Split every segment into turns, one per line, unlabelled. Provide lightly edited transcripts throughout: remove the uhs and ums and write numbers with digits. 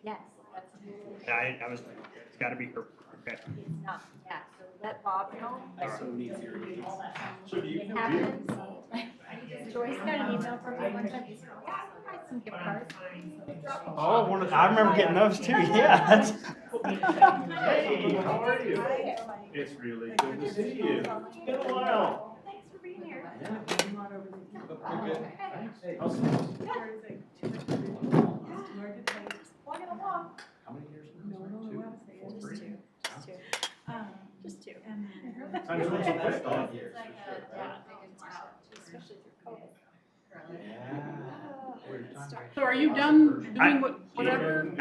Yes, that's.
I was like, it's got to be her. Okay.
It's not, yeah, so let Bob know.
So needs your needs.
It happens. Joyce got an email from me one time, he's like, yeah, I'll buy some gift cards.
Oh, I remember getting those too. Yeah.
Hey, how are you? It's really good to see you. It's been a while.
Thanks for being here.
How's
Walking along.
How many years?
Just two. Just two.
Time's going so quick, huh?
Especially through COVID.
So are you done doing
I-
whatever?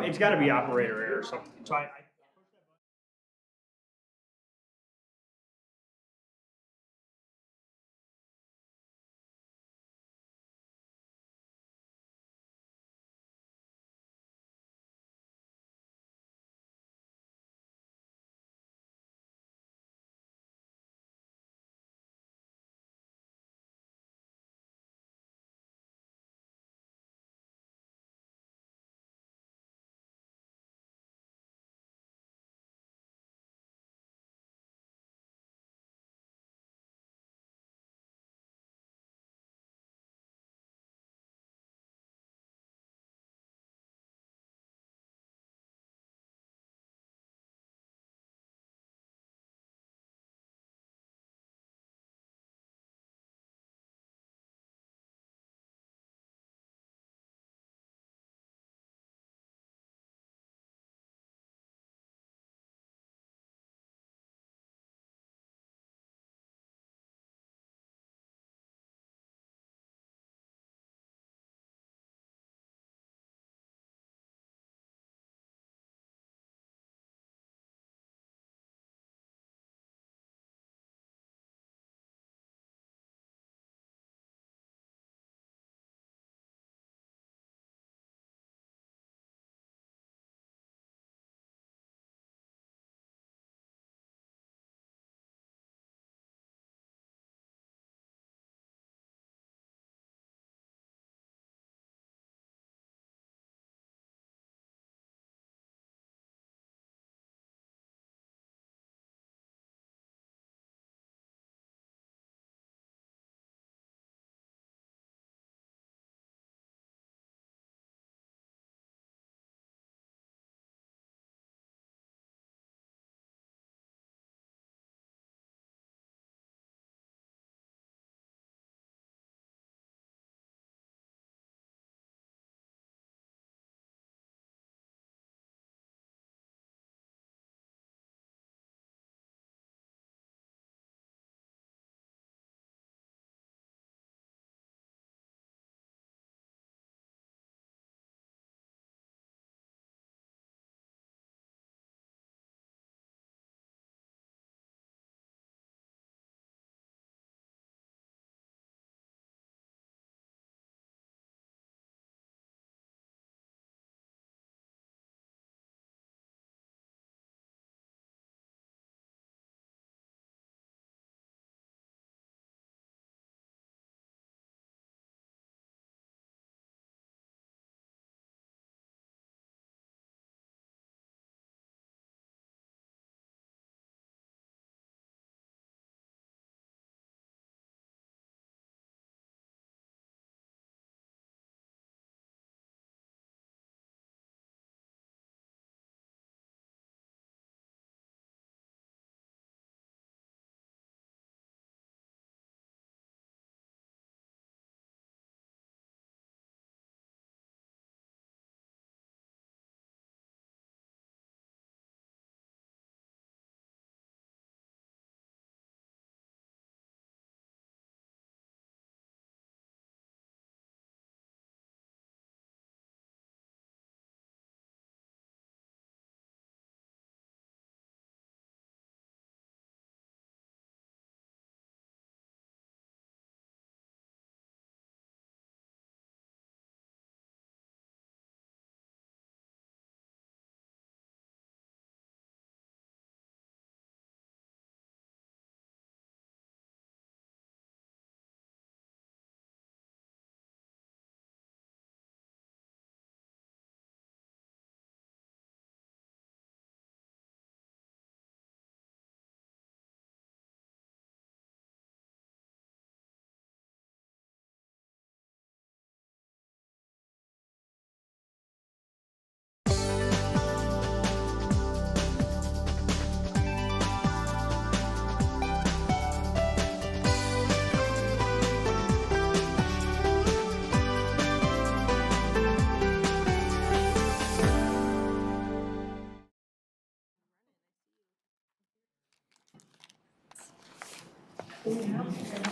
It's got to be operator error or something. So I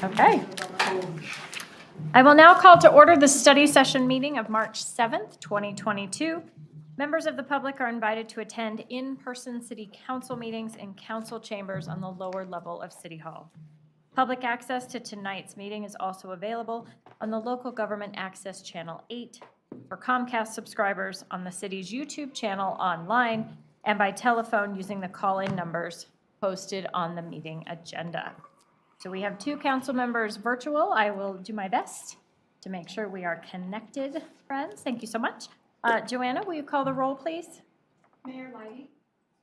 Okay. I will now call to order the study session meeting of March 7th, 2022. Members of the public are invited to attend in-person city council meetings in council chambers on the lower level of City Hall. Public access to tonight's meeting is also available on the Local Government Access Channel 8 for Comcast subscribers, on the city's YouTube channel online, and by telephone using the call-in numbers posted on the meeting agenda. So we have 2 council members virtual. I will do my best to make sure we are connected, friends. Thank you so much. Joanna, will you call the roll, please?
Mayor Lighty,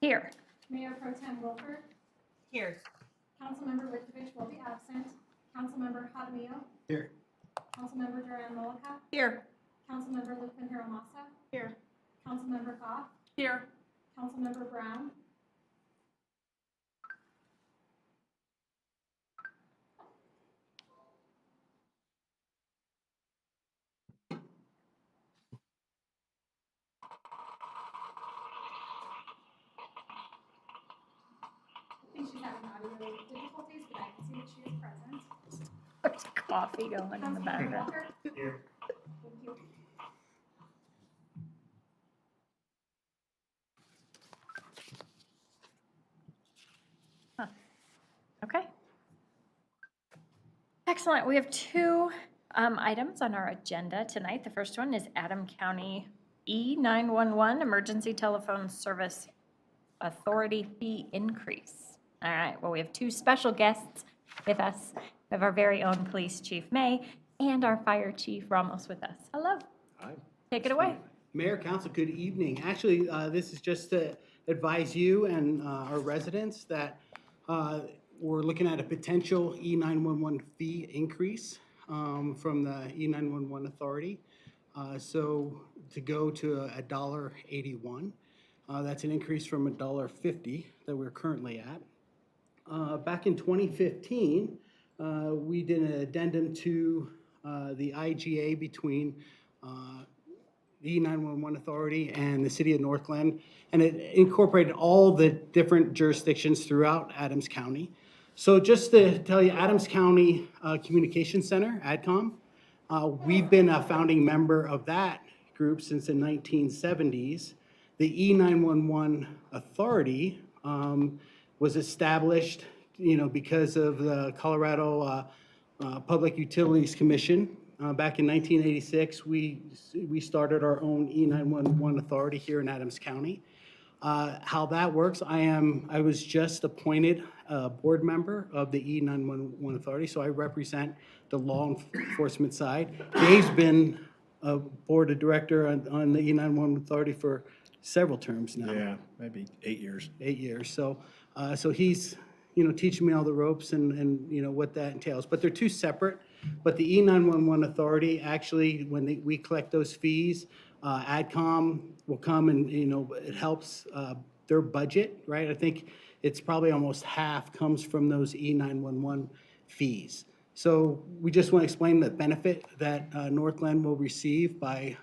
Here.
Mayor Pro Tem Wilford,
Here.
Councilmember Wikovich will be absent, Councilmember Hadamio.
Here.
Councilmember Duran Molaka,
Here.
Councilmember Lukman Hiramasa.
Here.
Councilmember Goff,
Here.
Councilmember Brown. I think she's having audio difficulties, but I can see that she is present.
There's coffee going in the
Councilmember
background.
Walker.
Here.
Thank you.
Okay. Excellent. We have 2 items on our agenda tonight. The first one is Adams County E911 Emergency Telephone Service Authority fee increase. All right. Well, we have 2 special guests with us. We have our very own Police Chief May and our Fire Chief Ramos with us. Hello.
Hi.
Take it away.
Mayor, Council, good evening. Actually, this is just to advise you and our residents that we're looking at a potential E911 fee increase from the E911 Authority. So to go to $1.81, that's an increase from $1.50 that we're currently at. Back in 2015, we did an addendum to the IGA between the E911 Authority and the City of Northglenn, and it incorporated all the different jurisdictions throughout Adams County. So just to tell you, Adams County Communications Center, ADCOM, we've been a founding member of that group since the 1970s. The E911 Authority was established, because of the Colorado Public Utilities Commission. Back in 1986, we started our own E911 Authority here in Adams County. How that works, I was just appointed board member of the E911 Authority, so I represent the law enforcement side. Dave's been a board of director on the E911 Authority for several terms now.
Yeah, maybe 8 years.
8 years. So he's, teaching me all the ropes and what that entails. But they're 2 separate. But the E911 Authority, actually, when we collect those fees, ADCOM will come and, it helps their budget, right? I think it's probably almost half comes from those E911 fees. So we just want to explain the benefit that Northglenn will receive by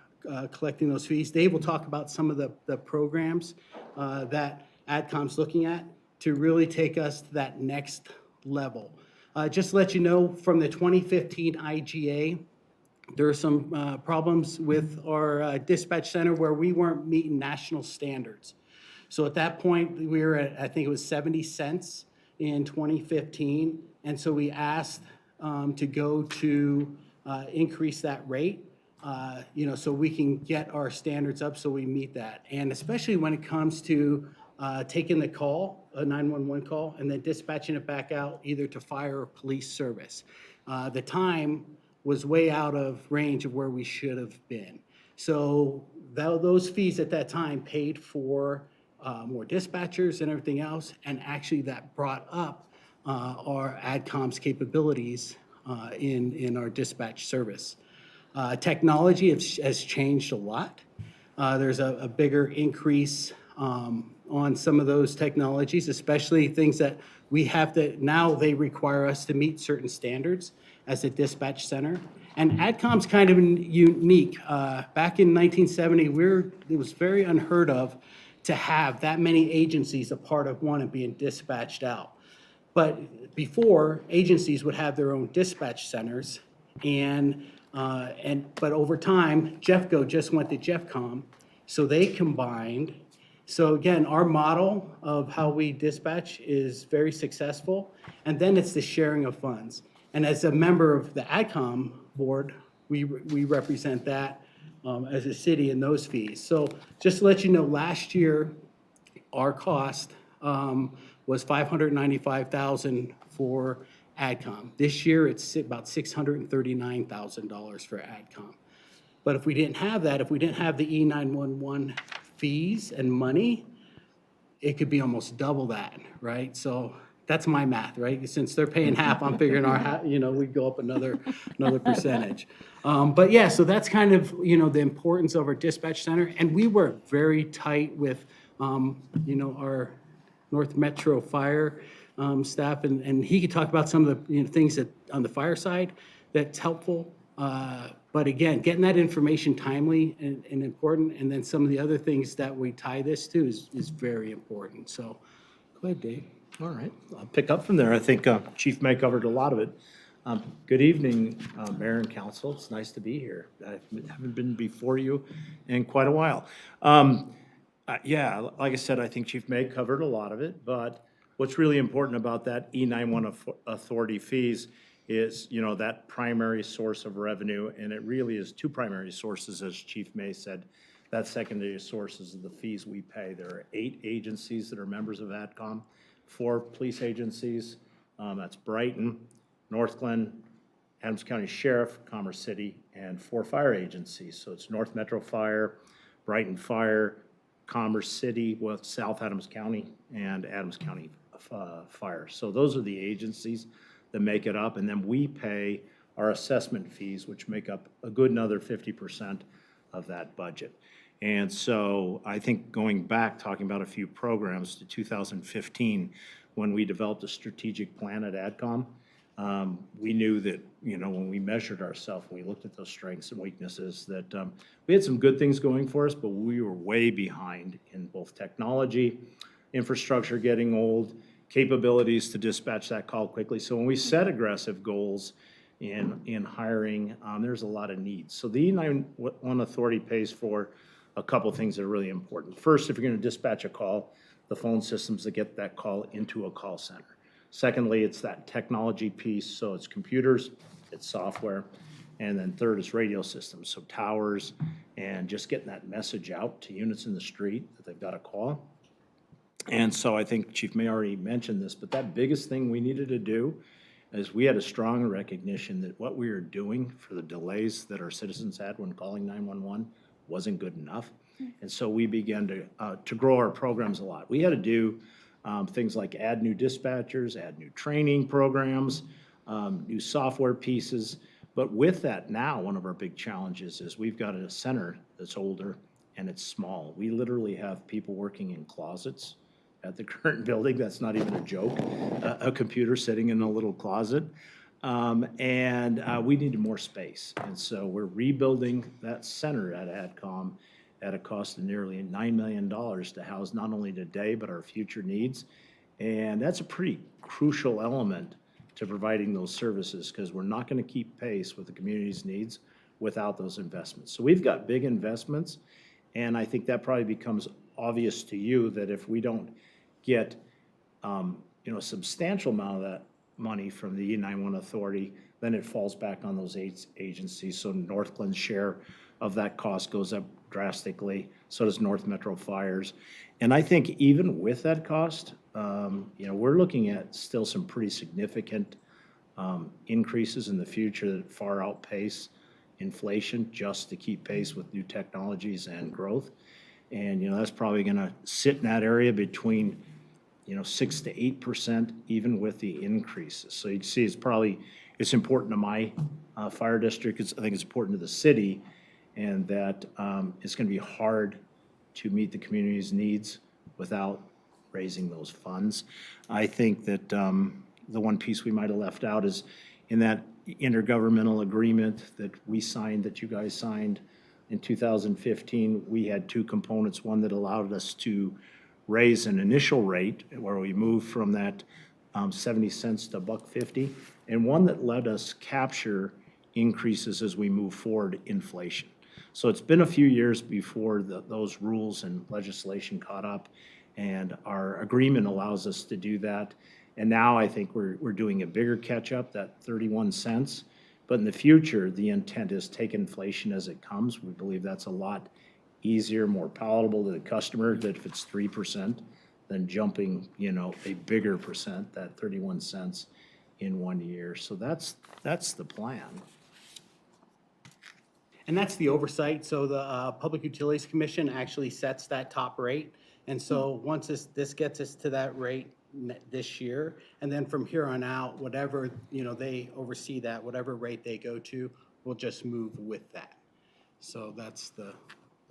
collecting those fees. Dave will talk about some of the programs that ADCOM's looking at to really take us to that next level. Just to let you know, from the 2015 IGA, there are some problems with our dispatch center where we weren't meeting national standards. So at that point, we were at, I think it was 70 cents in 2015. And so we asked to go to increase that rate, so we can get our standards up so we meet that. And especially when it comes to taking the call, a 911 call, and then dispatching it back out either to fire or police service. The time was way out of range of where we should have been. So those fees at that time paid for more dispatchers and everything else, and actually that brought up our ADCOM's capabilities in our dispatch service. Technology has changed a lot. There's a bigger increase on some of those technologies, especially things that we have to, now they require us to meet certain standards as a dispatch center. And ADCOM's kind of unique. Back in 1970, it was very unheard of to have that many agencies a part of one and being dispatched out. But before, agencies would have their own dispatch centers, but over time, Jeffco just went to Jeffcom, so they combined. So again, our model of how we dispatch is very successful, and then it's the sharing of funds. And as a member of the AdCom board, we represent that as a city in those fees. So just to let you know, last year, our cost was $595,000 for AdCom. This year, it's about $639,000 for AdCom. But if we didn't have that, if we didn't have the E911 fees and money, it could be almost double that, right? So that's my math, right? Since they're paying half, I'm figuring we'd go up another percentage. But yeah, so that's kind of, the importance of our dispatch center. And we work very tight with, our North Metro Fire staff, and he could talk about some of the things that on the fire side that's helpful. But again, getting that information timely and important, and then some of the other things that we tie this to is very important. So go ahead, Dave.
All right, I'll pick up from there. I think Chief May covered a lot of it. Good evening, Mayor and Council. It's nice to be here. I haven't been before you in quite a while. Yeah, like I said, I think Chief May covered a lot of it, but what's really important about that E911 authority fees is, that primary source of revenue, and it really is two primary sources, as Chief May said. That secondary sources of the fees we pay. There are 8 agencies that are members of AdCom, 4 police agencies, that's Brighton, Northglenn, Adams County Sheriff, Commerce City, and 4 fire agencies. So it's North Metro Fire, Brighton Fire, Commerce City, South Adams County, and Adams County Fire. So those are the agencies that make it up, and then we pay our assessment fees, which make up a good another 50% of that budget. And so I think going back, talking about a few programs to 2015, when we developed a strategic plan at AdCom, we knew that, when we measured ourselves, we looked at those strengths and weaknesses, that we had some good things going for us, but we were way behind in both technology, infrastructure getting old, capabilities to dispatch that call quickly. So when we set aggressive goals in hiring, there's a lot of needs. So the E911 authority pays for a couple things that are really important. First, if you're going to dispatch a call, the phone systems that get that call into a call center. Secondly, it's that technology piece, so it's computers, it's software, and then third is radio systems, so towers, and just getting that message out to units in the street that they've got a call. And so I think Chief May already mentioned this, but that biggest thing we needed to do is we had a strong recognition that what we were doing for the delays that our citizens had when calling 911 wasn't good enough. And so we began to grow our programs a lot. We had to do things like add new dispatchers, add new training programs, new software pieces. But with that now, one of our big challenges is we've got a center that's older and it's small. We literally have people working in closets at the current building. That's not even a joke. A computer sitting in a little closet. And we needed more space. And so we're rebuilding that center at AdCom at a cost of nearly $9 million to house not only today, but our future needs. And that's a pretty crucial element to providing those services, because we're not going to keep pace with the community's needs without those investments. So we've got big investments, and I think that probably becomes obvious to you that if we don't get a substantial amount of that money from the E911 authority, then it falls back on those 8 agencies. So Northglenn's share of that cost goes up drastically. So does North Metro Fires. And I think even with that cost, we're looking at still some pretty significant increases in the future that far outpace inflation just to keep pace with new technologies and growth. And, that's probably going to sit in that area between 6 to 8%, even with the increases. So you can see it's important to my fire district. I think it's important to the city, and that it's going to be hard to meet the community's needs without raising those funds. I think that the one piece we might have left out is in that intergovernmental agreement that we signed, that you guys signed in 2015, we had 2 components. One that allowed us to raise an initial rate where we moved from that 70 cents to $1.50, and one that let us capture increases as we move forward inflation. So it's been a few years before those rules and legislation caught up, and our agreement allows us to do that. And now I think we're doing a bigger catch-up, that 31 cents. But in the future, the intent is take inflation as it comes. We believe that's a lot easier, more palatable to the customer, that if it's 3%, than jumping, a bigger percent, that 31 cents in 1 year. So that's the plan.
And that's the oversight, so the Public Utilities Commission actually sets that top rate. And so once this gets us to that rate this year, and then from here on out, whatever, they oversee that, whatever rate they go to, we'll just move with that. So that's the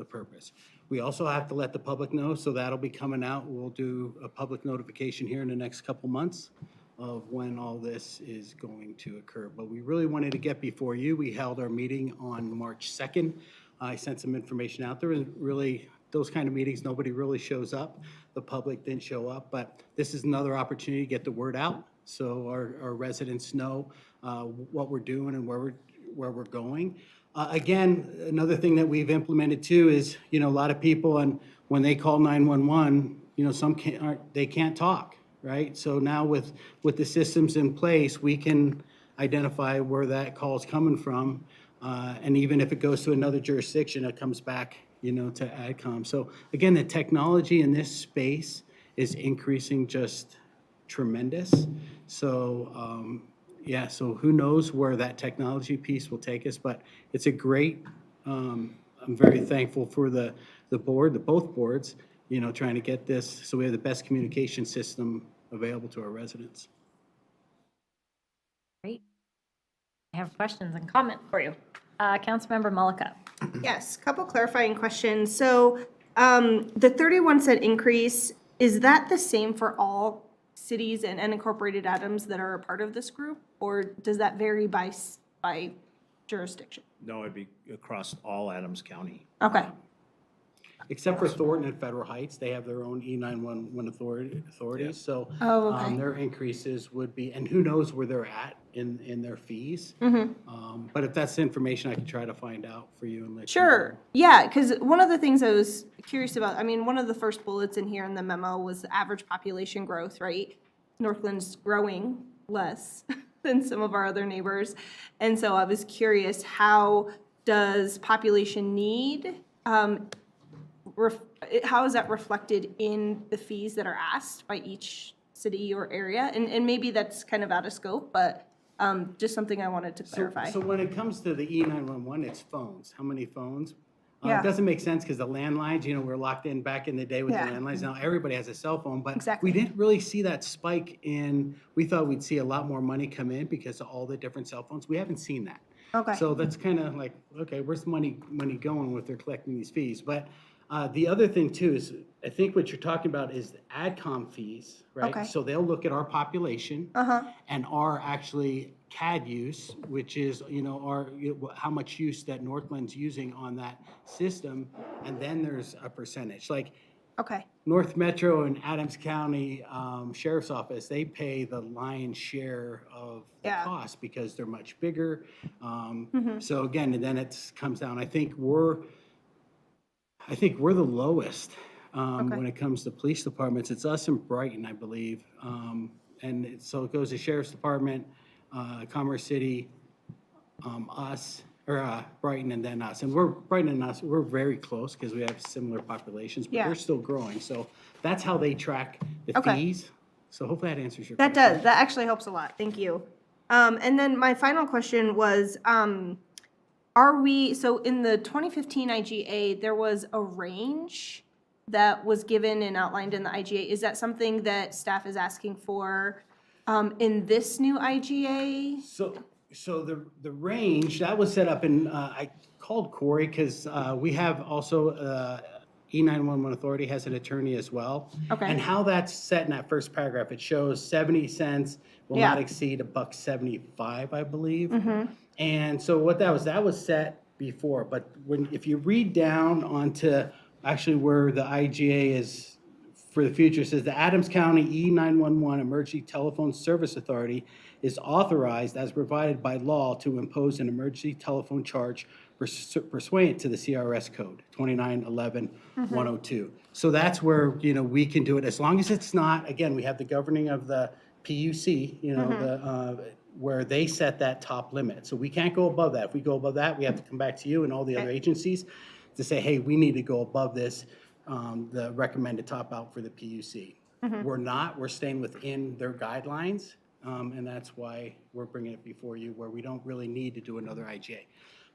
purpose. We also have to let the public know, so that'll be coming out. We'll do a public notification here in the next couple months of when all this is going to occur. But we really wanted to get before you. We held our meeting on March 2nd. I sent some information out there, and really, those kind of meetings, nobody really shows up. The public didn't show up, but this is another opportunity to get the word out, so our residents know what we're doing and where we're going. Again, another thing that we've implemented too is, a lot of people, and when they call 911, some they can't talk, right? So now with the systems in place, we can identify where that call is coming from. And even if it goes to another jurisdiction, it comes back, to AdCom. So again, the technology in this space is increasing just tremendous. So, so who knows where that technology piece will take us, but it's a great, I'm very thankful for the board, both boards, trying to get this so we have the best communication system available to our residents.
Great. I have questions and comments for you. Councilmember Mullica.
Yes, couple clarifying questions. So the 31-cent increase, is that the same for all cities and unincorporated atoms that are a part of this group? Or does that vary by jurisdiction?
No, it'd be across all Adams County.
Okay.
Except for Thornton and Federal Heights, they have their own E911 authorities, so
Oh, okay.
their increases would be, and who knows where they're at in their fees. But if that's the information, I can try to find out for you and let you know.
Sure. Yeah, because one of the things I was curious about, one of the first bullets in here in the memo was the average population growth, right? Northglen's growing less than some of our other neighbors. And so I was curious, how does population need, how is that reflected in the fees that are asked by each city or area? And maybe that's kind of out of scope, but just something I wanted to clarify.
So when it comes to the E911, it's phones. How many phones?
Yeah.
It doesn't make sense because the landlines, we're locked in back in the day with the
Yeah.
landlines. Now everybody has a cell phone, but
Exactly.
we didn't really see that spike we thought we'd see a lot more money come in because of all the different cell phones. We haven't seen that.
Okay.
So that's kind of like, okay, where's the money going if they're collecting these fees? But the other thing too is, I think what you're talking about is the AdCom fees, right?
Okay.
So they'll look at our population and our actually CAD use, which is, how much use that Northglen's using on that system, and then there's a percentage. Like
Okay.
North Metro and Adams County Sheriff's Office, they pay the lion's share of the
Yeah.
cost because they're much bigger. So again, and then it comes down. I think we're the lowest when it comes to police departments. It's us and Brighton, I believe. So it goes to Sheriff's Department, Commerce City, us, or Brighton, and then us. And Brighton and us, we're very close because we have similar populations, but
Yeah.
they're still growing. So that's how they track the
Okay.
fees. So hopefully that answers your
That
question.
does. That actually helps a lot. Thank you. And then my final question was, so in the 2015 IGA, there was a range that was given and outlined in the IGA. Is that something that staff is asking for in this new IGA?
So the range, that was set up in, I called Corey because we have also, E911 Authority has an attorney as well.
Okay.
And how that's set in that first paragraph, it shows 70 cents will
Yeah.
not exceed $1.75, I believe. And so what that was set before, but if you read down onto actually where the IGA is for the future, it says the Adams County E911 Emergency Telephone Service Authority is authorized as provided by law to impose an emergency telephone charge pursuant to the CRS code 2911-102. So that's where, we can do it, as long as it's not, again, we have the governing of the PUC, where they set that top limit. So we can't go above that. If we go above that, we have to come back to you and all the other agencies to say, hey, we need to go above this, the recommended top out for the PUC. We're not, we're staying within their guidelines, and that's why we're bringing it before you, where we don't really need to do another IGA.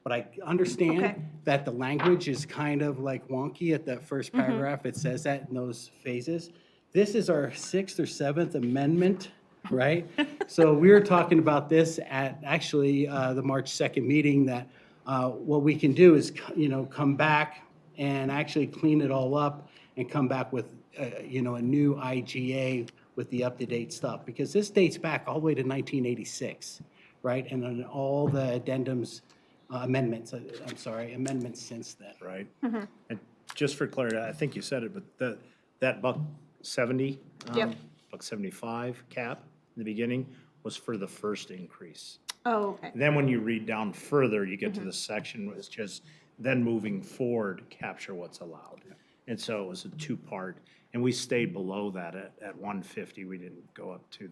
But I understand that the language is kind of like wonky at that first paragraph. It says that in those phases. This is our 6th or 7th amendment, right? So we were talking about this at actually the March 2nd meeting, that what we can do is, come back and actually clean it all up and come back with, a new IGA with the up-to-date stuff. Because this dates back all the way to 1986, right? And then all the addendums, amendments since then.
Right? And just for clarity, I think you said it, but that $1.70,
Yep.
$1.75 cap in the beginning was for the first increase.
Oh, okay.
Then when you read down further, you get to the section, it's just then moving forward, capture what's allowed. And so it was a two-part, and we stayed below that at 150. We didn't go up to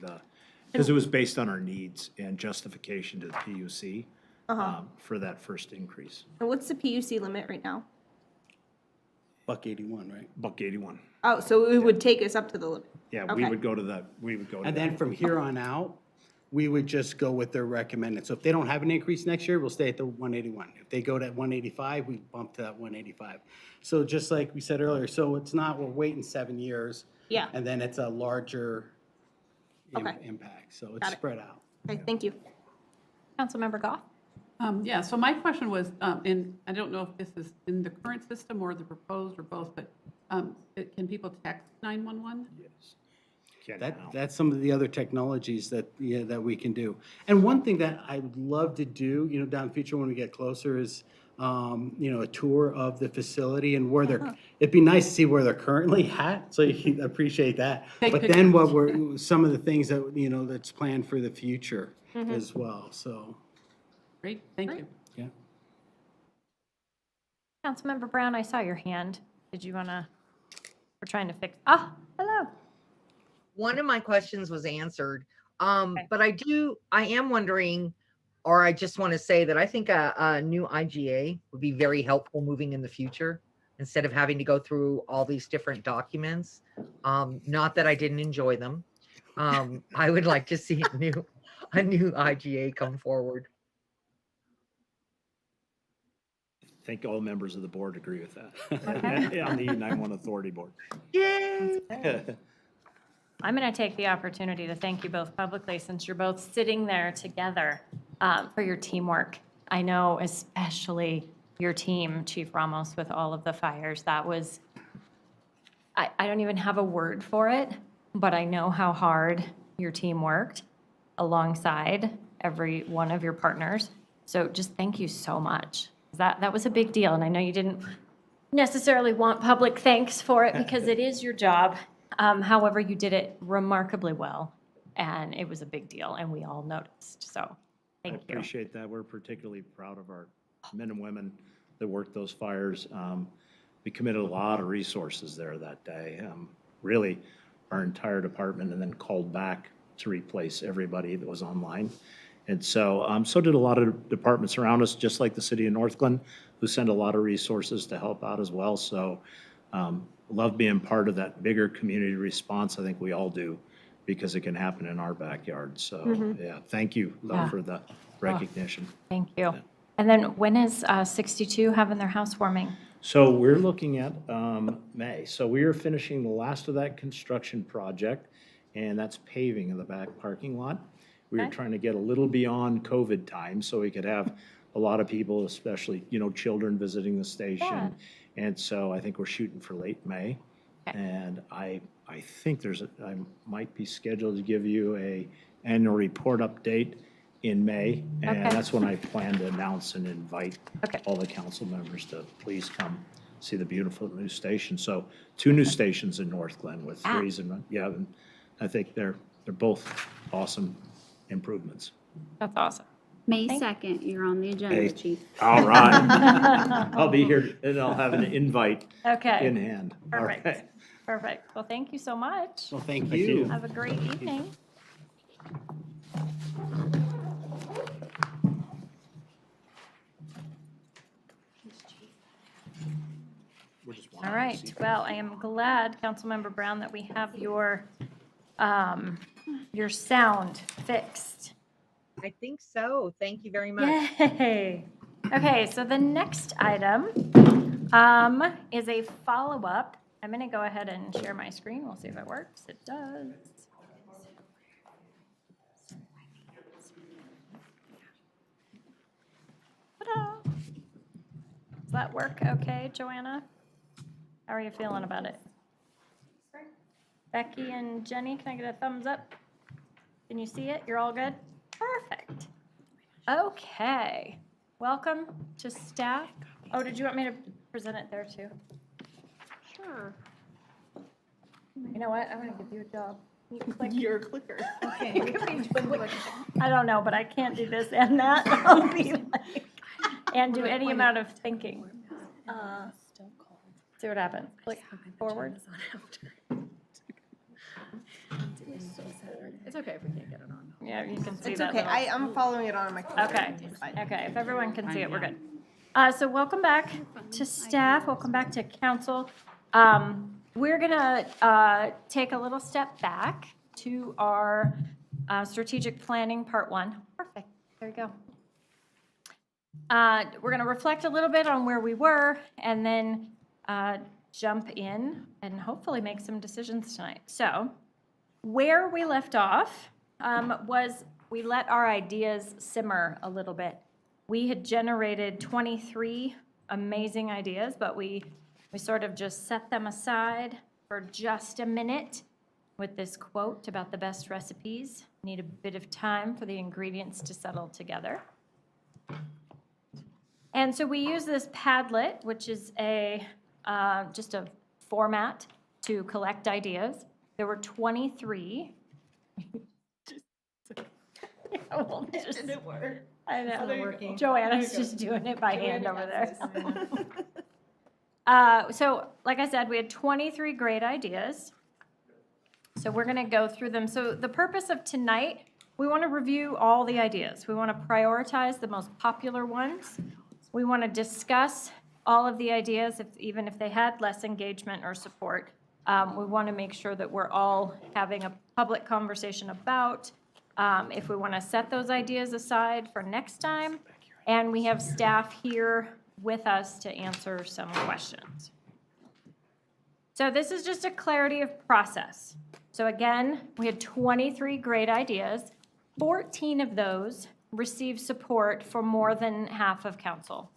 because it was based on our needs and justification to the PUC for that first increase.
And what's the PUC limit right now?
$1.81, right?
$1.81.
Oh, so it would take us up to the limit.
Yeah,
Okay.
we would go to that.
And then from here on out, we would just go with their recommended. So if they don't have an increase next year, we'll stay at the 181. If they go to 185, we bump to that 185. So just like we said earlier, so it's not, we're waiting 7 years.
Yeah.
And then it's a larger
Okay.
impact. So
Got
it's
it.
spread out.
Okay, thank you.
Councilmember Goff?
Yeah, so my question was, and I don't know if this is in the current system or the proposed or both, but can people text 911?
Yes. Can now.
That's some of the other technologies that we can do. And one thing that I would love to do, down the future when we get closer is, a tour of the facility and where they're, it'd be nice to see where they're currently at, so you can appreciate that.
Take
But then some of the things that, that's planned for the future as well, so,
Great, thank you.
yeah.
Councilmember Brown, I saw your hand. Did you want to, we're trying to fix, hello.
One of my questions was answered. But I am wondering, or I just want to say that I think a new IGA would be very helpful moving in the future, instead of having to go through all these different documents. Not that I didn't enjoy them. I would like to see a new IGA come forward.
I think all members of the board agree with that. On the E91 Authority Board.
Yay!
I'm going to take the opportunity to thank you both publicly, since you're both sitting there together, for your teamwork. I know especially your team, Chief Ramos, with all of the fires. That was, I don't even have a word for it, but I know how hard your team worked alongside every one of your partners. So just thank you so much. That was a big deal, and I know you didn't necessarily want public thanks for it because it is your job. However, you did it remarkably well, and it was a big deal, and we all noticed. So thank
I
you.
appreciate that. We're particularly proud of our men and women that worked those fires. We committed a lot of resources there that day, really our entire department, and then called back to replace everybody that was online. And so, so did a lot of departments around us, just like the city of Northglenn, who sent a lot of resources to help out as well. So love being part of that bigger community response. I think we all do, because it can happen in our backyard. So, yeah, thank you though, for the recognition.
Thank you. And then when is 62 having their housewarming?
So we're looking at May. So we are finishing the last of that construction project, and that's paving in the back parking lot. We were
Okay.
trying to get a little beyond COVID time so we could have a lot of people, especially, children visiting the station.
Yeah.
And so I think we're shooting for late May.
Okay.
And I think I might be scheduled to give you a annual report update in May. And
Okay.
that's when I plan to announce and invite
Okay.
all the council members to please come see the beautiful new station. So 2 new stations in Northglenn with threes and, yeah, and I think they're both awesome improvements.
That's awesome.
May
Thank-
2nd, you're on the
Hey,
agenda, Chief.
all right. I'll be here and I'll have an invite in
Okay,
hand. All
perfect,
right.
perfect. Well, thank you so much.
Well, thank
Thank
you.
you.
Have a great evening. All right, well, I am glad, Councilmember Brown, that we have your sound fixed.
I think so. Thank you very much.
Yay! Okay, so the next item is a follow-up. I'm going to go ahead and share my screen. We'll see if it works. It does. Ta-da! Does that work okay, Joanna? How are you feeling about it? Becky and Jenny, can I get a thumbs up? Can you see it? You're all good? Perfect. Okay. Welcome to staff. Oh, did you want me to present it there too?
Sure.
You know what? I'm gonna give you a job. You click.
You're a clicker.
Okay. I don't know, but I can't do this and that. I'll be like, and do any amount of thinking. See what happens. Click forward.
It's okay if we can't get it on.
Yeah, you can see
It's
that.
okay.
little-
I'm following it on my computer.
Okay,
It's fine.
okay, if everyone can see it, we're good. So welcome back to staff, welcome back to council. We're gonna take a little step back to our strategic planning, part 1. Perfect, there you go. We're gonna reflect a little bit on where we were and then jump in and hopefully make some decisions tonight. So where we left off was we let our ideas simmer a little bit. We had generated 23 amazing ideas, but we sort of just set them aside for just a minute with this quote about the best recipes. Need a bit of time for the ingredients to settle together. And so we use this Padlet, which is just a format to collect ideas. There were 23. Doesn't it work? I know. Joanna's just doing it by hand over there. So, like I said, we had 23 great ideas. So we're going to go through them. So the purpose of tonight, we want to review all the ideas. We want to prioritize the most popular ones. We want to discuss all of the ideas, even if they had less engagement or support. We want to make sure that we're all having a public conversation about if we want to set those ideas aside for next time. And we have staff here with us to answer some questions. So this is just a clarity of process. So again, we had 23 great ideas. 14 of those received support for more than half of council.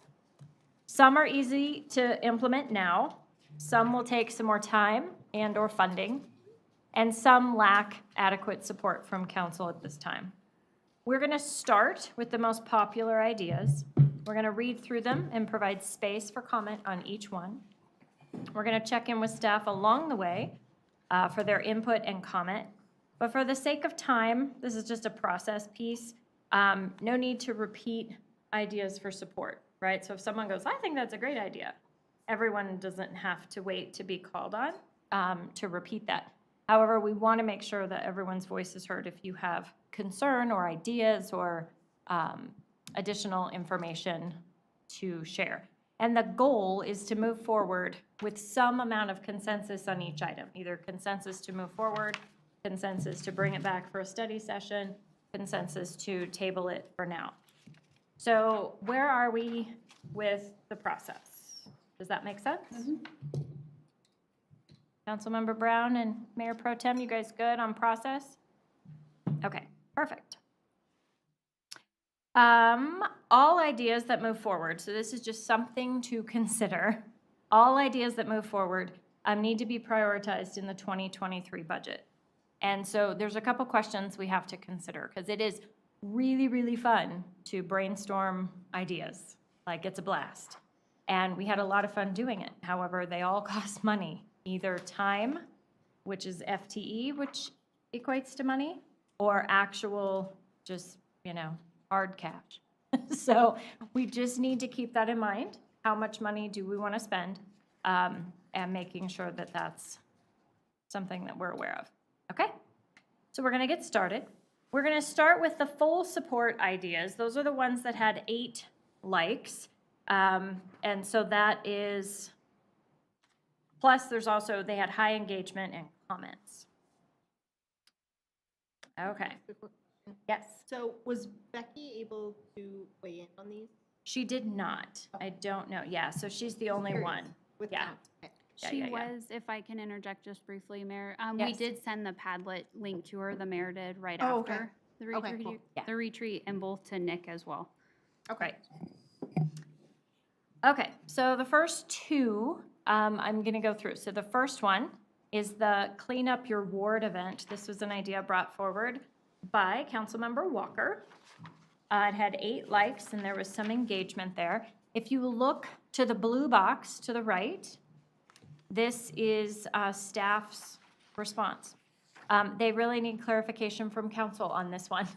Some are easy to implement now. Some will take some more time and or funding. And some lack adequate support from council at this time. We're going to start with the most popular ideas. We're going to read through them and provide space for comment on each one. We're going to check in with staff along the way for their input and comment. But for the sake of time, this is just a process piece. No need to repeat ideas for support, right? So if someone goes, I think that's a great idea, everyone doesn't have to wait to be called on to repeat that. However, we want to make sure that everyone's voice is heard if you have concern or ideas or additional information to share. And the goal is to move forward with some amount of consensus on each item, either consensus to move forward, consensus to bring it back for a study session, consensus to table it for now. So where are we with the process? Does that make sense? Mm-hmm. Councilmember Brown and Mayor Pro Tem, you guys good on process? Okay, perfect. All ideas that move forward, so this is just something to consider. All ideas that move forward need to be prioritized in the 2023 budget. And so there's a couple questions we have to consider because it is really, really fun to brainstorm ideas. Like it's a blast. And we had a lot of fun doing it. However, they all cost money, either time, which is FTE, which equates to money, or actual, just, hard cash. So we just need to keep that in mind. How much money do we want to spend? And making sure that that's something that we're aware of. Okay? So we're going to get started. We're going to start with the full support ideas. Those are the ones that had 8 likes. And so that is, plus there's also, they had high engagement and comments. Okay. Yes,
So was Becky able to weigh in on these?
she did not. I don't know. Yeah, so she's the only
Curious.
one.
With
Yeah.
count? Okay.
Yeah,
She
yeah, yeah.
was, if I can interject just briefly, Mayor, we
Yes.
did send the Padlet link to her, the mayor did, right
Oh, okay.
after the
Okay,
retreat,
cool.
Yeah.
the retreat, and both to Nick as well.
Right. Okay, so the first 2, I'm going to go through. So the first one is the Clean Up Your Ward event. This was an idea brought forward by Councilmember Walker. It had 8 likes, and there was some engagement there. If you look to the blue box to the right, this is staff's response. They really need clarification from council on this one.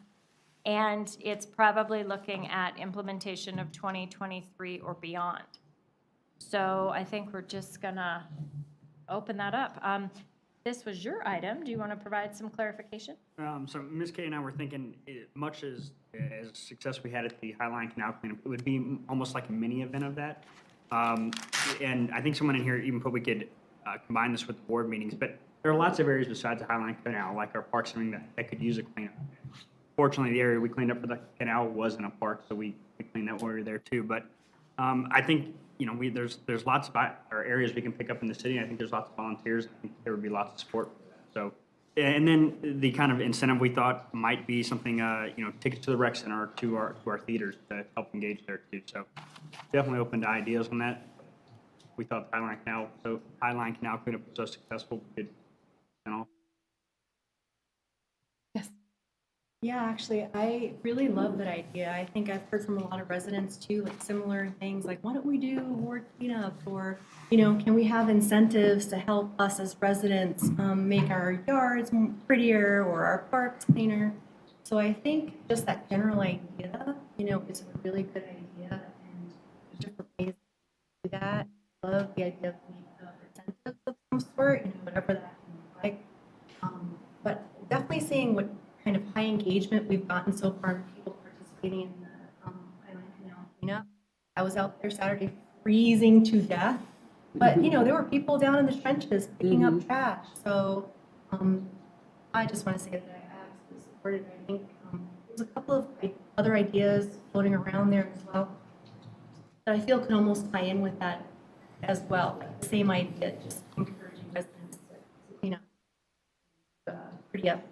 And it's probably looking at implementation of 2023 or beyond. So I think we're just gonna open that up. This was your item. Do you want to provide some clarification?
So Ms. Kay and I were thinking, much as success we had at the Highline Canal cleanup, it would be almost like a mini event of that. And I think someone in here even put we could combine this with board meetings, but there are lots of areas besides the Highline Canal, like our parks and rec that could use a cleanup. Fortunately, the area we cleaned up for the canal wasn't a park, so we cleaned that area there too. But I think, there's lots of areas we can pick up in the city. I think there's lots of volunteers. I think there would be lots of support. So, and then the kind of incentive we thought might be something, tickets to the rec center or to our theaters to help engage there too. So definitely open to ideas on that. We thought the Highline Canal cleanup was so successful, we could,
Yeah, actually, I really love that idea. I think I've heard from a lot of residents too, like similar things, like why don't we do ward cleanup? Or, can we have incentives to help us as residents make our yards prettier or our parks cleaner? So I think just that general idea, is a really good idea, and there's different ways to do that. I love the idea of incentives of some sort, whatever that can look like. But definitely seeing what kind of high engagement we've gotten so far in people participating in the Island Canal cleanup. I was out there Saturday freezing to death, but there were people down in the trenches picking up trash. So I just want to say that I absolutely support it. I think there's a couple of other ideas floating around there as well that I feel could almost tie in with that as well. Like the same idea, just encouraging residents to pretty up.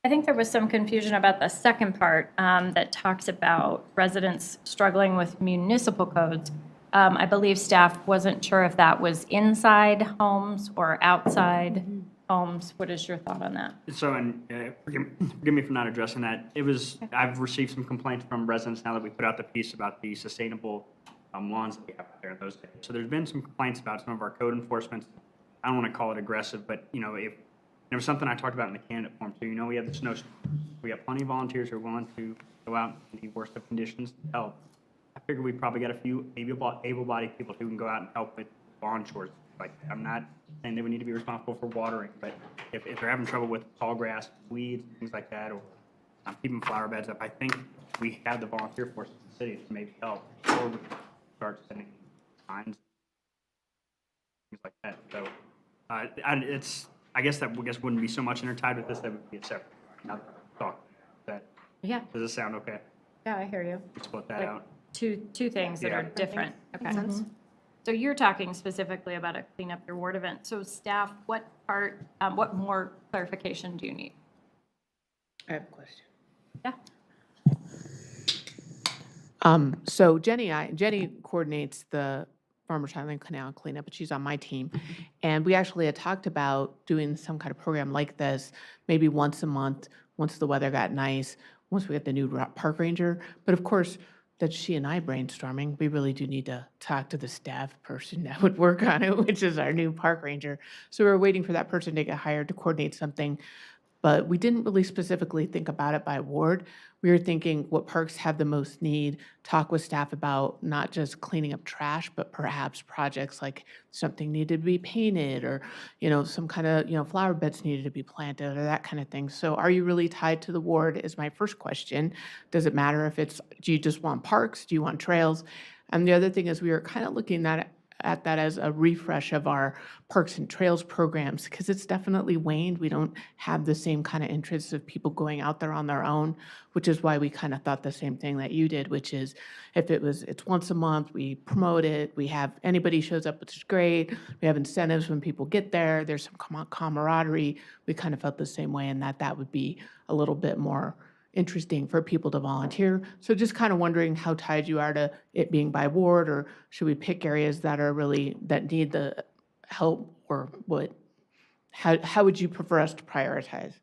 I think there was some confusion about the second part that talks about residents struggling with municipal codes. I believe staff wasn't sure if that was inside homes or outside homes. What is your thought on that?
So, and forgive me for not addressing that. I've received some complaints from residents now that we put out the piece about the sustainable lawns that we have out there in those days. So there's been some complaints about some of our code enforcement. I don't want to call it aggressive, but if there was something I talked about in the candidate form too. We have the snow. We got plenty of volunteers who are willing to go out in the worst of conditions to help. I figure we probably got a few able-bodied people who can go out and help with lawn chores. Like, I'm not saying they would need to be responsible for watering, but if they're having trouble with tall grass, weeds, things like that, or keeping flower beds up, I think we have the volunteer force in the city to maybe help. Or we start sending signs, things like that. So I guess that wouldn't be so much intertied with this. That would be a separate talk.
Yeah.
Does this sound okay?
Yeah, I hear you.
We split that
Like
out.
two things that
Yeah.
are different. Okay.
Makes sense.
So you're talking specifically about a Clean Up Your Ward event. So staff, what more clarification do you need?
I have a question.
Yeah.
So Jenny coordinates the Farmers Highland Canal cleanup, but she's on my team. And we actually had talked about doing some kind of program like this, maybe once a month, once the weather got nice, once we get the new park ranger. But of course, that's she and I brainstorming. We really do need to talk to the staff person that would work on it, which is our new park ranger. So we're waiting for that person to get hired to coordinate something. But we didn't really specifically think about it by ward. We were thinking what parks have the most need, talk with staff about not just cleaning up trash, but perhaps projects like something needed to be painted or, some kind of, flower beds needed to be planted or that kind of thing. So are you really tied to the ward is my first question. Does it matter if do you just want parks? Do you want trails? And the other thing is we were kind of looking at that as a refresh of our parks and trails programs because it's definitely waned. We don't have the same kind of interest of people going out there on their own, which is why we kind of thought the same thing that you did, which is it's once a month, we promote it, we have anybody shows up, which is great. We have incentives when people get there. There's some camaraderie. We kind of felt the same way and that would be a little bit more interesting for people to volunteer. So just kind of wondering how tied you are to it being by ward, or should we pick areas that need the help, or what? How would you prefer us to prioritize?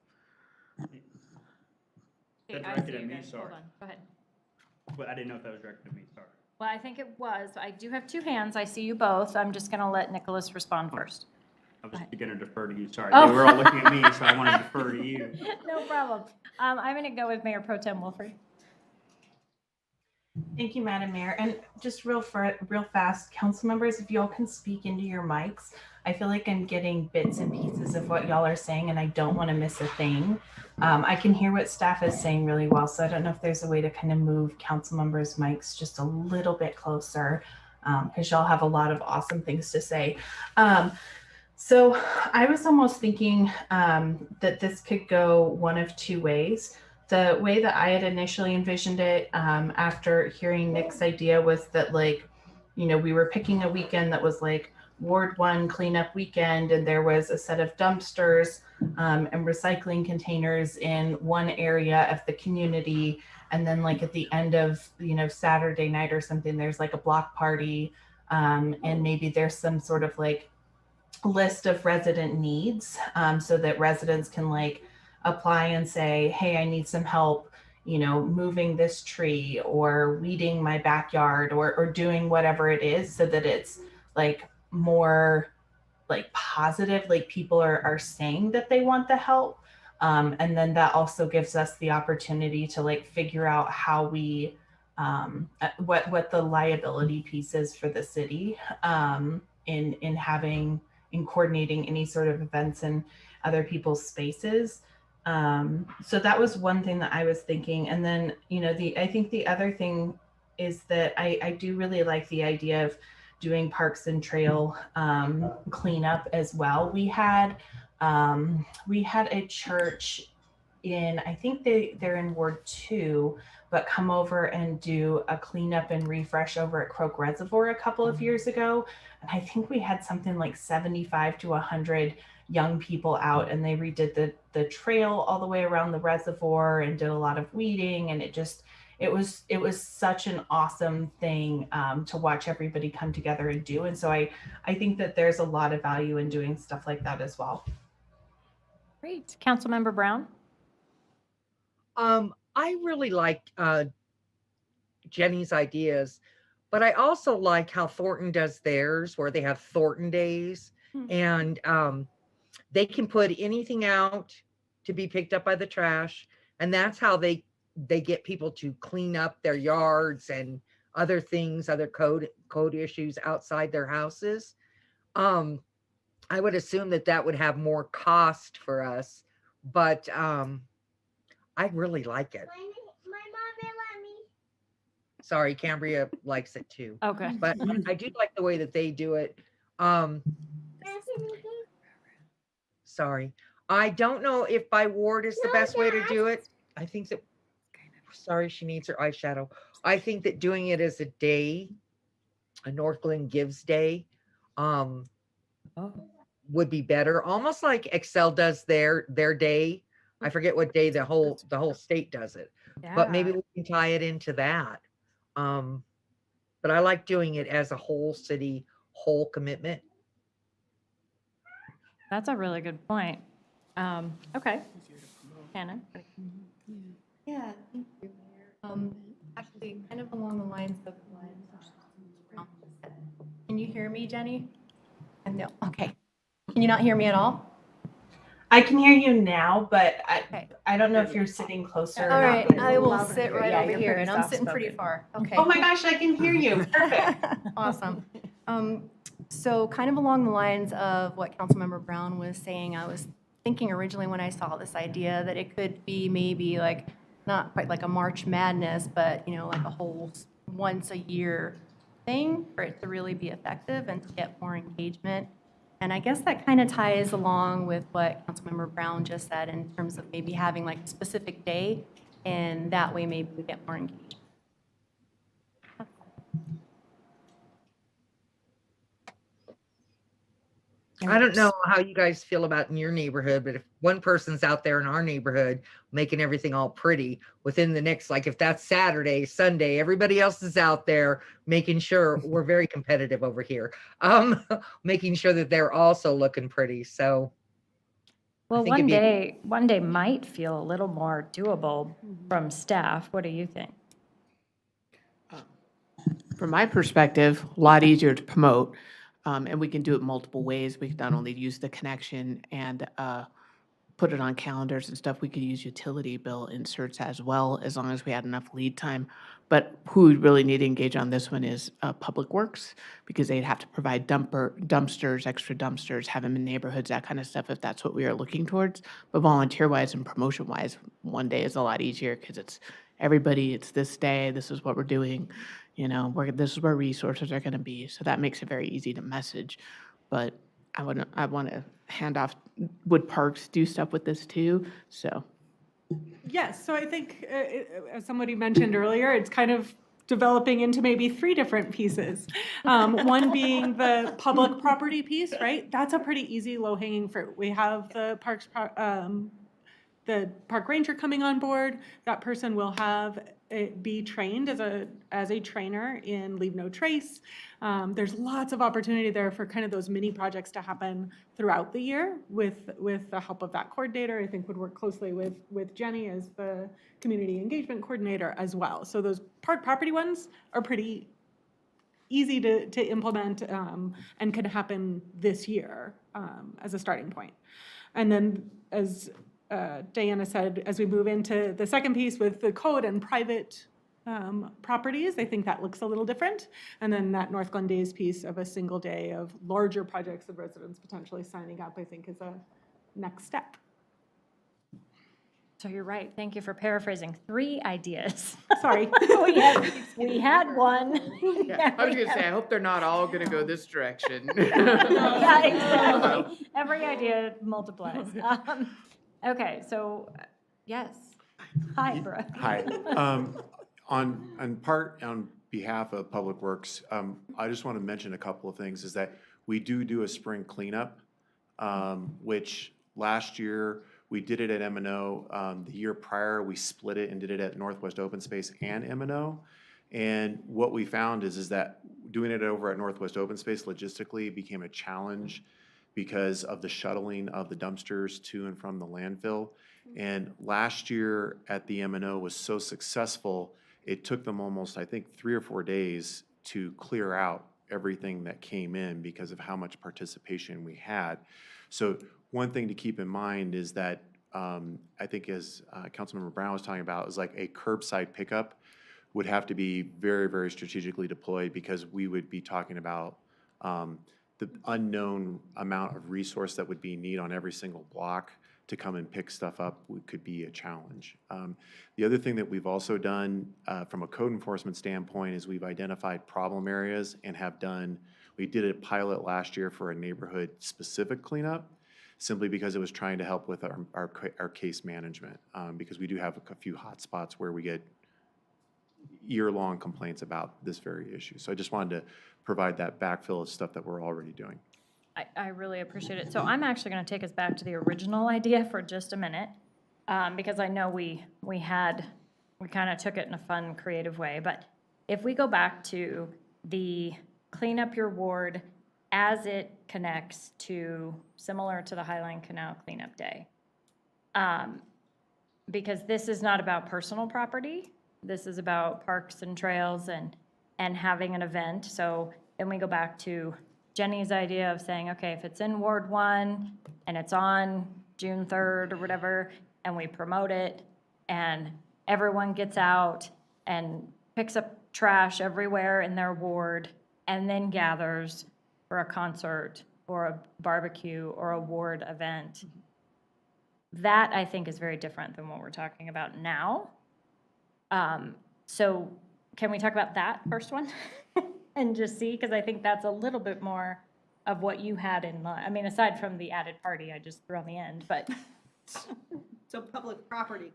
That directed at me, sorry.
Hold on, go ahead.
But I didn't know if that was directed at me, sorry.
Well, I think it was. I do have two hands. I see you both. I'm just going to let Nicholas respond first.
I was going to defer to you, sorry.
Oh.
They were all looking at me, so I want to defer to you.
No problem. I'm going to go with Mayor Pro Tem Wolford.
Thank you, Madam Mayor. And just real fast, council members, if y'all can speak into your mics, I feel like I'm getting bits and pieces of what y'all are saying and I don't want to miss a thing. I can hear what staff is saying really well, so I don't know if there's a way to kind of move council members' mics just a little bit closer because y'all have a lot of awesome things to say. So I was almost thinking that this could go one of two ways. The way that I had initially envisioned it after hearing Nick's idea was that we were picking a weekend that was like Ward 1 cleanup weekend, and there was a set of dumpsters and recycling containers in one area of the community. And then at the end of, Saturday night or something, there's like a block party and maybe there's some sort of list of resident needs so that residents can apply and say, hey, I need some help, moving this tree or weeding my backyard or doing whatever it is, so that it's more positive, people are saying that they want the help. And then that also gives us the opportunity to figure out how we what the liability piece is for the city in coordinating any sort of events in other people's spaces. So that was one thing that I was thinking. And then, I think the other thing is that I do really like the idea of doing parks and trail cleanup as well. We had a church I think they're in Ward 2, but come over and do a cleanup and refresh over at Croak Reservoir a couple of years ago. And I think we had something like 75 to 100 young people out, and they redid the trail all the way around the reservoir and did a lot of weeding. And it was such an awesome thing to watch everybody come together and do. And so I think that there's a lot of value in doing stuff like that as well.
Great. Councilmember Brown?
I really like Jenny's ideas, but I also like how Thornton does theirs, where they have Thornton days, and they can put anything out to be picked up by the trash, and that's how they get people to clean up their yards and other things, other code issues outside their houses. I would assume that would have more cost for us, but I really like it. My mom will let me. Sorry, Cambria likes it too.
Okay.
But I do like the way that they do it. Sorry. I don't know if by ward is the best way to do it. I think that, sorry, she needs her eyeshadow. I think that doing it as a day, a Northglenn Gives Day, would be better. Almost like Excel does their day. I forget what day the whole state does it, but maybe we can tie it into that. But I like doing it as a whole city, whole commitment.
That's a really good point. Okay. Hannah?
Yeah, thank you, Mayor. Actually, actually kind of along the lines of what. Can you hear me, Jenny? No, okay. Can you not hear me at all?
I can hear you now, but
Okay.
I don't know if you're sitting closer or
All
not.
right,
but it's
I will
louder
sit
here.
right
Yeah,
over
you're
here,
pretty
and I'm sitting pretty
soft-spoken.
far. Okay.
Oh my gosh, I can hear you. Perfect.
Awesome. So kind of along the lines of what Councilmember Brown was saying, I was thinking originally when I saw this idea that it could be maybe like, not quite like a March Madness, but, you know, like a whole once a year thing for it to really be effective and to get more engagement. And I guess that kind of ties along with what Councilmember Brown just said in terms of maybe having like a specific day, and that way maybe we get more engagement.
I don't know how you guys feel about in your neighborhood, but if one person's out there in our neighborhood making everything all pretty within the next, like if that's Saturday, Sunday, everybody else is out there making sure we're very competitive over here. Making sure that they're also looking pretty. So
Well,
think it'd be-
one day might feel a little more doable from staff. What do you think?
From my perspective, a lot easier to promote, and we can do it multiple ways. We can not only use the connection and put it on calendars and stuff, we could use utility bill inserts as well, as long as we had enough lead time. But who we really need to engage on this one is Public Works, because they'd have to provide dumpsters, extra dumpsters, have them in neighborhoods, that kind of stuff, if that's what we are looking towards. But volunteer-wise and promotion-wise, one day is a lot easier, because it's everybody, it's this day, this is what we're doing, you know, this is where resources are going to be. So that makes it very easy to message. But I want to hand off, would parks do stuff with this too? So.
Yes, so I think, as somebody mentioned earlier, it's kind of developing into maybe 3 different pieces. One being the public property piece, right? That's a pretty easy low-hanging fruit. We have the the park ranger coming on board. That person will be trained as a trainer in Leave No Trace. There's lots of opportunity there for kind of those mini projects to happen throughout the year with the help of that coordinator. I think would work closely with Jenny as the community engagement coordinator as well. So those park property ones are pretty easy to implement and can happen this year as a starting point. And then as Diana said, as we move into the second piece with the code and private properties, I think that looks a little different. And then that Northglenn Days piece of a single day of larger projects of residents potentially signing up, I think is a next step.
So you're right. Thank you for paraphrasing. 3 ideas.
Sorry.
we had one.
Yeah, I was going to say, I hope they're not all going to go this direction.
Yeah, exactly. Every idea multiplies. Okay, so, yes. Hi, Brooke.
Hi. On behalf of Public Works, I just want to mention a couple of things, is that we do a spring cleanup, which last year we did it at M&O. The year prior, we split it and did it at Northwest Open Space and M&O. And what we found is that doing it over at Northwest Open Space logistically became a challenge because of the shuttling of the dumpsters to and from the landfill. And last year at the M&O was so successful, it took them almost, I think, 3 or 4 days to clear out everything that came in because of how much participation we had. So one thing to keep in mind is that I think as Councilmember Brown was talking about, is like a curbside pickup would have to be very, very strategically deployed, because we would be talking about the unknown amount of resource that would be needed on every single block to come and pick stuff up could be a challenge. The other thing that we've also done from a code enforcement standpoint is we've identified problem areas and we did a pilot last year for a neighborhood specific cleanup, simply because it was trying to help with our case management, because we do have a few hot spots where we get year-long complaints about this very issue. So I just wanted to provide that backfill of stuff that we're already doing.
I really appreciate it. So I'm actually going to take us back to the original idea for just a minute, because I know we kind of took it in a fun, creative way. But if we go back to the clean up your ward as it connects to, similar to the Highline Canal Cleanup Day, because this is not about personal property. this is about parks and trails and having an event. So then we go back to Jenny's idea of saying, okay, if it's in Ward 1 and it's on June 3rd or whatever, and we promote it, and everyone gets out and picks up trash everywhere in their ward, and then gathers for a concert or a barbecue or a ward event. That, I think, is very different than what we're talking about now. So can we talk about that first one? And just see, because I think that's a little bit more of what you had in mind. I mean, aside from the added party I just threw on the end, but
So public property.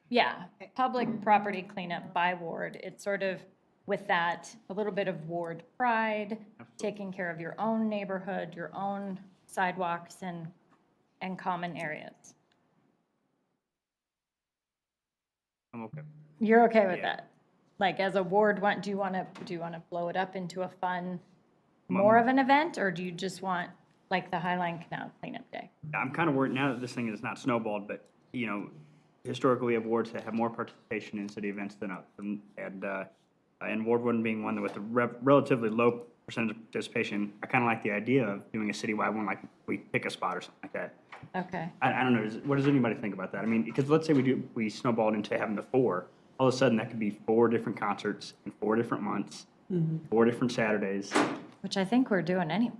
yeah, public property cleanup by ward. It's sort of with that, a little bit of ward pride, taking care of your own neighborhood, your own sidewalks and common areas.
I'm okay.
You're okay with
Yeah.
that? Like, as a ward, do you want to blow it up into a fun, more of an event, or do you just want, like, the Highline Canal cleanup day?
I'm kind of worried now that this thing is not snowballed, but, you know, historically we have wards that have more participation in city events than others. And Ward 1 being one with a relatively low percentage of participation, I kind of like the idea of doing a citywide one, like we pick a spot or something like that.
Okay.
I don't know, what does anybody think about that? I mean, because let's say we snowball it into having the 4, all of a sudden that could be 4 different concerts in 4 different months, 4 different Saturdays.
Which I think we're doing anyway.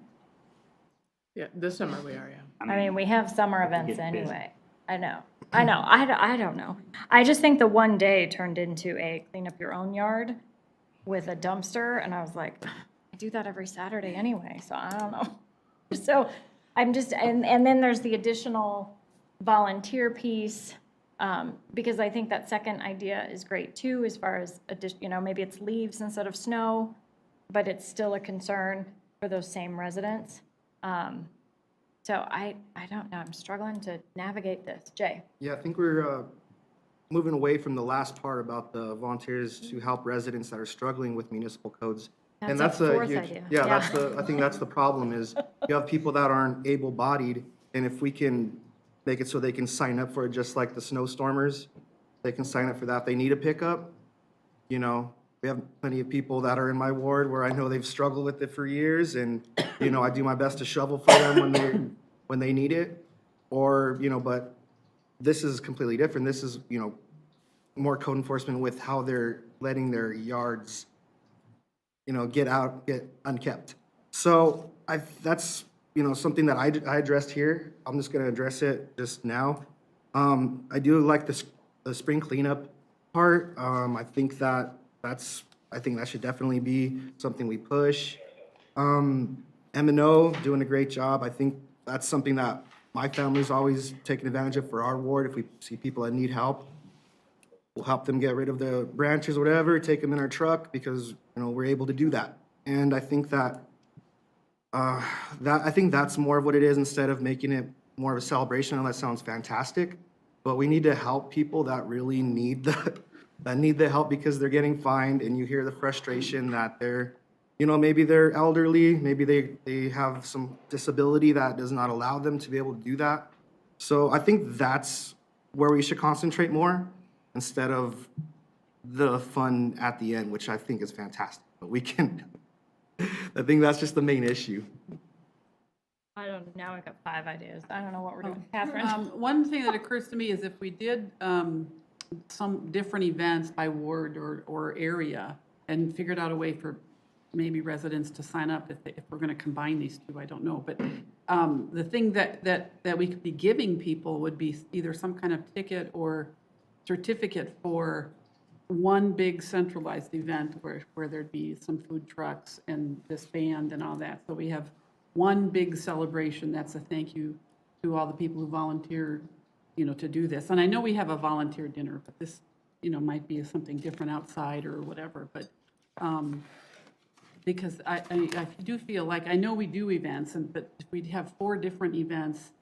Yeah, this summer we are, yeah.
I mean, we have summer
It
events
gets busy.
anyway. I know. I don't know. I just think the one day turned into a clean up your own yard with a dumpster, and I was like, I do that every Saturday anyway, so I don't know. So I'm just, and then there's the additional volunteer piece, because I think that second idea is great too, as far as, maybe it's leaves instead of snow, but it's still a concern for those same residents. So I don't know, I'm struggling to navigate this. Jay?
Yeah, I think we're moving away from the last part about the volunteers to help residents that are struggling with municipal codes. And
That's
that's
a
a
fourth
huge,
idea.
yeah,
Yeah.
I think that's the problem is you have people that aren't able-bodied, and if we can make it so they can sign up for it, just like the snowstormers, they can sign up for that. If they need a pickup, we have plenty of people that are in my ward where I know they've struggled with it for years, and, I do my best to shovel for them when they need it. Or, but this is completely different. This is, more code enforcement with how they're letting their yards, get unkept. So that's, something that I addressed here. I'm just gonna address it just now. I do like the spring cleanup part. I think that should definitely be something we push. M&O doing a great job. I think that's something that my family's always taken advantage of for our ward. If we see people that need help, we'll help them get rid of the branches or whatever, take them in our truck because, we're able to do that. And I think that, I think that's more of what it is instead of making it more of a celebration. And that sounds fantastic, but we need to help people that really need the help because they're getting fined, and you hear the frustration that they're, maybe they're elderly, maybe they have some disability that does not allow them to be able to do that. So I think that's where we should concentrate more instead of the fun at the end, which I think is fantastic. But I think that's just the main issue.
I don't, now I've got 5 ideas. I don't know what we're doing. Catherine?
One thing that occurs to me is if we did some different events by ward or area and figured out a way for maybe residents to sign up if we're going to combine these two, I don't know. But the thing that we could be giving people would be either some kind of ticket or certificate for one big centralized event where there'd be some food trucks and this band and all that. So we have one big celebration. That's a thank you to all the people who volunteered, to do this. And I know we have a volunteer dinner, but this, might be something different outside or whatever. But because I do feel like, I know we do events, but if we'd have 4 different events,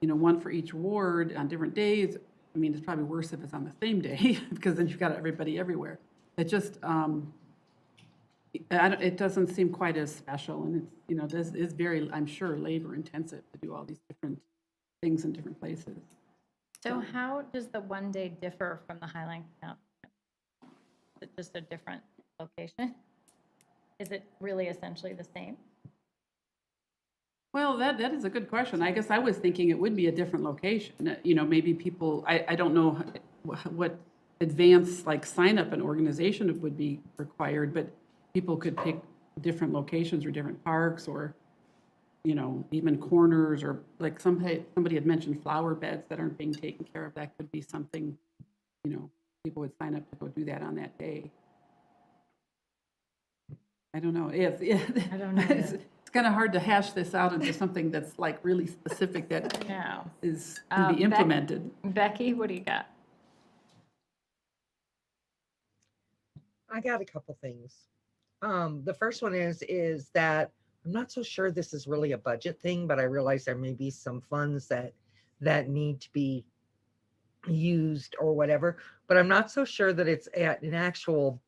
one for each ward on different days, I mean, it's probably worse if it's on the same day because then you've got everybody everywhere. It just, it doesn't seem quite as special, and it's, this is very, I'm sure, labor intensive to do all these different things in different places.
So how does the one day differ from the Highline Canal? Is it just a different location? Is it really essentially the same?
Well, that is a good question. I guess I was thinking it would be a different location. You know, maybe people, I don't know what advanced like sign up an organization would be required, but people could pick different locations or different parks or, you know, even corners or like somebody had mentioned flower beds that aren't being taken care of. That could be something, you know, people would sign up to go do that on that day. I don't know.
I don't know.
It's kind of hard to hash this out into something that's like really specific that can be implemented.
Becky, what do you got?
I got a couple things. The first one is that I'm not so sure this is really a budget thing, but I realize there may be some funds that need to be used or whatever, but I'm not so sure that it's an actual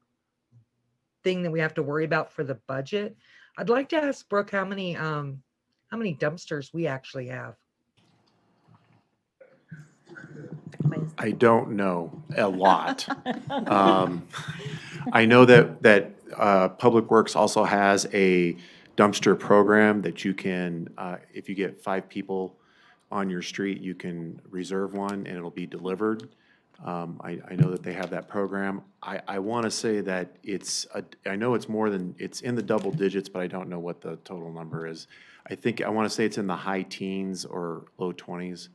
thing that we have to worry about for the budget. I'd like to ask Brooke how many dumpsters we actually have.
I don't know a lot. I know that Public Works also has a dumpster program that you can, if you get 5 people on your street, you can reserve one and it'll be delivered. I know that they have that program. I want to say that I know it's more than, it's in the double digits, but I don't know what the total number is. I want to say it's in the high teens or low 20s,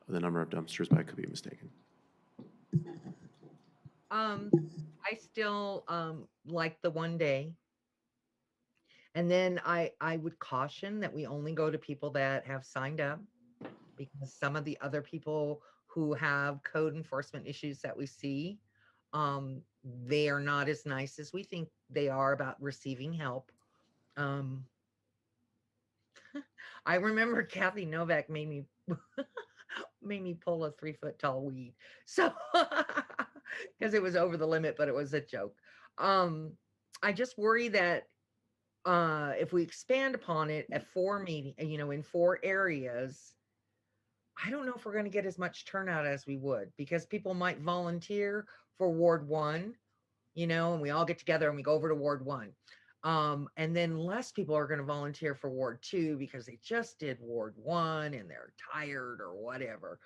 the number of dumpsters, but I could be mistaken.
I still like the one day. And then I would caution that we only go to people that have signed up, because some of the other people who have code enforcement issues that we see, they are not as nice as we think they are about receiving help. I remember Kathy Novak made me pull a 3-foot tall weed. So, because it was over the limit, but it was a joke. I just worry that if we expand upon it at 4 meetings, in 4 areas, I don't know if we're going to get as much turnout as we would, because people might volunteer for Ward 1, and we all get together and we go over to Ward 1. And then less people are going to volunteer for Ward 2 because they just did Ward 1 and they're tired or whatever,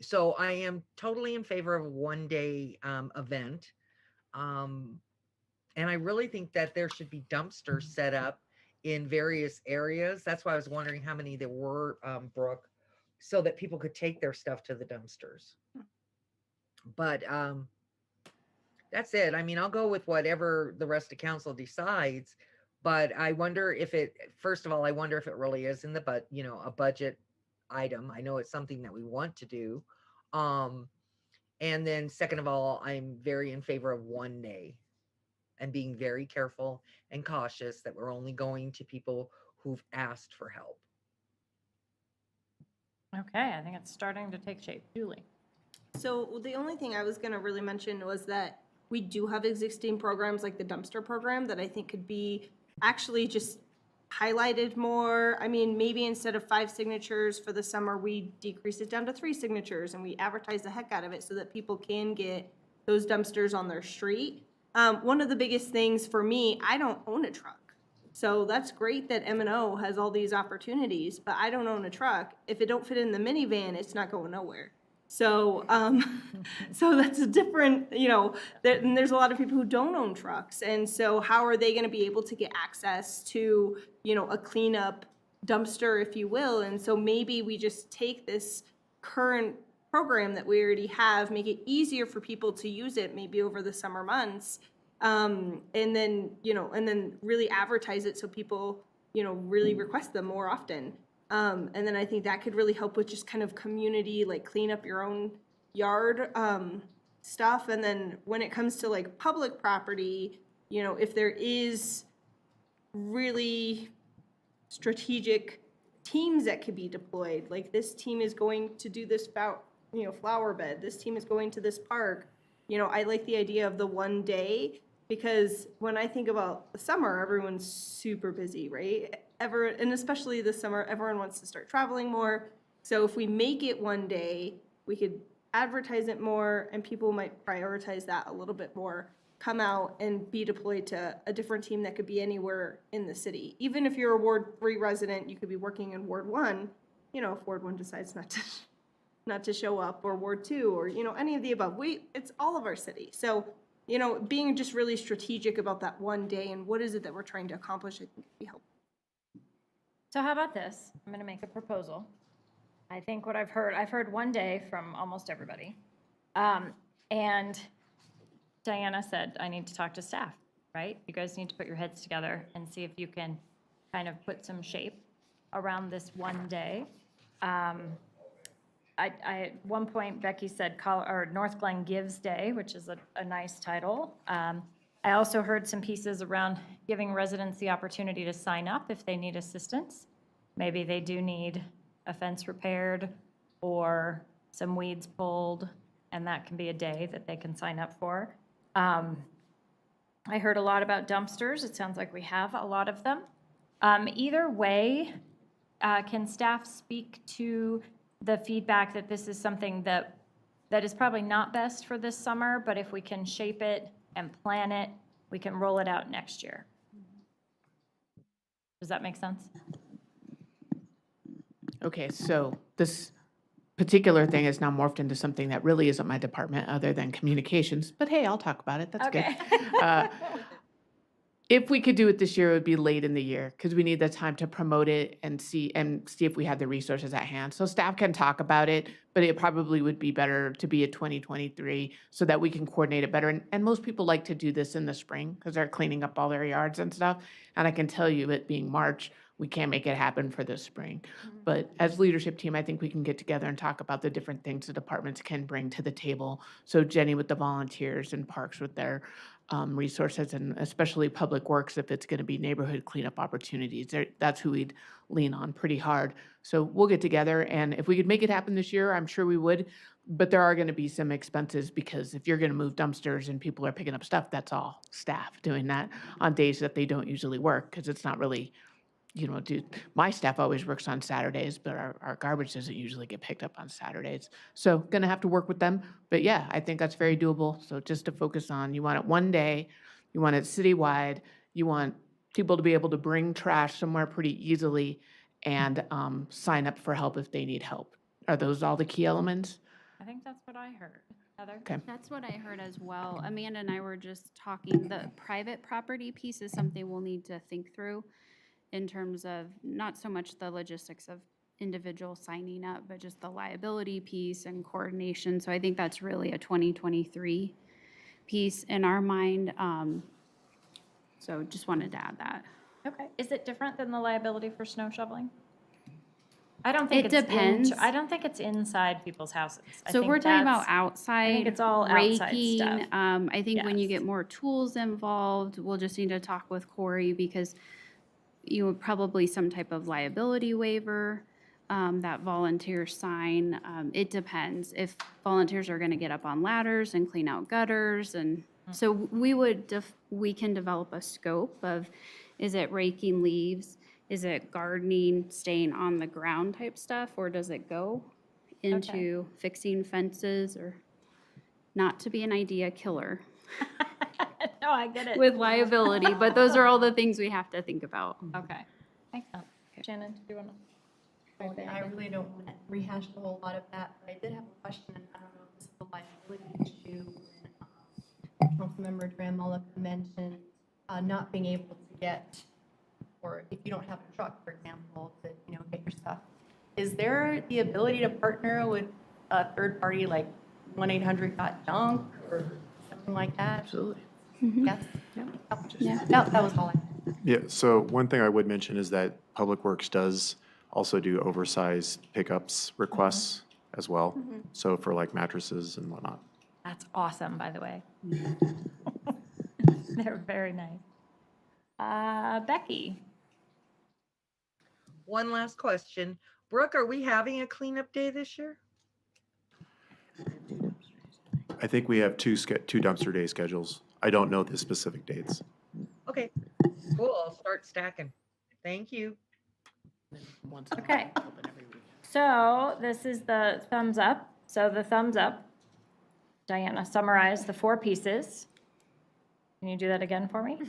So I am totally in favor of a one-day event. And I really think that there should be dumpsters set up in various areas. That's why I was wondering how many there were, Brooke, so that people could take their stuff to the dumpsters. But that's it. I mean, I'll go with whatever the rest of council decides, but I wonder first of all, I wonder if it really is in the a budget item. I know it's something that we want to do. And then second of all, I'm very in favor of one day and being very careful and cautious that we're only going to people who've asked for help.
Okay, I think it's starting to take shape. Julie?
So the only thing I was gonna really mention was that we do have existing programs like the dumpster program that I think could be actually just highlighted more. I mean, maybe instead of 5 signatures for the summer, we decrease it down to 3 signatures and we advertise the heck out of it so that people can get those dumpsters on their street. One of the biggest things for me, I don't own a truck. So that's great that M&O has all these opportunities, but I don't own a truck. If it don't fit in the minivan, it's not going nowhere. So, so that's a different, and there's a lot of people who don't own trucks. And so how are they going to be able to get access to, a cleanup dumpster, if you will? And so maybe we just take this current program that we already have, make it easier for people to use it maybe over the summer months. And then really advertise it so people, really request them more often. And then I think that could really help with just kind of community, like clean up your own yard stuff. And then when it comes to like public property, if there is really strategic teams that could be deployed, like this team is going to do this flower bed, this team is going to this park. I like the idea of the one day, because when I think about the summer, everyone's super busy, right? And especially this summer, everyone wants to start traveling more. So if we make it one day, we could advertise it more, and people might prioritize that a little bit more, come out and be deployed to a different team that could be anywhere in the city. Even if you're a Ward 3 resident, you could be working in Ward 1, you know, if Ward 1 decides not to show up, or Ward 2, or, you know, any of the above. It's all of our city. So, you know, being just really strategic about that one day and what is it that we're trying to accomplish, I think would be helpful.
So how about this? I'm going to make a proposal. I think what I've heard one day from almost everybody. And Diana said, I need to talk to staff, right? You guys need to put your heads together and see if you can kind of put some shape around this one day. At one point, Becky said, Northglenn Gives Day, which is a nice title. I also heard some pieces around giving residents the opportunity to sign up if they need assistance. Maybe they do need a fence repaired or some weeds pulled, and that can be a day that they can sign up for. I heard a lot about dumpsters. It sounds like we have a lot of them. Either way, can staff speak to the feedback that this is something that is probably not best for this summer, but if we can shape it and plan it, we can roll it out next year? Does that make sense?
Okay, so this particular thing has now morphed into something that really isn't my department other than communications, but hey, I'll talk about it, that's
Okay.
good. If we could do it this year, it would be late in the year because we need the time to promote it and see if we have the resources at hand. So staff can talk about it, but it probably would be better to be at 2023 so that we can coordinate it better. And most people like to do this in the spring because they're cleaning up all their yards and stuff. And I can tell you, it being March, we can't make it happen for this spring. But as leadership team, I think we can get together and talk about the different things the departments can bring to the table. So Jenny with the volunteers and Parks with their resources, and especially Public Works, if it's going to be neighborhood cleanup opportunities. That's who we'd lean on pretty hard. So we'll get together, and if we could make it happen this year, I'm sure we would. But there are going to be some expenses because if you're going to move dumpsters and people are picking up stuff, that's all staff doing that on days that they don't usually work because it's not really, you know, my staff always works on Saturdays, but our garbage doesn't usually get picked up on Saturdays. So gonna have to work with them. But yeah, I think that's very doable. So just to focus on, you want it one day, you want it citywide, you want people to be able to bring trash somewhere pretty easily and sign up for help if they need help. Are those all the key elements?
I think that's what I heard. Heather?
Okay.
That's what I heard as well. Amanda and I were just talking, the private property piece is something we'll need to think through in terms of not so much the logistics of individuals signing up, but just the liability piece and coordination. So I think that's really a 2023 piece in our mind. So just wanted to add that.
Okay. Is it different than the liability for snow shoveling? I don't think
It
it's
depends.
I don't think it's inside people's houses.
So we're talking about
I
outside
think it's all outside
raking.
stuff.
I think when you
Yes.
get more tools involved, we'll just need to talk with Corey because you would probably some type of liability waiver that volunteers sign. It depends if volunteers are going to get up on ladders and clean out gutters. And so we can develop a scope of, is it raking leaves? Is it gardening, staying on the ground type stuff? Or does it go into fixing fences, or not to be an idea killer?
No, I get it.
With liability, but those are all the things we have to think about.
Okay. Makes sense. Shannon, do you want to?
I really don't want to rehash a whole lot of that, but I did have a question, and I don't know if this is a liability issue. Councilmember Dramella mentioned not being able to get, or if you don't have a truck, for example, to get your stuff. Is there the ability to partner with a third party like 1-800-GOT-JUNK or something like that?
Absolutely.
Yes.
Yeah.
That was all I had.
Yeah, so one thing I would mention is that Public Works does also do oversized pickups requests as well. So for like mattresses and whatnot.
That's awesome, by the way. They're very nice. Becky?
One last question. Brooke, are we having a cleanup day this year?
I think we have two dumpster day schedules. I don't know the specific dates.
Okay, cool. I'll start stacking. Thank you.
Okay. So this is the thumbs up. So the thumbs up. Diana, summarize the 4 pieces. Can you do that again for me?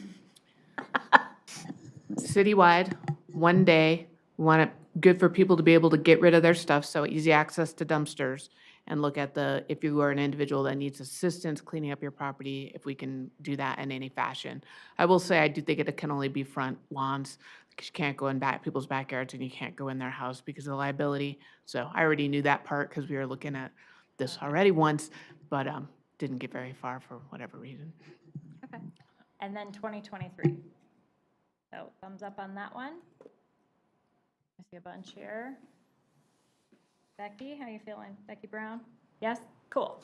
Citywide, one day, we want it good for people to be able to get rid of their stuff, so easy access to dumpsters. And look at if you are an individual that needs assistance cleaning up your property, if we can do that in any fashion. I will say, I do think it can only be front lawns, because you can't go in people's backyards and you can't go in their house because of the liability. So I already knew that part because we were looking at this already once, but didn't get very far for whatever reason.
Okay. And then 2023. So thumbs up on that one. I see a bunch here. Becky, how you feeling? Becky Brown? Yes? Cool.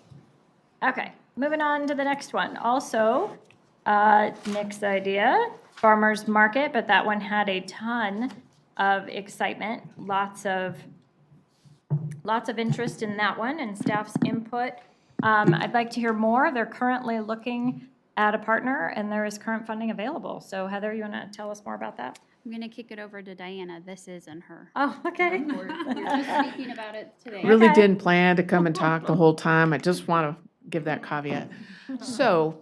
Okay, moving on to the next one. Also, Nick's idea, farmer's market, but that one had a ton of excitement, lots of interest in that one and staff's input. I'd like to hear more. They're currently looking at a partner and there is current funding available. So Heather, you want to tell us more about that?
I'm going to kick it over to Diana. This isn't her.
Oh, okay.
We're just speaking about it today.
Really didn't plan to come and talk the whole time. I just want to give that caveat. So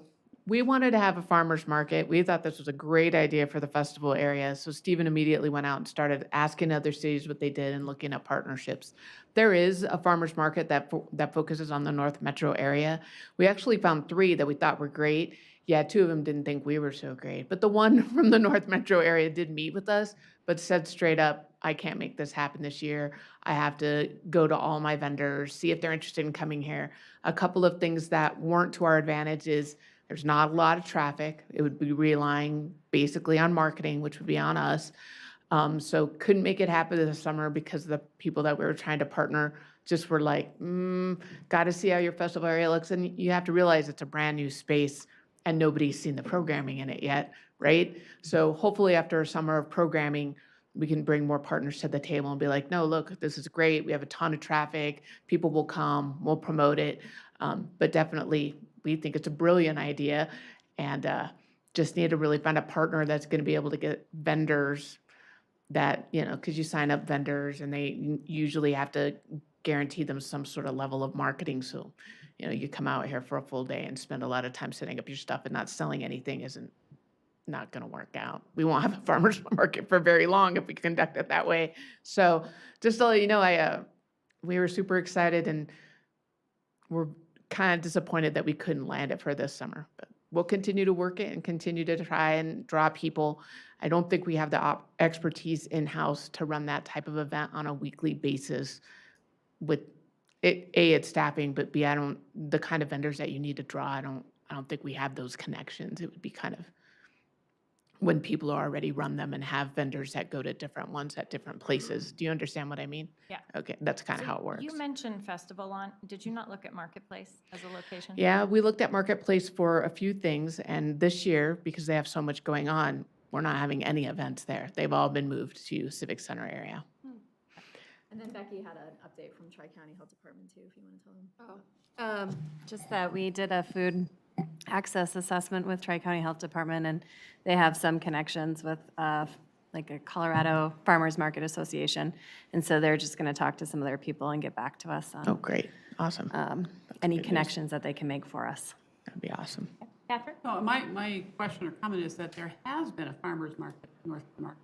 we wanted to have a farmer's market. We thought this was a great idea for the festival area. So Stephen immediately went out and started asking other cities what they did and looking at partnerships. There is a farmer's market that focuses on the North Metro area. We actually found 3 that we thought were great. Yeah, 2 of them didn't think we were so great, but the one from the North Metro area did meet with us, but said straight up, I can't make this happen this year. I have to go to all my vendors, see if they're interested in coming here. A couple of things that weren't to our advantage is there's not a lot of traffic. It would be relying basically on marketing, which would be on us. So couldn't make it happen this summer because the people that we were trying to partner just were like, got to see how your festival area looks. And you have to realize it's a brand new space and nobody's seen the programming in it yet, right? So hopefully after a summer of programming, we can bring more partners to the table and be like, no, look, this is great. We have a ton of traffic. People will come. We'll promote it. But definitely, we think it's a brilliant idea and just need to really find a partner that's going to be able to get vendors that, because you sign up vendors and they usually have to guarantee them some sort of level of marketing. So, you come out here for a full day and spend a lot of time setting up your stuff and not selling anything isn't not going to work out. We won't have a farmer's market for very long if we conduct it that way. So just to let you know, we were super excited and we're kind of disappointed that we couldn't land it for this summer. But we'll continue to work it and continue to try and draw people. I don't think we have the expertise in-house to run that type of event on a weekly basis with it's staffing, but B, the kind of vendors that you need to draw, I don't think we have those connections. It would be kind of when people already run them and have vendors that go to different ones at different places. Do you understand what I mean?
Yeah.
Okay, that's kind of how it works.
You mentioned festival lawn. Did you not look at Marketplace as a location?
Yeah, we looked at Marketplace for a few things, and this year, because they have so much going on, we're not having any events there. They've all been moved to Civic Center area.
And then Becky had an update from Tri-County Health Department too, if you want to tell them.
Just that we did a food access assessment with Tri-County Health Department, and they have some connections with like a Colorado Farmers Market Association. And so they're just going to talk to some of their people and get back to us on.
Oh, great. Awesome.
Any connections that they can make for us.
That'd be awesome.
Catherine?
No, my question or comment is that there has been a farmer's market in North Market.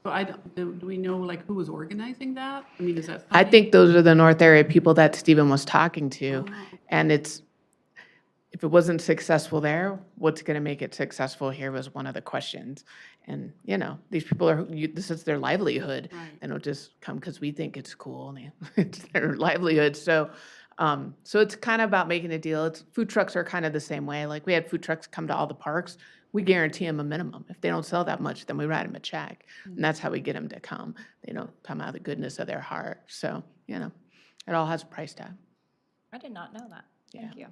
So do we know like who was organizing that? I mean, is that?
I think those are the North area people that Stephen was talking to. And if it wasn't successful there, what's going to make it successful here was one of the questions. And, these people this is their livelihood.
Right.
They don't just come because we think it's cool. And it's their livelihood. So it's kind of about making a deal. Food trucks are kind of the same way. Like we had food trucks come to all the parks. We guarantee them a minimum. If they don't sell that much, then we write them a check. And that's how we get them to come. They don't come out of the goodness of their heart. So, it all has a price tag.
I did not know that. Thank you.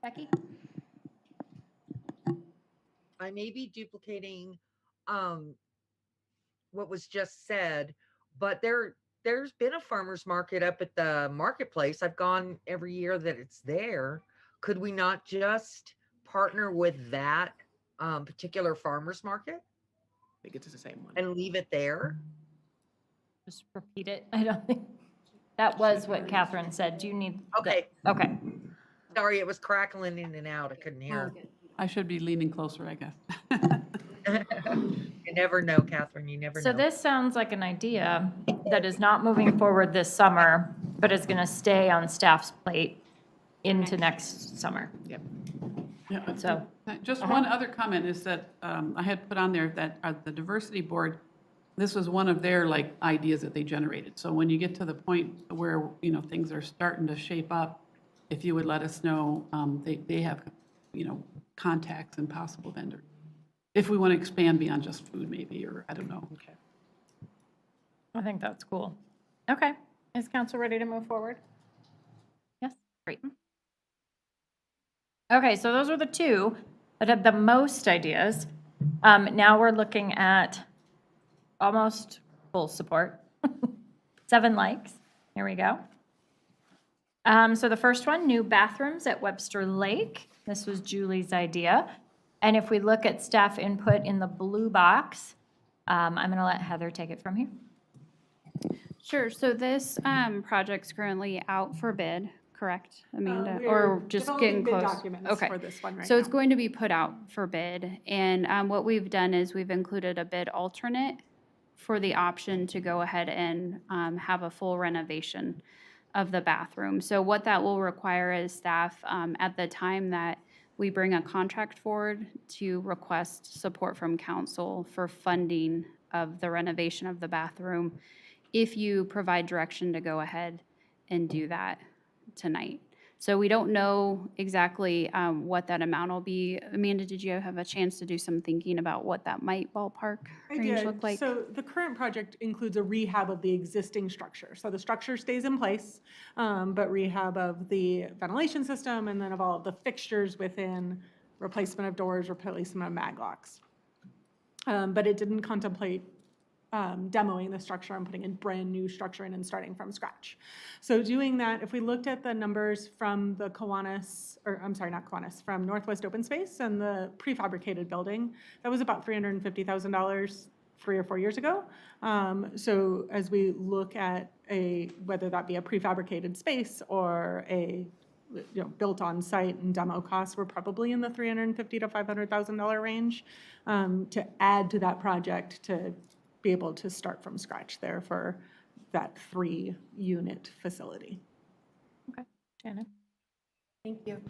Becky?
I may be duplicating what was just said, but there's been a farmer's market up at the marketplace. I've gone every year that it's there. Could we not just partner with that particular farmer's market?
I think it's the same one.
And leave it there?
Just repeat it. I don't think. That was what Catherine said. Do you need?
Okay.
Okay.
Sorry, it was crackling in and out. I couldn't hear.
I should be leaning closer, I guess.
You never know, Catherine. You never
So
know.
this sounds like an idea that is not moving forward this summer, but is going to stay on staff's plate into next summer.
Yep.
Yeah,
So-
Just one other comment is that I had put on there that the diversity board, this was one of their like ideas that they generated. So when you get to the point where, you know, things are starting to shape up, if you would let us know, they have, you know, contacts and possible vendors. If we want to expand beyond just food maybe, or I don't know.
Okay. I think that's cool. Okay. Is council ready to move forward? Yes, great. Okay, so those were the two that had the most ideas. Now we're looking at almost full support. 7 likes. Here we go. So the first one, new bathrooms at Webster Lake. This was Julie's idea. And if we look at staff input in the blue box, I'm going to let Heather take it from here.
Sure, so this project's currently out for bid, correct, Amanda?
We're
Or just
developing
getting
bid
close?
documents
Okay.
for this one right
So it's
now.
going to be put out for bid, and what we've done is we've included a bid alternate for the option to go ahead and have a full renovation of the bathroom. So what that will require is staff, at the time that we bring a contract forward, to request support from council for funding of the renovation of the bathroom, if you provide direction to go ahead and do that tonight. So we don't know exactly what that amount will be. Amanda, did you have a chance to do some thinking about what that might ballpark
I
range
did.
look like?
So the current project includes a rehab of the existing structure. So the structure stays in place, but rehab of the ventilation system and then of all of the fixtures within, replacement of doors, replacement of mag locks. But it didn't contemplate demoing the structure and putting in brand new structure in and starting from scratch. So doing that, if we looked at the numbers from the Kiwanis, or I'm sorry, not Kiwanis, from Northwest Open Space and the prefabricated building, that was about $350,000 3 or 4 years ago. So as we look at whether that be a prefabricated space or a built on site and demo costs, we're probably in the $350,000 to $500,000 range to add to that project to be able to start from scratch there for that 3-unit facility.
Okay, Shannon.
Thank you.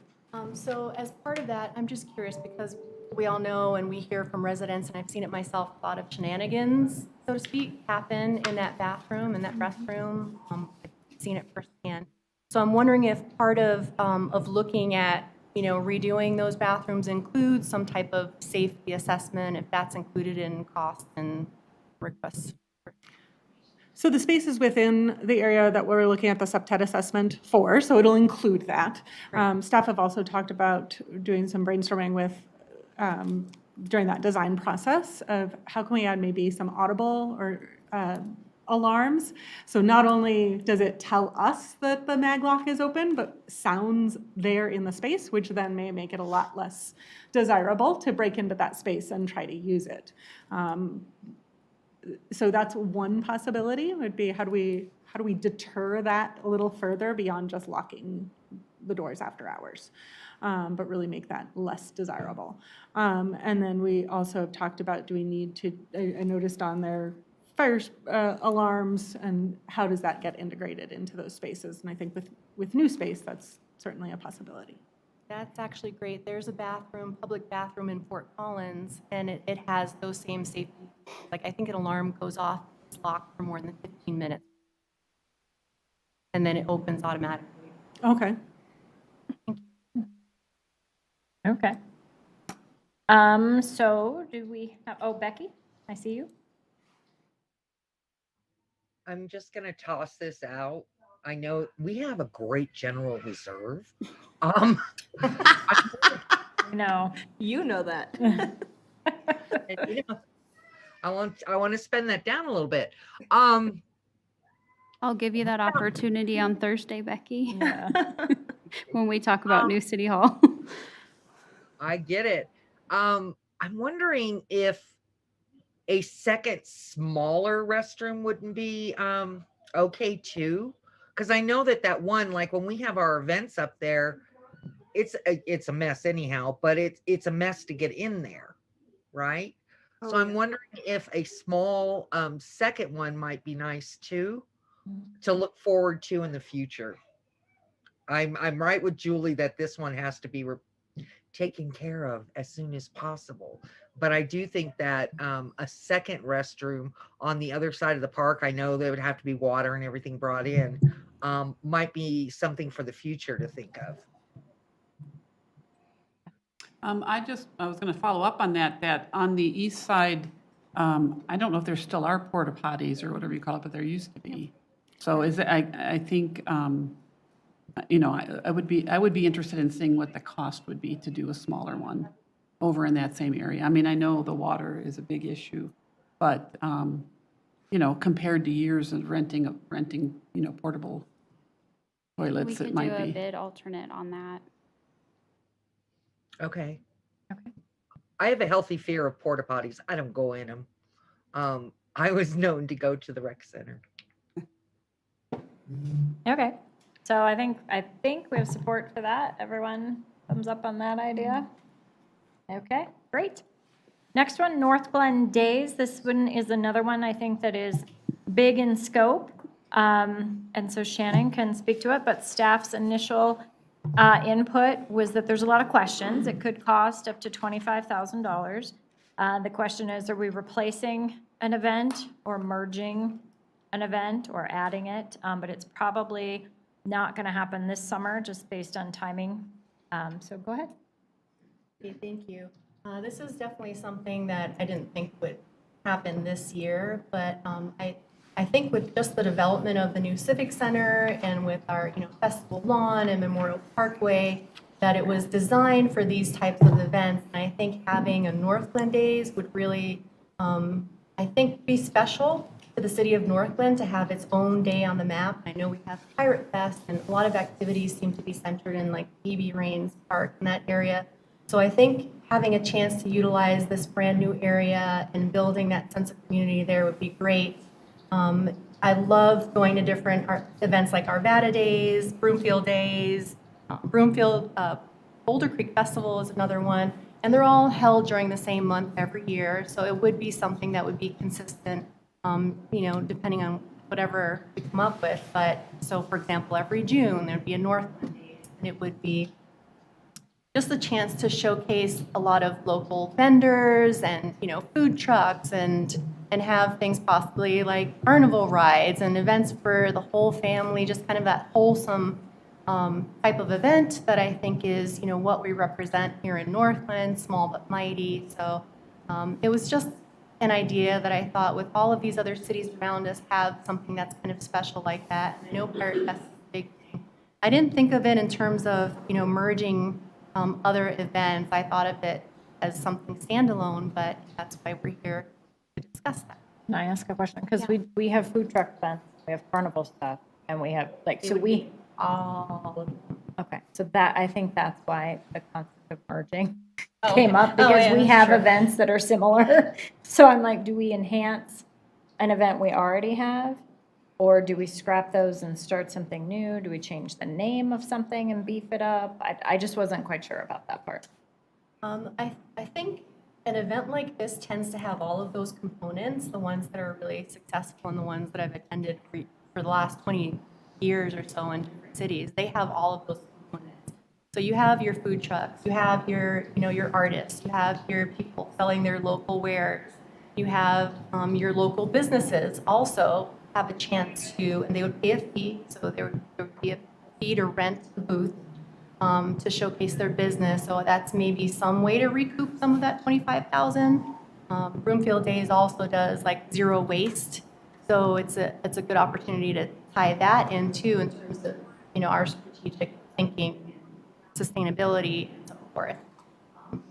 So as part of that, I'm just curious because we all know and we hear from residents, and I've seen it myself, a lot of shenanigans, so to speak, happen in that bathroom, in that restroom. I've seen it firsthand. So I'm wondering if part of looking at, redoing those bathrooms includes some type of safety assessment, if that's included in costs and requests.
So the space is within the area that we're looking at the subtet assessment for, so it'll include that. Staff have also talked about doing some brainstorming with, during that design process of how can we add maybe some audible or alarms. So not only does it tell us that the mag lock is open, but sounds there in the space, which then may make it a lot less desirable to break into that space and try to use it. So that's one possibility, would be how do we deter that a little further beyond just locking the doors after hours, but really make that less desirable. And then we also have talked about, do we need to, I noticed on their fire alarms, and how does that get integrated into those spaces? And I think with new space, that's certainly a possibility.
That's actually great. There's a public bathroom in Fort Collins, and it has those same safety. Like, I think an alarm goes off, it's locked for more than 15 minutes. And then it opens automatically.
Okay.
Okay. So do we have, Becky, I see you.
I'm just gonna toss this out. I know we have a great general reserve.
No.
You know that.
And, I want to spend that down a little bit.
I'll give you that opportunity on Thursday, Becky.
Yeah.
When we talk about new City Hall.
I get it. I'm wondering if a second smaller restroom wouldn't be okay too, Because I know that one, like when we have our events up there, it's a mess anyhow, but it's a mess to get in there, right? So I'm wondering if a small second one might be nice too, to look forward to in the future. I'm right with Julie that this one has to be taken care of as soon as possible. But I do think that a second restroom on the other side of the park, I know there would have to be water and everything brought in, might be something for the future to think of.
I was going to follow up on that on the east side, I don't know if there still are porta potties or whatever you call it, but there used to be. So I think, I would be interested in seeing what the cost would be to do a smaller one over in that same area. I mean, I know the water is a big issue, but, compared to years of renting, portable
We
toilets,
could
it
do
might
a
be.
bid alternate on that.
Okay. I have a healthy fear of porta potties. I don't go in them. I was known to go to the rec center.
Okay, so I think we have support for that. Everyone thumbs up on that idea? Okay, great. Next one, Northglenn Days. This one is another one I think that is big in scope. And so Shannon can speak to it, but staff's initial input was that there's a lot of questions. It could cost up to $25,000. The question is, are we replacing an event or merging an event or adding it? But it's probably not going to happen this summer just based on timing. So go ahead.
Okay, thank you. This is definitely something that I didn't think would happen this year, but I think with just the development of the new Civic Center and with our Festival Lawn and Memorial Parkway, that it was designed for these types of events. And I think having a Northglenn Days would really, I think, be special to the city of Northglenn to have its own day on the map. I know we have Pirate Fest and a lot of activities seem to be centered in like BB Rains Park in that area. So I think having a chance to utilize this brand new area and building that sense of community there would be great. I love going to different events like Arvada Days, Broomfield Days, Boulder Creek Festival is another one, and they're all held during the same month every year. So it would be something that would be consistent, depending on whatever we come up with. But so, for example, every June there'd be a Northglenn Days, and it would be just a chance to showcase a lot of local vendors and food trucks and have things possibly like carnival rides and events for the whole family, just kind of that wholesome type of event that I think is what we represent here in Northglenn, small but mighty. So it was just an idea that I thought with all of these other cities around us have something that's kind of special like that. And I know Pirate Fest is a big thing. I didn't think of it in terms of merging other events. I thought of it as something standalone, but that's why we're here to discuss that.
Can I ask a question? Because we have food truck events, we have carnival stuff, and we have all of them. Okay, so I think that's why the concept of merging came up, because we have events that are similar. So I'm like, do we enhance an event we already have? Or do we scrap those and start something new? Do we change the name of something and beef it up? I just wasn't quite sure about that part.
I think an event like this tends to have all of those components, the ones that are really successful and the ones that I've attended for the last 20 years or so in different cities. They have all of those components. So you have your food trucks, you have your artists, you have your people selling their local wares, you have your local businesses also have a chance to, and they would pay a fee, so there would be a fee to rent the booth to showcase their business. So that's maybe some way to recoup some of that $25,000. Broomfield Days also does like zero waste, so it's a good opportunity to tie that in too in terms of our strategic thinking, sustainability, and so forth.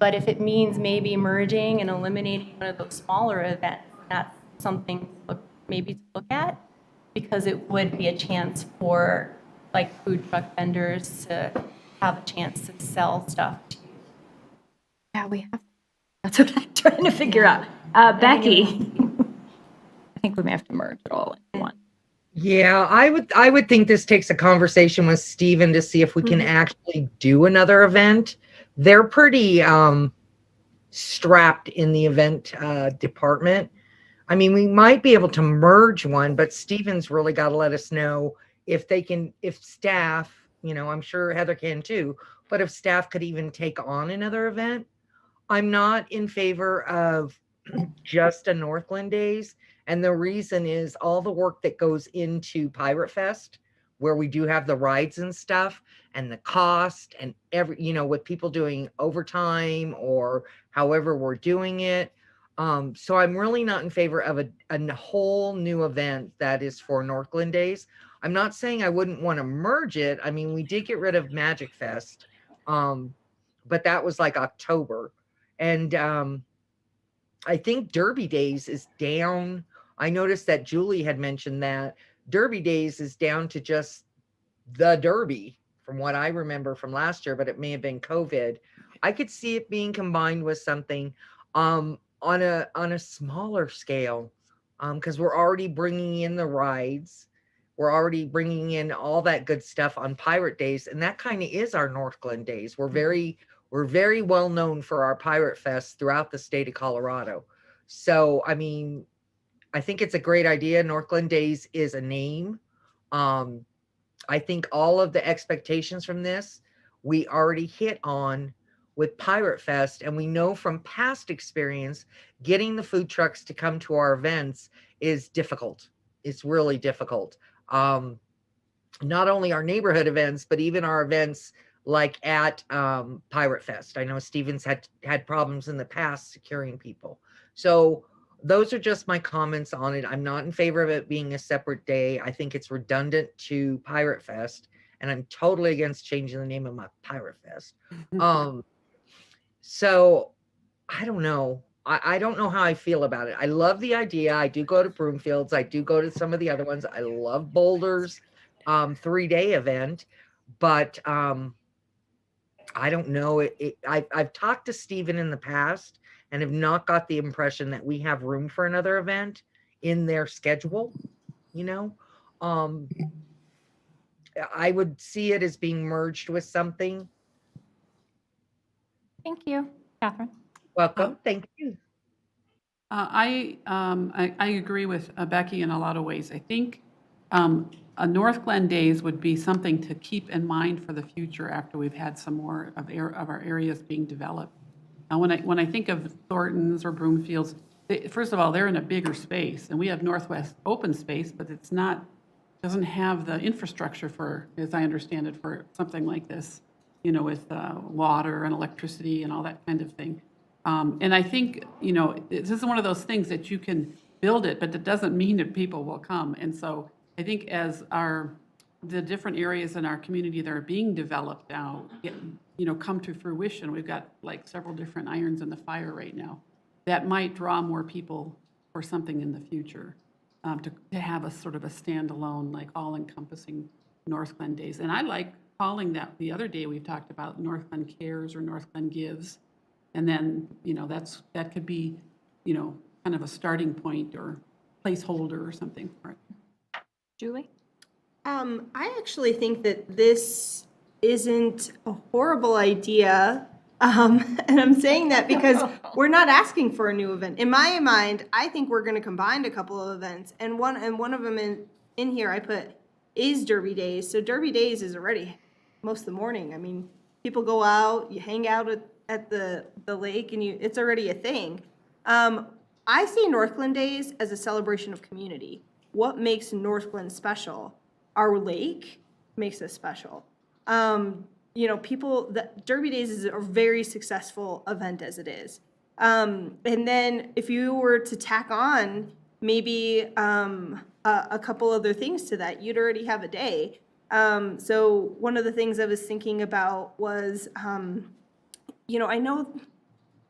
But if it means maybe merging and eliminating one of those smaller events, that's something maybe to look at, because it would be a chance for like food truck vendors to have a chance to sell stuff.
Yeah, we have. That's what I'm trying to figure out. Becky, I think we may have to merge it all into one.
Yeah, I would think this takes a conversation with Steven to see if we can actually do another event. They're pretty strapped in the event department. I mean, we might be able to merge one, but Steven's really got to let us know if they can, if staff, I'm sure Heather can too, but if staff could even take on another event. I'm not in favor of just a Northglenn Days. And the reason is all the work that goes into Pirate Fest, where we do have the rides and stuff, and the cost, and with people doing overtime or however we're doing it. So I'm really not in favor of a whole new event that is for Northglenn Days. I'm not saying I wouldn't want to merge it. I mean, we did get rid of Magic Fest, but that was like October. And I think Derby Days is down. I noticed that Julie had mentioned that Derby Days is down to just the Derby from what I remember from last year, but it may have been COVID. I could see it being combined with something on a smaller scale, because we're already bringing in the rides. We're already bringing in all that good stuff on Pirate Days, and that kind of is our Northglenn Days. We're very well known for our Pirate Fest throughout the state of Colorado. So, I mean, I think it's a great idea. Northglenn Days is a name. I think all of the expectations from this, we already hit on with Pirate Fest. And we know from past experience, getting the food trucks to come to our events is difficult. It's really difficult. Not only our neighborhood events, but even our events like at Pirate Fest. I know Steven's had problems in the past securing people. So those are just my comments on it. I'm not in favor of it being a separate day. I think it's redundant to Pirate Fest, and I'm totally against changing the name of my Pirate Fest. So I don't know. I don't know how I feel about it. I love the idea. I do go to Broomfields. I do go to some of the other ones. I love Boulder's 3-day event, but I don't know. I've talked to Steven in the past and have not got the impression that we have room for another event in their schedule. I would see it as being merged with something.
Thank you. Catherine?
Welcome. Thank you.
I agree with Becky in a lot of ways. I think a Northglenn Days would be something to keep in mind for the future after we've had some more of our areas being developed. When I think of Thornton's or Broomfields, first of all, they're in a bigger space, and we have Northwest open space, but doesn't have the infrastructure for, as I understand it, for something like this, with water and electricity and all that kind of thing. And I think, this is one of those things that you can build it, but that doesn't mean that people will come. And so I think as the different areas in our community that are being developed now come to fruition, we've got like several different irons in the fire right now that might draw more people for something in the future, to have a sort of a standalone, like all-encompassing Northglenn Days. And I like calling that, the other day we've talked about Northglenn Cares or Northglenn Gives. And then, that could be, kind of a starting point or placeholder or something for it.
Julie?
I actually think that this isn't a horrible idea. And I'm saying that because we're not asking for a new event. In my mind, I think we're going to combine a couple of events. And one of them in here I put is Derby Days. So Derby Days is already most of the morning. I mean, people go out, you hang out at the lake, and it's already a thing. I see Northglenn Days as a celebration of community. What makes Northglenn special? Our lake makes us special. Derby Days is a very successful event as it is. And then if you were to tack on maybe a couple other things to that, you'd already have a day. So one of the things I was thinking about was,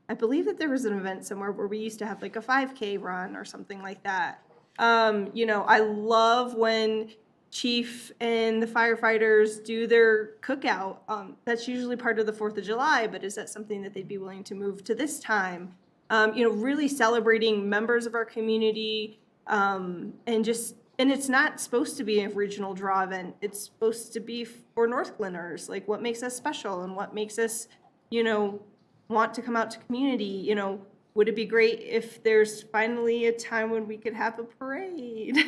I believe that there was an event somewhere where we used to have like a 5K run or something like that. I love when Chief and the firefighters do their cookout. That's usually part of the 4th of July, but is that something that they'd be willing to move to this time? Really celebrating members of our community, and just And it's not supposed to be a regional draw event. It's supposed to be for Northglenners, like what makes us special and what makes us, want to come out to community. Would it be great if there's finally a time when we could have a parade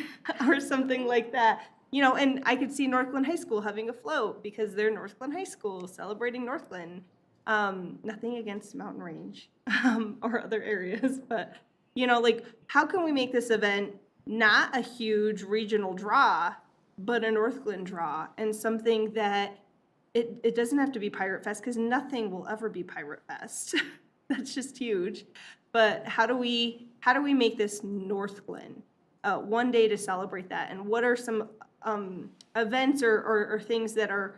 or something like that? And I could see Northglenn High School having a float because they're Northglenn High School celebrating Northglenn. Nothing against Mountain Range or other areas, but how can we make this event not a huge regional draw, but a Northglenn draw, and something that it doesn't have to be Pirate Fest, because nothing will ever be Pirate Fest. That's just huge. But how do we make this Northglenn? One day to celebrate that, and what are some events or things that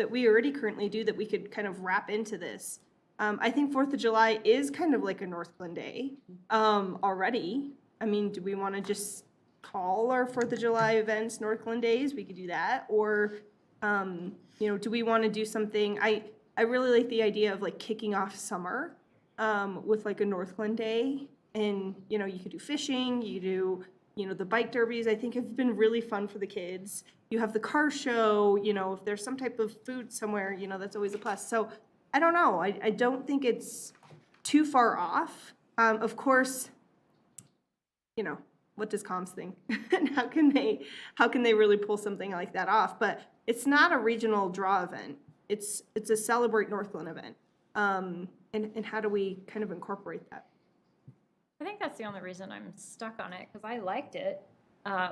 we already currently do that we could kind of wrap into this? I think 4th of July is kind of like a Northglenn Day already. I mean, do we want to just call our 4th of July events Northglenn Days? We could do that. Or, do we want to do something? I really like the idea of like kicking off summer with like a Northglenn Day. And, you could do fishing, you do, the bike derbies, I think have been really fun for the kids. You have the car show, if there's some type of food somewhere, that's always a plus. So I don't know. I don't think it's too far off. Of course, what does comms think? And how can they really pull something like that off? But it's not a regional draw event. It's a Celebrate Northglenn event. And how do we kind of incorporate that?
I think that's the only reason I'm stuck on it, because I liked it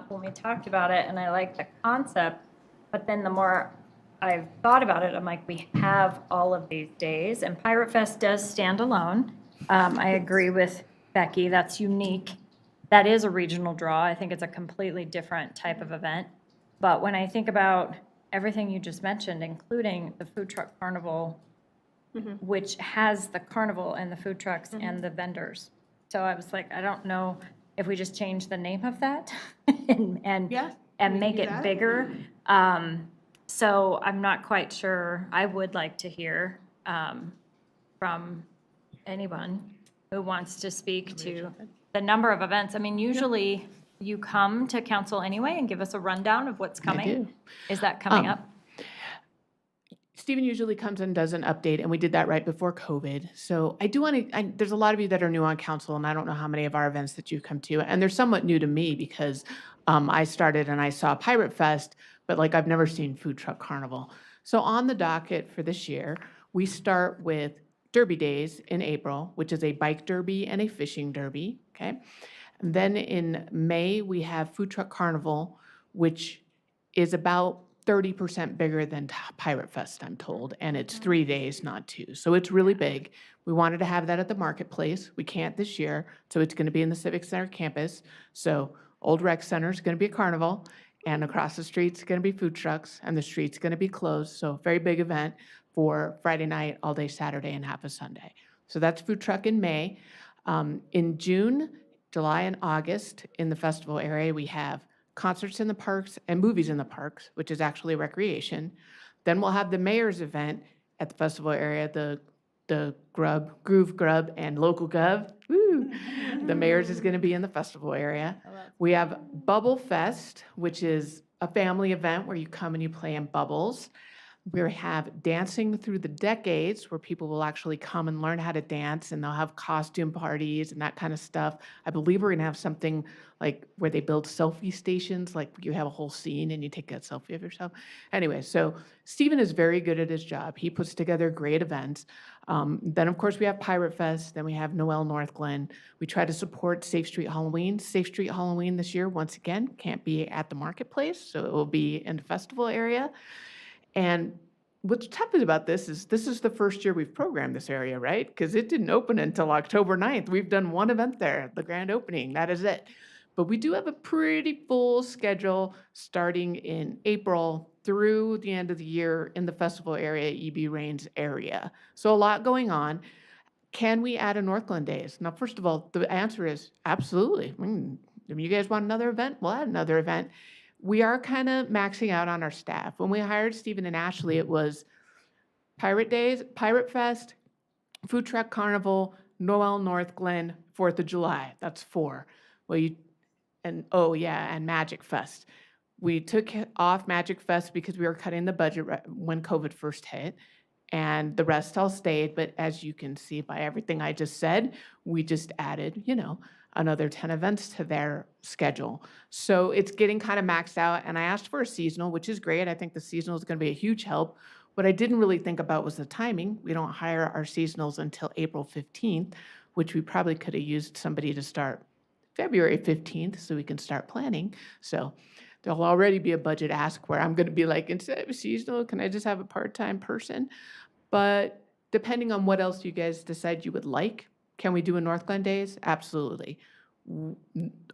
when we talked about it, and I liked the concept. But then the more I've thought about it, I'm like, we have all of these days, and Pirate Fest does stand alone. I agree with Becky, that's unique. That is a regional draw. I think it's a completely different type of event. But when I think about everything you just mentioned, including the food truck carnival, which has the carnival and the food trucks and the vendors. So I was like, I don't know if we just change the name of that and make it bigger. So I'm not quite sure. I would like to hear from anyone who wants to speak to the number of events. I mean, usually you come to council anyway and give us a rundown of what's coming.
do.
Is that coming up?
Stephen usually comes and does an update, and we did that right before COVID. So I do want to, there's a lot of you that are new on council, and I don't know how many of our events that you come to. And they're somewhat new to me because I started and I saw Pirate Fest, but like I've never seen Food Truck Carnival. So on the docket for this year, we start with Derby Days in April, which is a bike derby and a fishing derby, okay? And then in May, we have Food Truck Carnival, which is about 30% bigger than Pirate Fest, I'm told, and it's 3 days, not 2. So it's really big. We wanted to have that at the marketplace. We can't this year, so it's going to be in the Civic Center campus. So Old Rec Center is going to be a carnival, and across the street's going to be food trucks, and the street's going to be closed. So very big event for Friday night, all day Saturday, and half a Sunday. So that's food truck in May. In June, July, and August, in the festival area, we have concerts in the parks and movies in the parks, which is actually recreation. Then we'll have the mayor's event at the festival area, the Groove Grub and Local Gov. Woo! The mayor's is going to be in the festival area. We have Bubble Fest, which is a family event where you come and you play in bubbles. We have Dancing Through the Decades, where people will actually come and learn how to dance, and they'll have costume parties and that kind of stuff. I believe we're going to have something like where they build selfie stations, like you have a whole scene and you take that selfie of yourself. Anyway, so Stephen is very good at his job. He puts together great events. Then, of course, we have Pirate Fest. Then we have Noel Northglenn. We try to support Safe Street Halloween. Safe Street Halloween this year, once again, can't be at the marketplace, so it will be in the festival area. And what's tough about this is the first year we've programmed this area, right? Because it didn't open until October 9th. We've done one event there, the grand opening. That is it. But we do have a pretty full schedule starting in April through the end of the year in the festival area, EB Reigns area. So a lot going on. Can we add a Northglenn Days? Now, first of all, the answer is absolutely. If you guys want another event, we'll add another event. We are kind of maxing out on our staff. When we hired Stephen and Ashley, it was Pirate Days, Pirate Fest, Food Truck Carnival, Noel Northglenn, 4th of July. That's 4. Well, and oh yeah, and Magic Fest. We took off Magic Fest because we were cutting the budget when COVID first hit, and the rest all stayed. But as you can see by everything I just said, we just added, another 10 events to their schedule. So it's getting kind of maxed out. And I asked for a seasonal, which is great. I think the seasonal is going to be a huge help. What I didn't really think about was the timing. We don't hire our seasonals until April 15th, which we probably could have used somebody to start February 15th so we can start planning. So there'll already be a budget ask where I'm going to be like, instead of seasonal, can I just have a part-time person? But depending on what else you guys decide you would like, can we do a Northglenn Days? Absolutely.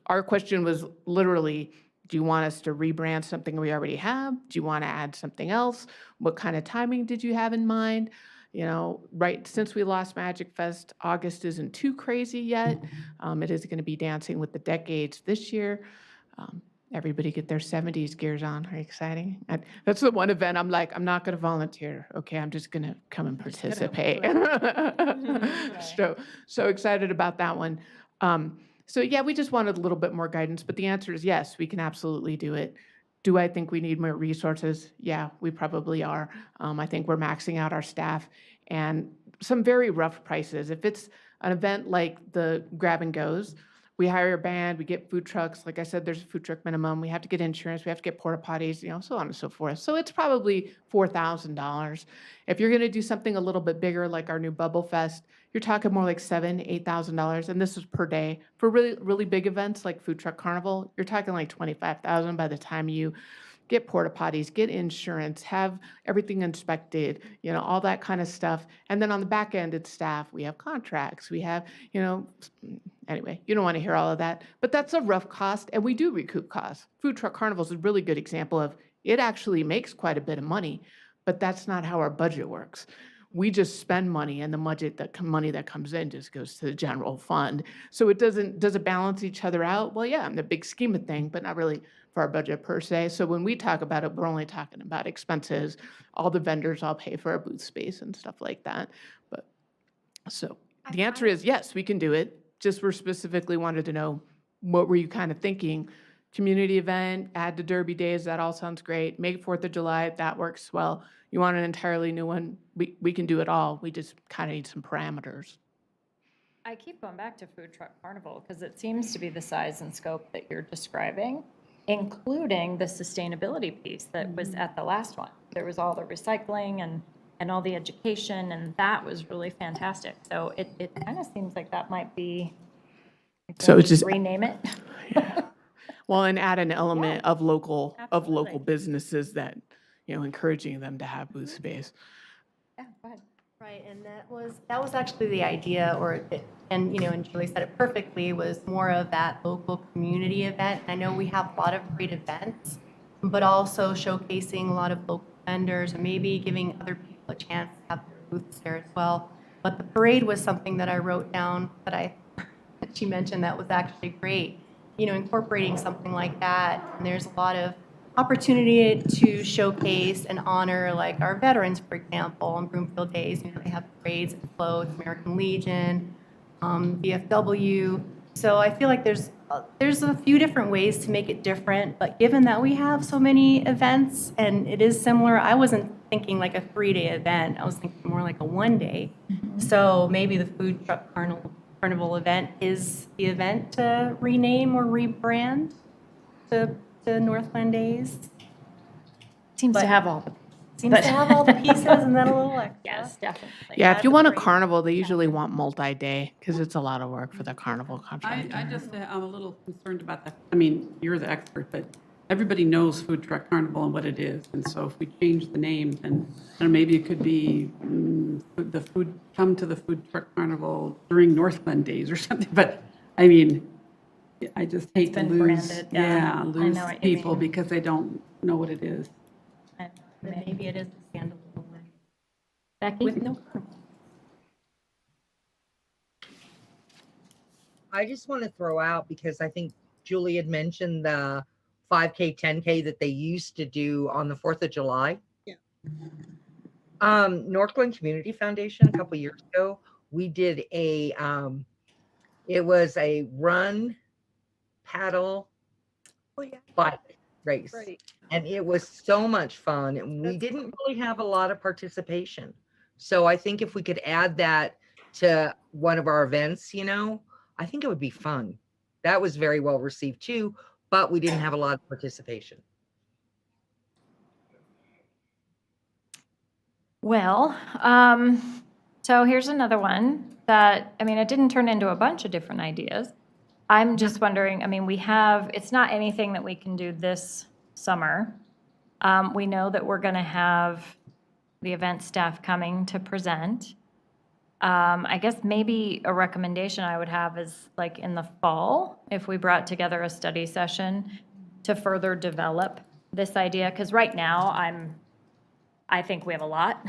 Our question was literally, do you want us to rebrand something we already have? Do you want to add something else? What kind of timing did you have in mind? Right since we lost Magic Fest, August isn't too crazy yet. It is going to be Dancing with the Decades this year. Everybody get their 70s gears on. Are you exciting? That's the one event I'm like, I'm not going to volunteer. Okay, I'm just going to come and participate. So excited about that one. So yeah, we just wanted a little bit more guidance, but the answer is yes, we can absolutely do it. Do I think we need more resources? Yeah, we probably are. I think we're maxing out our staff and some very rough prices. If it's an event like the Grab and Goes, we hire a band, we get food trucks. Like I said, there's a food truck minimum. We have to get insurance, we have to get porta potties, so on and so forth. So it's probably $4,000. If you're gonna do something a little bit bigger, like our new Bubble Fest, you're talking more like $7,000, $8,000, and this is per day. For really, really big events like Food Truck Carnival, you're talking like $25,000 by the time you get porta potties, get insurance, have everything inspected, all that kind of stuff. And then on the back end, it's staff. We have contracts. We have, anyway, you don't want to hear all of that. But that's a rough cost, and we do recoup costs. Food Truck Carnival is a really good example of it actually makes quite a bit of money, but that's not how our budget works. We just spend money, and the money that comes in just goes to the general fund. So does it balance each other out? Well, yeah, in the big scheme of things, but not really for our budget per se. So when we talk about it, we're only talking about expenses. All the vendors all pay for our booth space and stuff like that. But so the answer is yes, we can do it. Just we're specifically wanted to know, what were you kind of thinking? Community event, add the Derby Days, that all sounds great. Make 4th of July, that works well. You want an entirely new one? We can do it all. We just kind of need some parameters.
I keep going back to Food Truck Carnival because it seems to be the size and scope that you're describing, including the sustainability piece that was at the last one. There was all the recycling and all the education, and that was really fantastic. So it kind of seems like that might be,
So it's just
rename it.
well, and add an element of local
Absolutely.
businesses that, encouraging them to have booth space.
Yeah, go ahead.
Right, and that was actually the idea, and Julie said it perfectly, was more of that local community event. I know we have a lot of great events, but also showcasing a lot of local vendors and maybe giving other people a chance to have their booths there as well. But the parade was something that I wrote down that she mentioned that was actually great. Incorporating something like that, and there's a lot of opportunity to showcase and honor like our veterans, for example, on Broomfield Days. They have parades and floats, American Legion, VFW. So I feel like there's a few different ways to make it different, but given that we have so many events and it is similar, I wasn't thinking like a 3-day event. I was thinking more like a 1-day. So maybe the Food Truck Carnival event is the event to rename or rebrand to Northglenn Days.
Seems to have all
the pieces and then a little extra.
Yes, definitely.
Yeah, if you want a carnival, they usually want multi-day because it's a lot of work for the carnival contract.
I'm a little concerned about that. I mean, you're the expert, but everybody knows Food Truck Carnival and what it is. And so if we change the name, then maybe it could be come to the Food Truck Carnival during Northglenn Days or something. But I mean, I just hate to lose, lose people because they don't know what it is.
Maybe it is a standalone one.
Becky?
With no
I just want to throw out, because I think Julie had mentioned the 5K, 10K that they used to do on the 4th of July.
Yeah.
Northglenn Community Foundation, a couple years ago, we did it was a run, paddle, bike race. And it was so much fun. And we didn't really have a lot of participation. So I think if we could add that to one of our events, I think it would be fun. That was very well received too, but we didn't have a lot of participation.
Well, so here's another one that, it didn't turn into a bunch of different ideas. I'm just wondering, it's not anything that we can do this summer. We know that we're gonna have the event staff coming to present. I guess maybe a recommendation I would have is like in the fall, if we brought together a study session to further develop this idea, because right now I think we have a lot,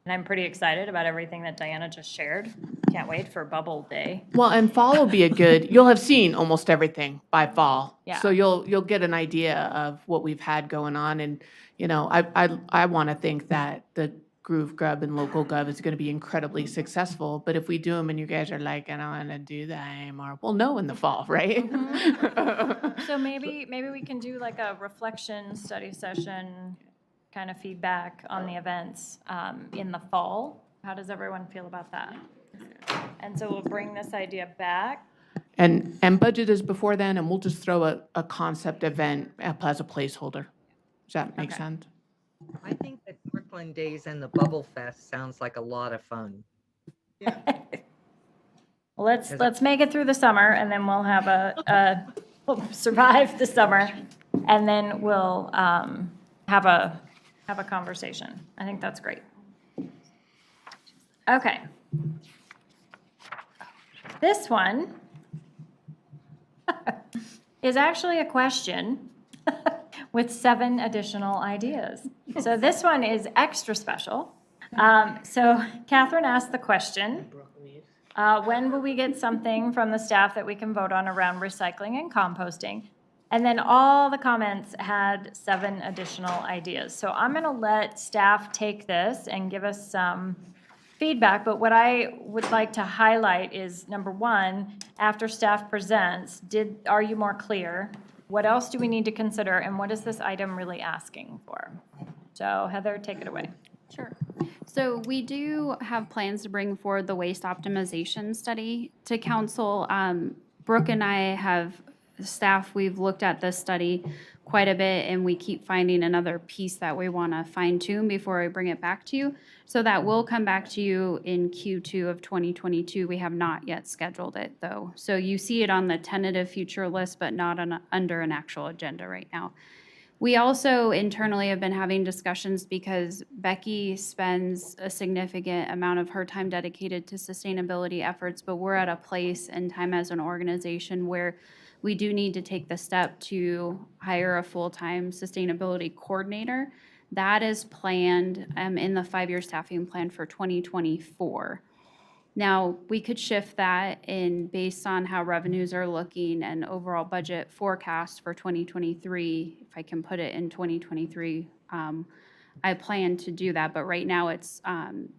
and I'm pretty excited about everything that Diana just shared. Can't wait for Bubble Day.
Well, and fall will be you'll have seen almost everything by fall.
Yeah.
So you'll get an idea of what we've had going on. And, I want to think that the Groove Grub and Local Gov is going to be incredibly successful. But if we do them and you guys are like, I don't want to do that anymore, we'll know in the fall, right?
So maybe we can do like a reflection study session, kind of feedback on the events in the fall. How does everyone feel about that? And so we'll bring this idea back.
And budget is before then, and we'll just throw a concept event as a placeholder. Does that make sense?
I think that Northglenn Days and the Bubble Fest sounds like a lot of fun.
Well, let's make it through the summer, and then we'll have we'll survive the summer, and then we'll have a conversation. I think that's great. Okay. This one is actually a question with 7 additional ideas. So this one is extra special. So Catherine asked the question, when will we get something from the staff that we can vote on around recycling and composting? And then all the comments had 7 additional ideas. So I'm going to let staff take this and give us some feedback. But what I would like to highlight is, number 1, after staff presents, are you more clear? What else do we need to consider? And what is this item really asking for? So Heather, take it away.
Sure. So we do have plans to bring forward the waste optimization study to council. Brooke and I have staff, we've looked at this study quite a bit, and we keep finding another piece that we want to fine tune before we bring it back to you. So that will come back to you in Q2 of 2022. We have not yet scheduled it though. So you see it on the tentative future list, but not under an actual agenda right now. We also internally have been having discussions because Becky spends a significant amount of her time dedicated to sustainability efforts, but we're at a place and time as an organization where we do need to take the step to hire a full-time sustainability coordinator. That is planned in the 5-year staffing plan for 2024. Now, we could shift that in based on how revenues are looking and overall budget forecast for 2023. If I can put it in 2023, I plan to do that, but right now it's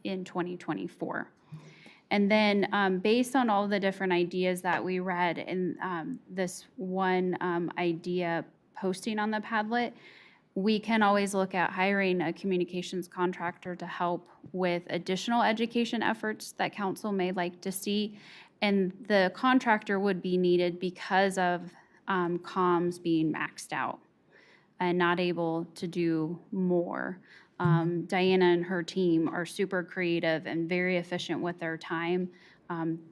in 2024. And then based on all the different ideas that we read in this one idea posting on the Padlet, we can always look at hiring a communications contractor to help with additional education efforts that council may like to see. And the contractor would be needed because of comms being maxed out and not able to do more. Diana and her team are super creative and very efficient with their time.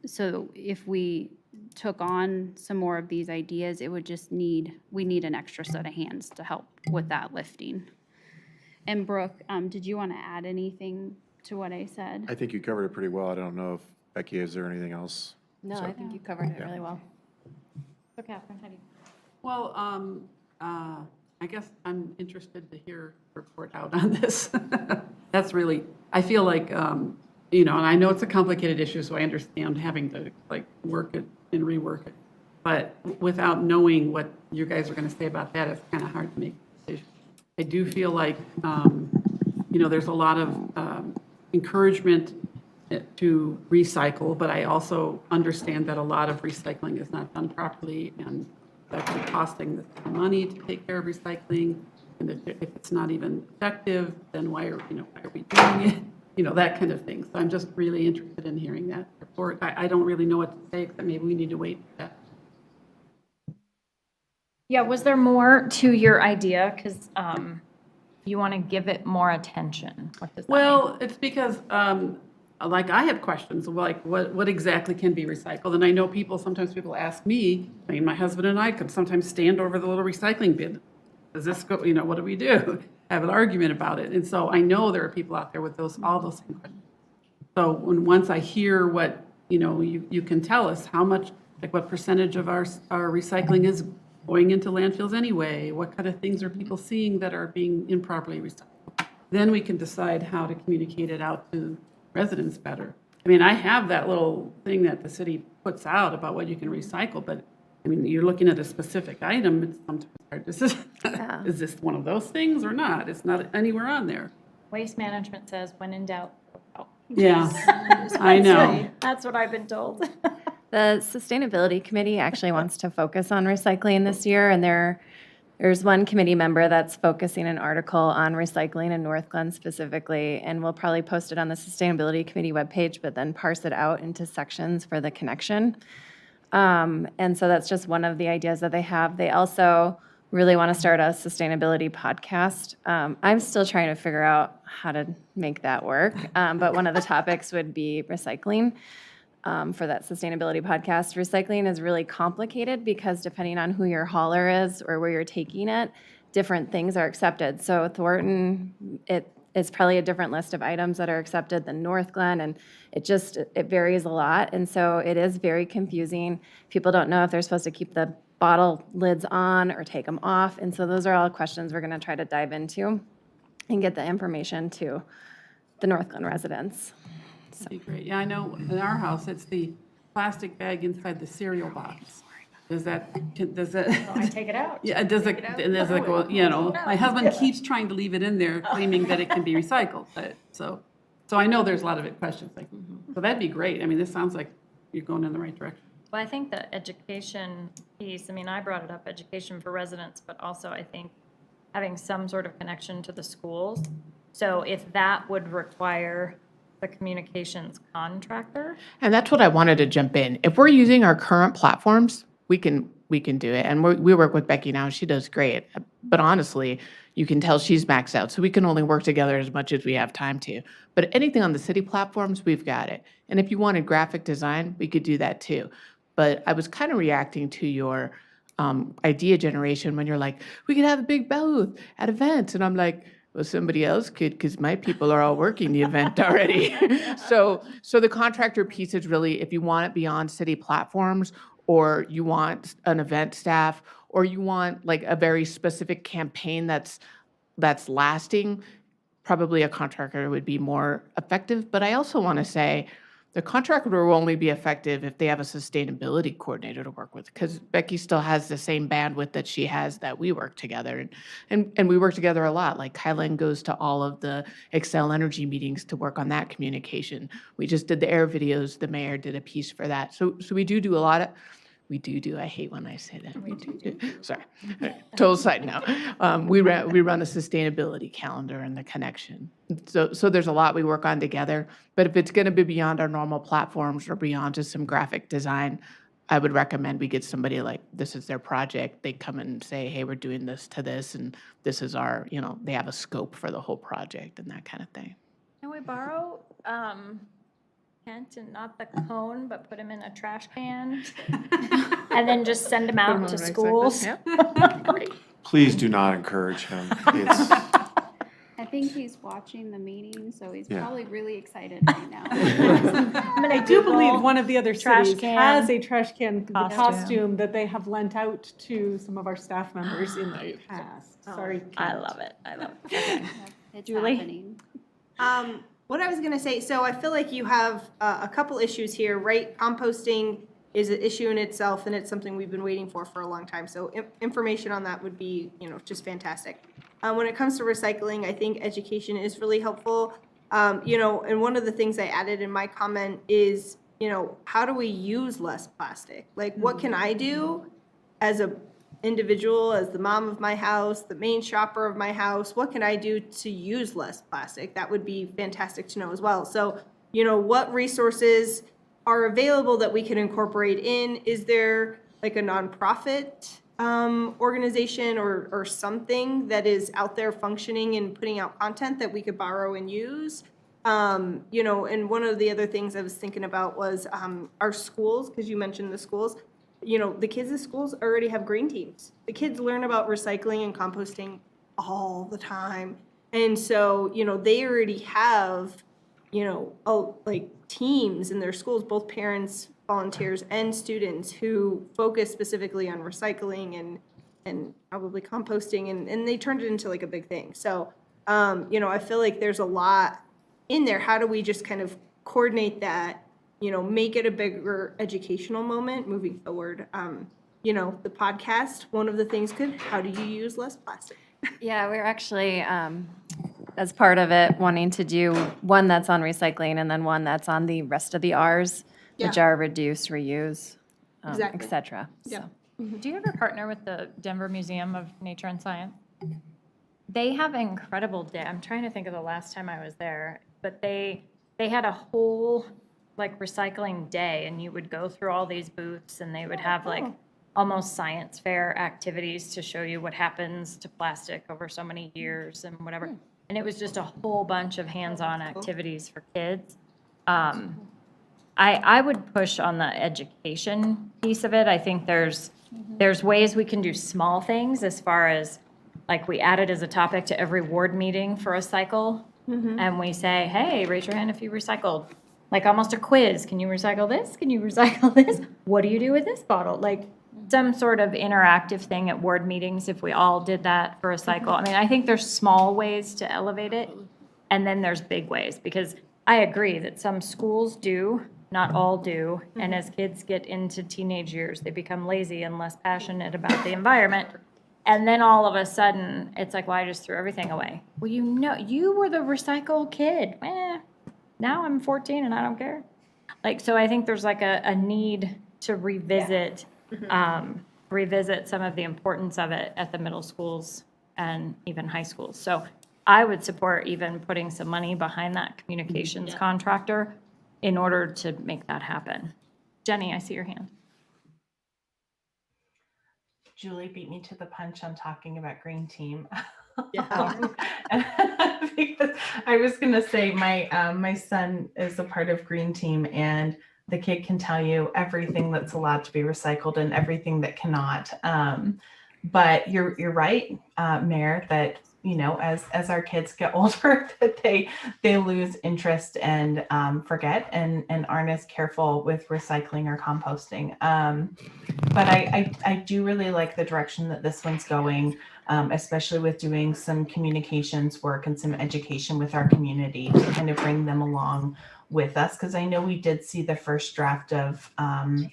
So if we took on some more of these ideas, it would just we need an extra set of hands to help with that lifting. And Brooke, did you want to add anything to what I said?
I think you covered it pretty well. I don't know if Becky, is there anything else?
No, I think you covered it really well.
So Catherine, how do you?
Well, I guess I'm interested to hear a report out on this. That's really, I feel like, and I know it's a complicated issue, so I understand having to work it and rework it. But without knowing what you guys are going to say about that, it's kind of hard to make a decision. I do feel like, there's a lot of encouragement to recycle, but I also understand that a lot of recycling is not done properly, and actually costing the town money to take care of recycling. And if it's not even effective, then why are we doing it? That kind of thing. So I'm just really interested in hearing that report. I don't really know what to say, except maybe we need to wait for that.
Yeah, was there more to your idea? Because you want to give it more attention. What does that mean?
Well, it's because, like, I have questions, like, what exactly can be recycled? And I know sometimes people ask me, my husband and I could sometimes stand over the little recycling bin. Does this go, what do we do? Have an argument about it. And so I know there are people out there with all those same questions. So once I hear what, you can tell us how much, like what percentage of our recycling is going into landfills anyway, what kind of things are people seeing that are being improperly recycled? Then we can decide how to communicate it out to residents better. I have that little thing that the city puts out about what you can recycle, but you're looking at a specific item, it's sometimes hard to is this one of those things or not? It's not anywhere on there.
Waste management says, when in doubt.
Yeah, I know.
That's what I've been told.
The Sustainability Committee actually wants to focus on recycling this year, and there's one committee member that's focusing an article on recycling in Northglenn specifically, and we'll probably post it on the Sustainability Committee webpage, but then parse it out into sections for the connection. And so that's just one of the ideas that they have. They also really want to start a sustainability podcast. I'm still trying to figure out how to make that work, but one of the topics would be recycling. For that sustainability podcast. Recycling is really complicated because depending on who your hauler is or where you're taking it, different things are accepted. So Thornton, it is probably a different list of items that are accepted than Northglenn, and it varies a lot. And so it is very confusing. People don't know if they're supposed to keep the bottle lids on or take them off. And so those are all questions we're going to try to dive into and get the information to the Northglenn residents.
That'd be great. Yeah, I know in our house, it's the plastic bag inside the cereal box. Does that?
I take it out.
Yeah, does it go, my husband keeps trying to leave it in there, claiming that it can be recycled. But so I know there's a lot of questions like, so that'd be great. This sounds like you're going in the right direction.
Well, I think the education piece, I brought it up, education for residents, but also I think having some sort of connection to the schools. So if that would require the communications contractor.
And that's what I wanted to jump in. If we're using our current platforms, we can do it. And we work with Becky now. She does great. But honestly, you can tell she's maxed out. So we can only work together as much as we have time to. But anything on the city platforms, we've got it. And if you wanted graphic design, we could do that too. But I was kind of reacting to your idea generation when you're like, we could have a big booth at events. And I'm like, well, somebody else could, because my people are all working the event already. So the contractor piece is really, if you want it beyond city platforms, or you want an event staff, or you want like a very specific campaign that's lasting, probably a contractor would be more effective. But I also want to say the contractor will only be effective if they have a sustainability coordinator to work with, because Becky still has the same bandwidth that she has that we work together. And we work together a lot. Like Kylan goes to all of the Excel Energy meetings to work on that communication. We just did the air videos. The mayor did a piece for that. So we do a lot of, I hate when I say that. We do. Sorry. Total side note. We run a sustainability calendar and the connection. So there's a lot we work on together. But if it's going to be beyond our normal platforms or beyond just some graphic design, I would recommend we get somebody like, this is their project. They come and say, hey, we're doing this to this, and this is our, they have a scope for the whole project and that kind of thing.
Can we borrow Kent, and not the cone, but put him in a trash can and then just send him out to schools?
Great.
Please do not encourage him. It's,
I think he's watching the meeting, so he's
Yeah.
probably really excited right now.
I do believe one of the other
trash
cities
can
has a trash can
costume.
costume that they have lent out to some of our staff members in the past. Sorry,
I
Kent.
love it.
It's
Julie?
happening.
What I was going to say, so I feel like you have a couple issues here, right? Composting is an issue in itself, and it's something we've been waiting for a long time. So information on that would be, just fantastic. When it comes to recycling, I think education is really helpful. And one of the things I added in my comment is, how do we use less plastic? Like, what can I do as a individual, as the mom of my house, the main shopper of my house, what can I do to use less plastic? That would be fantastic to know as well. So, what resources are available that we can incorporate in? Is there like a nonprofit organization or something that is out there functioning and putting out content that we could borrow and use? And one of the other things I was thinking about was our schools, because you mentioned the schools. The kids in schools already have green teams. The kids learn about recycling and composting all the time. And so, they already have, like teams in their schools, both parents, volunteers, and students who focus specifically on recycling and probably composting, and they turned it into like a big thing. So, I feel like there's a lot in there. How do we just kind of coordinate that? Make it a bigger educational moment moving forward. The podcast, one of the things how do you use less plastic?
Yeah, we're actually, as part of it, wanting to do one that's on recycling and then one that's on the rest of the Rs, which
Yeah.
are reduce, reuse,
Exactly.
et cetera.
Yeah.
So.
Do you ever partner with the Denver Museum of Nature and Science? They have incredible day. I'm trying to think of the last time I was there, but they had a whole like recycling day, and you would go through all these booths, and they would have like almost science fair activities to show you what happens to plastic over so many years and whatever. And it was just a whole bunch of hands-on activities for kids. I would push on the education piece of it. I think there's ways we can do small things, as far as like we add it as a topic to every ward meeting for a cycle. And we say, hey, raise your hand if you recycled. Like almost a quiz. Can you recycle this? Can you recycle this? What do you do with this bottle? Like some sort of interactive thing at ward meetings, if we all did that for a cycle. I mean, I think there's small ways to elevate it, and then there's big ways, because I agree that some schools do, not all do, and as kids get into teenage years, they become lazy and less passionate about the environment. And then all of a sudden, it's like, well, I just threw everything away. Well, you were the recycle kid. Now I'm 14 and I don't care. Like, so I think there's like a need to revisit, revisit some of the importance of it at the middle schools and even high schools. So I would support even putting some money behind that communications contractor in order to make that happen. Jenny, I see your hand.
Julie beat me to the punch on talking about Green Team.
Yeah.
Because I was gonna say my son is a part of Green Team, and the kid can tell you everything that's allowed to be recycled and everything that cannot. But you're right, Mayor, that as our kids get older, that they lose interest and forget and aren't as careful with recycling or composting. But I do really like the direction that this one's going, especially with doing some communications work and some education with our community to kind of bring them along with us, because I know we did see the first draft of,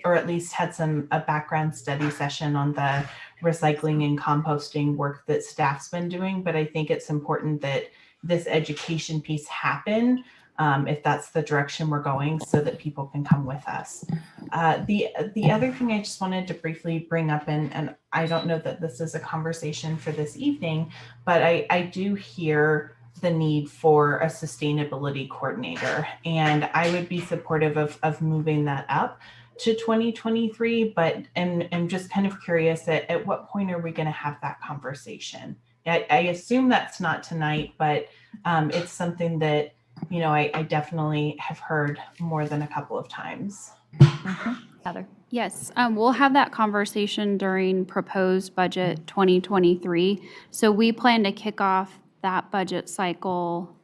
or at least had a background study session on the recycling and composting work that staff's been doing. But I think it's important that this education piece happen, if that's the direction we're going, so that people can come with us. The other thing I just wanted to briefly bring up, and I don't know that this is a conversation for this evening, but I do hear the need for a sustainability coordinator, and I would be supportive of moving that up to 2023, but I'm just kind of curious at what point are we going to have that conversation? I assume that's not tonight, but it's something that I definitely have heard more than a couple of times.
Heather?
Yes, we'll have that conversation during proposed budget 2023. So we plan to kick off that budget cycle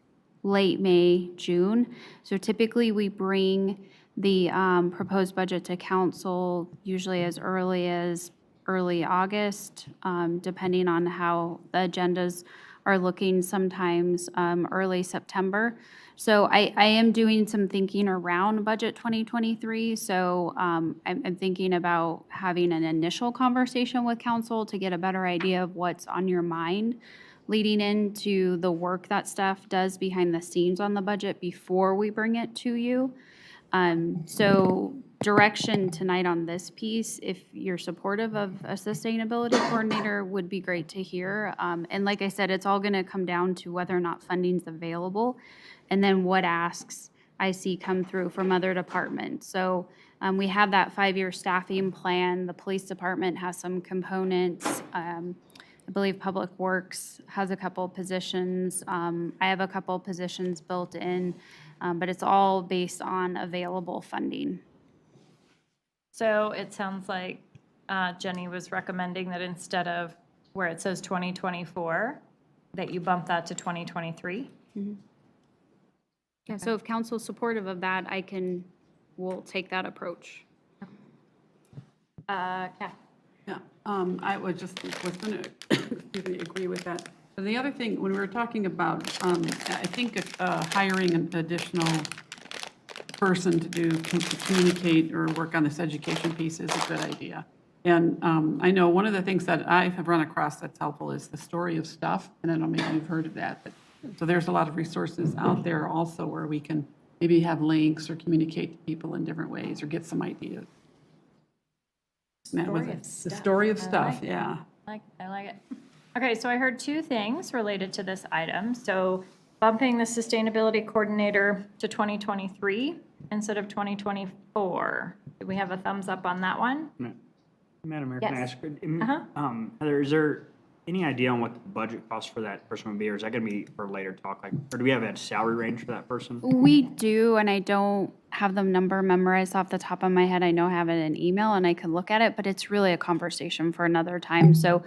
late May, June. So typically we bring the proposed budget to council usually as early August, depending on how the agendas are looking, sometimes early September. So I am doing some thinking around budget 2023. So I'm thinking about having an initial conversation with council to get a better idea of what's on your mind leading into the work that staff does behind the scenes on the budget before we bring it to you. So direction tonight on this piece, if you're supportive of a sustainability coordinator, would be great to hear. And like I said, it's all going to come down to whether or not funding's available, and then what asks I see come through from other departments. So we have that 5-year staffing plan. The police department has some components. I believe Public Works has a couple positions. I have a couple positions built in, but it's all based on available funding.
So it sounds like Jenny was recommending that instead of where it says 2024, that you bump that to 2023?
Yeah, so if council's supportive of that, we'll take that approach.
Kath?
Yeah, I was going to, excuse me, agree with that. And the other thing, when we were talking about, I think hiring an additional person to communicate or work on this education piece is a good idea. And I know one of the things that I have run across that's helpful is the story of stuff. And I know maybe you've heard of that. But, so there's a lot of resources out there also where we can maybe have links or communicate to people in different ways or get some ideas. The story of stuff, yeah.
I like it. Okay, so I heard two things related to this item. So bumping the sustainability coordinator to 2023 instead of 2024. Do we have a thumbs up on that one?
Madam Mayor, can I
Yes.
ask, Heather, is there any idea on what the budget cost for that person would be, or is that going to be for later talk? Like, or do we have a salary range for that person?
We do, and I don't have the number memorized off the top of my head. I know I have it in email and I can look at it, but it's really a conversation for another time. So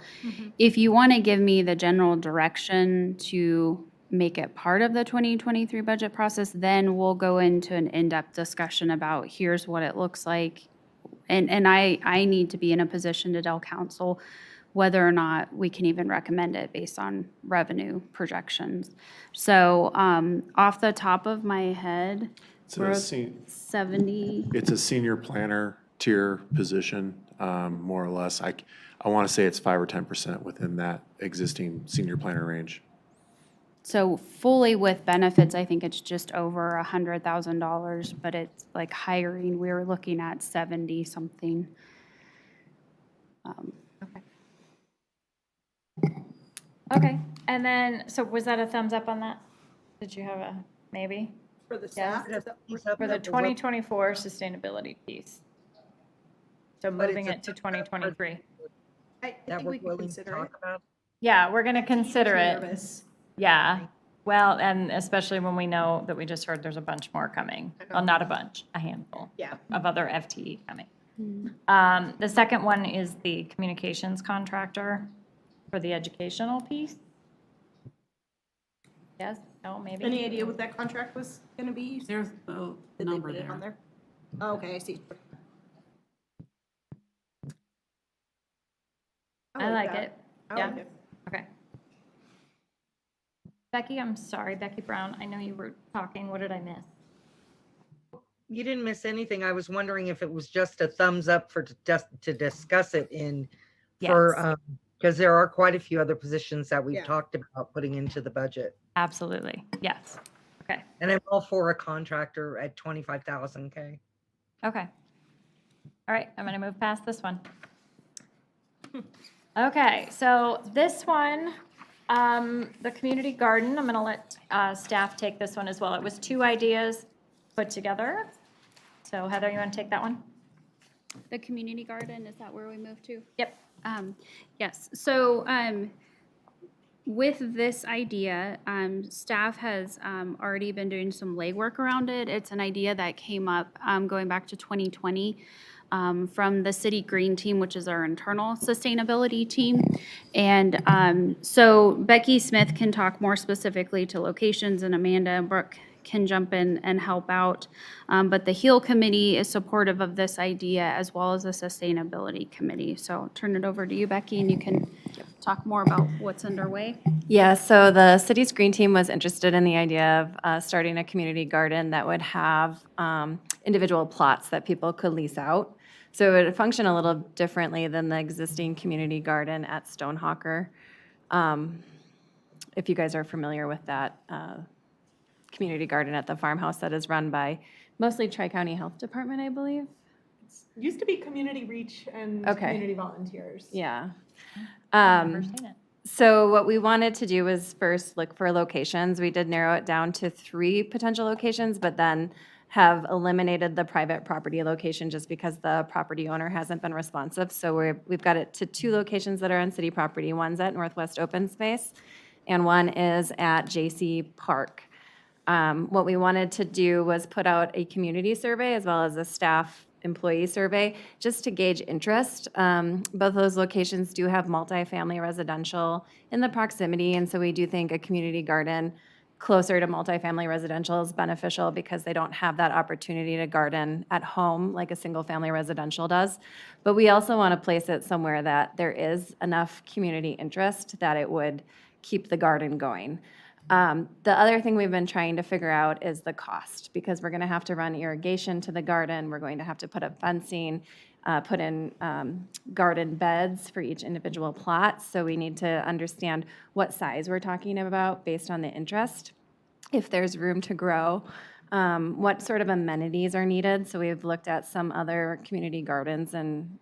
if you want to give me the general direction to make it part of the 2023 budget process, then we'll go into an in-depth discussion about here's what it looks like. And I need to be in a position to tell council whether or not we can even recommend it based on revenue projections. So off the top of my head, we're at 70.
It's a senior planner tier position, more or less. I want to say it's 5 or 10% within that existing senior planner range.
So fully with benefits, I think it's just over $100,000, but it's like hiring, we were looking at 70 something.
Okay, and then, so was that a thumbs up on that? Did you have a maybe?
For the
Yes.
staff?
For the 2024 sustainability piece. So
But
moving
it's a
it to 2023.
I
That
think
we're
we can
willing to
consider it.
talk about?
Yeah, we're gonna consider it.
Nervous.
Yeah, well, and especially when we know that we just heard there's a bunch more coming. Well, not a bunch, a handful.
Yeah.
Of other FTE coming. The second one is the communications contractor for the educational piece. Yes, no, maybe?
Any idea what that contract was gonna be?
There's a
Did they
number
put it on
there.
there? Oh, okay, I see.
I like
that.
it.
I
Yeah,
like it.
okay. Becky, I'm sorry, Becky Brown, I know you were talking, what did I miss?
You didn't miss anything. I was wondering if it was just a thumbs up for just to discuss it
Yes.
because there are quite a few other positions that we've
Yeah.
talked about putting into the budget.
Absolutely, yes. Okay,
And I'm all for a contractor at 25,000 K.
okay. All right, I'm gonna move past this one. Okay, so this one, the community garden, I'm gonna let staff take this one as well. It was 2 ideas put together. So Heather, you wanna take that one?
The community garden, is that where we moved to?
Yep.
Yes, so with this idea, staff has already been doing some legwork around it. It's an idea that came up going back to 2020 from the city green team, which is our internal sustainability team. And so Becky Smith can talk more specifically to locations, and Amanda and Brooke can jump in and help out. But the HEAL committee is supportive of this idea, as well as the sustainability committee. So I'll turn it over to you, Becky, and you can talk more about what's underway.
Yeah, so the city's green team was interested in the idea of starting a community garden that would have individual plots that people could lease out. So it would function a little differently than the existing community garden at Stonehawker. If you guys are familiar with that community garden at the farmhouse that is run by Mostly Tri-County Health Department, I believe.
Used to be community reach and
Okay.
community volunteers.
Yeah.
I've never seen it.
So what we wanted to do was first look for locations. We did narrow it down to 3 potential locations, but then have eliminated the private property location just because the property owner hasn't been responsive. So we've got it to 2 locations that are on city property. One's at Northwest Open Space, and one is at JC Park. What we wanted to do was put out a community survey as well as a staff employee survey just to gauge interest. Both those locations do have multifamily residential in the proximity, and so we do think a community garden closer to multifamily residential is beneficial because they don't have that opportunity to garden at home like a single-family residential does. But we also want to place it somewhere that there is enough community interest that it would keep the garden going. The other thing we've been trying to figure out is the cost, because we're going to have to run irrigation to the garden. We're going to have to put up fencing, put in garden beds for each individual plot. So we need to understand what size we're talking about based on the interest, if there's room to grow, what sort of amenities are needed. So we've looked at some other community gardens and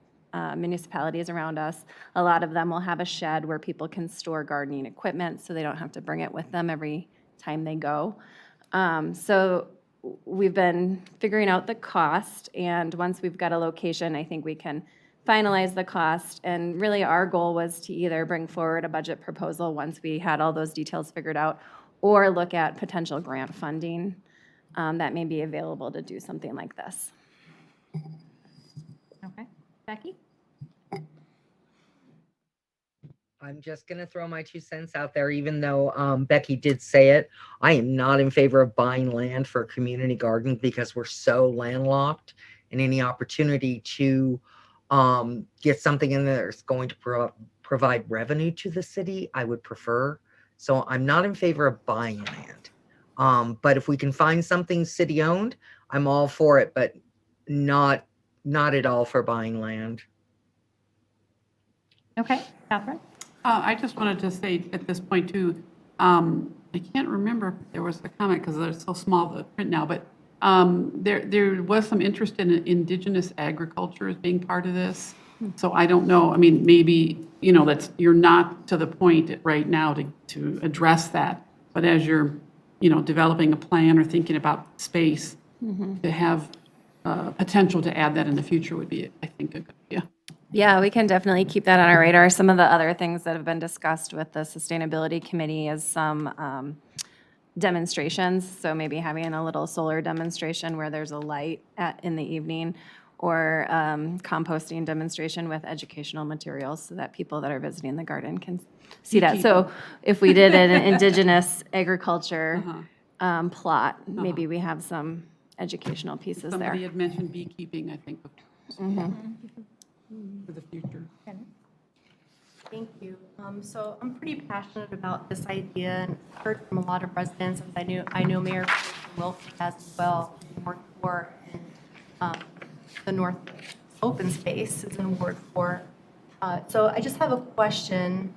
municipalities around us. A lot of them will have a shed where people can store gardening equipment so they don't have to bring it with them every time they go. So we've been figuring out the cost, and once we've got a location, I think we can finalize the cost. And really our goal was to either bring forward a budget proposal once we had all those details figured out, or look at potential grant funding that may be available to do something like this.
Okay. Becky?
I'm just going to throw my 2 cents out there, even though Becky did say it. I am not in favor of buying land for a community garden because we're so landlocked, and any opportunity to get something in there that's going to provide revenue to the city, I would prefer. So I'm not in favor of buying land. But if we can find something city owned, I'm all for it, but not at all for buying land.
Okay. Catherine?
I just wanted to say at this point too, I can't remember if there was a comment because they're so small, the print now, but there was some interest in indigenous agriculture as being part of this. So I don't know, I mean, maybe, you're not to the point right now to address that, but as you're, developing a plan or thinking about space, to have potential to add that in the future would be, I think, a good idea.
Yeah, we can definitely keep that on our radar. Some of the other things that have been discussed with the Sustainability Committee is some demonstrations. So maybe having a little solar demonstration where there's a light in the evening, or composting demonstration with educational materials so that people that are visiting the garden can see that. So if we did an indigenous agriculture plot, maybe we have some educational pieces there.
Somebody had mentioned beekeeping, I think, for the future.
Thank you. So I'm pretty passionate about this idea, and I've heard from a lot of residents, as I know Mayor Wilson has as well, Ward 4, and the North Open Space is in Ward 4. So I just have a question,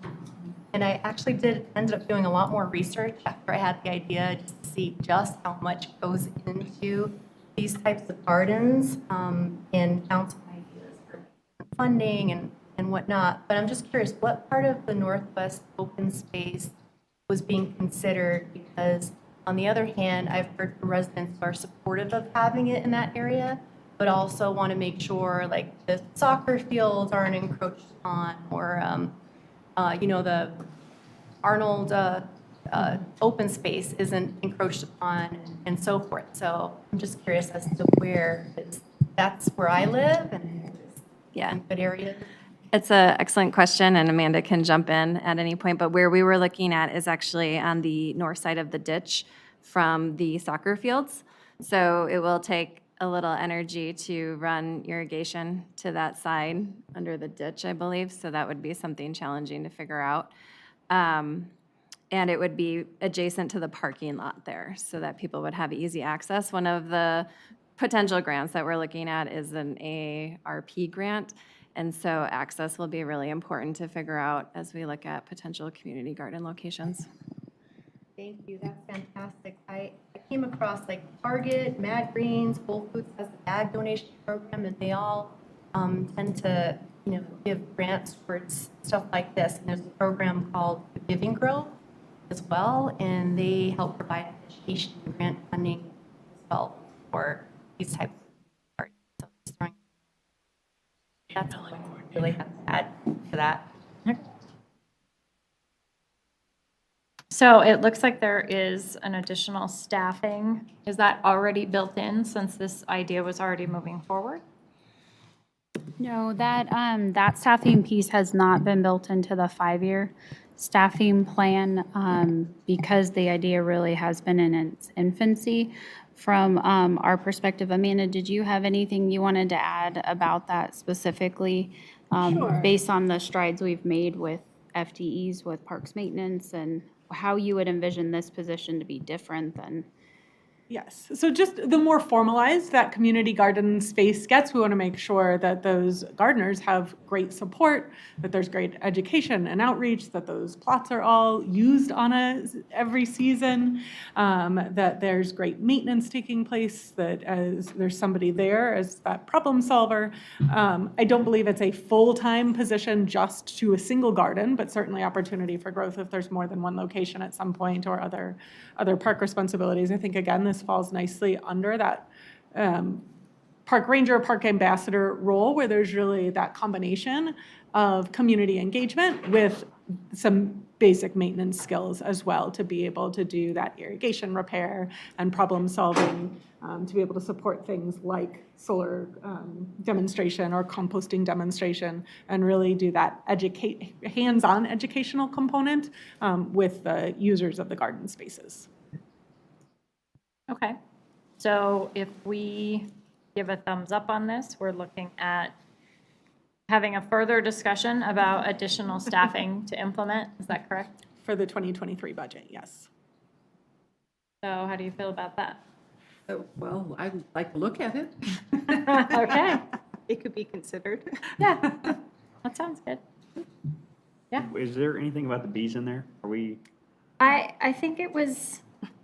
and I actually ended up doing a lot more research after I had the idea, just to see just how much goes into these types of gardens, and council ideas for funding and whatnot. But I'm just curious, what part of the Northwest Open Space was being considered? Because on the other hand, I've heard from residents who are supportive of having it in that area, but also want to make sure like the soccer fields aren't encroached on, or the Arnold open space isn't encroached upon, and so forth. So I'm just curious as to that's where I live, and
yeah,
good area.
It's an excellent question, and Amanda can jump in at any point, but where we were looking at is actually on the north side of the ditch from the soccer fields. So it will take a little energy to run irrigation to that side under the ditch, I believe, so that would be something challenging to figure out. And it would be adjacent to the parking lot there so that people would have easy access. One of the potential grants that we're looking at is an ARP grant, and so access will be really important to figure out as we look at potential community garden locations.
Thank you, that's fantastic. I came across like Target, Mad Greens, Whole Foods has a bag donation program, and they all tend to, give grants towards stuff like this. And there's a program called the Giving Grill as well, and they help provide education and grant funding as well for these types of parties. So just throwing, that's what I really have to add to that.
So it looks like there is an additional staffing. Is that already built in since this idea was already moving forward?
No, that staffing piece has not been built into the 5-year staffing plan because the idea really has been in its infancy. From our perspective, Amanda, did you have anything you wanted to add about that specifically?
Sure.
Based on the strides we've made with FTEs, with parks maintenance, and how you would envision this position to be different than?
Yes, so just the more formalized that community garden space gets, we want to make sure that those gardeners have great support, that there's great education and outreach, that those plots are all used on every season, that there's great maintenance taking place, that as there's somebody there as that problem solver. I don't believe it's a full-time position just to a single garden, but certainly opportunity for growth if there's more than one location at some point or other park responsibilities. I think, again, this falls nicely under that park ranger, park ambassador role where there's really that combination of community engagement with some basic maintenance skills as well to be able to do that irrigation repair and problem solving, to be able to support things like solar demonstration or composting demonstration and really do that hands-on educational component with the users of the garden spaces.
Okay, so if we give a thumbs up on this, we're looking at having a further discussion about additional staffing to implement, is that correct?
For the 2023 budget, yes.
So how do you feel about that?
Well, I'd like to look at it.
Okay,
It could be considered.
yeah, that sounds good.
Is there anything about the bees in there? Are we?
I think it was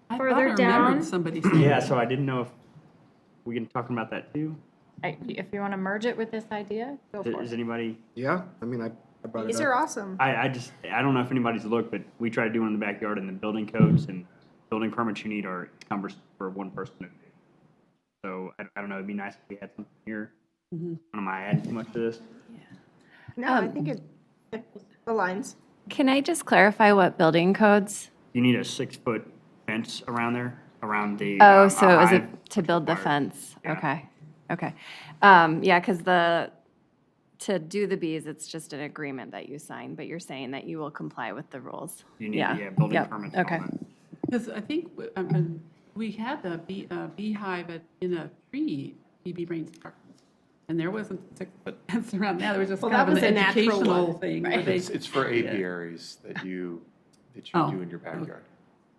I thought I
further
remembered
down.
somebody saying.
Yeah, so I didn't know if we can talk about that too.
If you want to merge it with this idea, go for
Is
it.
anybody?
Yeah, I mean, I brought it
These
up.
are awesome.
I don't know if anybody's looked, but we try to do one in the backyard, and the building codes and building permits you need are cumbersome for one person to do. So I don't know, it'd be nice if we had something here. Am I adding too much to this?
No, I think it aligns.
Can I just clarify what building codes?
You need a 6-foot fence around there, around the.
Oh, so it was
hive.
to build the
required.
fence?
Yeah.
Okay. Yeah, because to do the bees, it's just an agreement that you sign, but you're saying that you will comply with the rules.
You need, building
Yep.
permits. and all
Okay.
that.
Because I think we had a beehive in a tree, BB Brains Park. And there wasn't a 6-foot fence around that. There was just
Well,
kind
that
of an
was a natural
educational
one,
thing.
right.
where they-
It's for apiaries that you
Oh.
do in your backyard.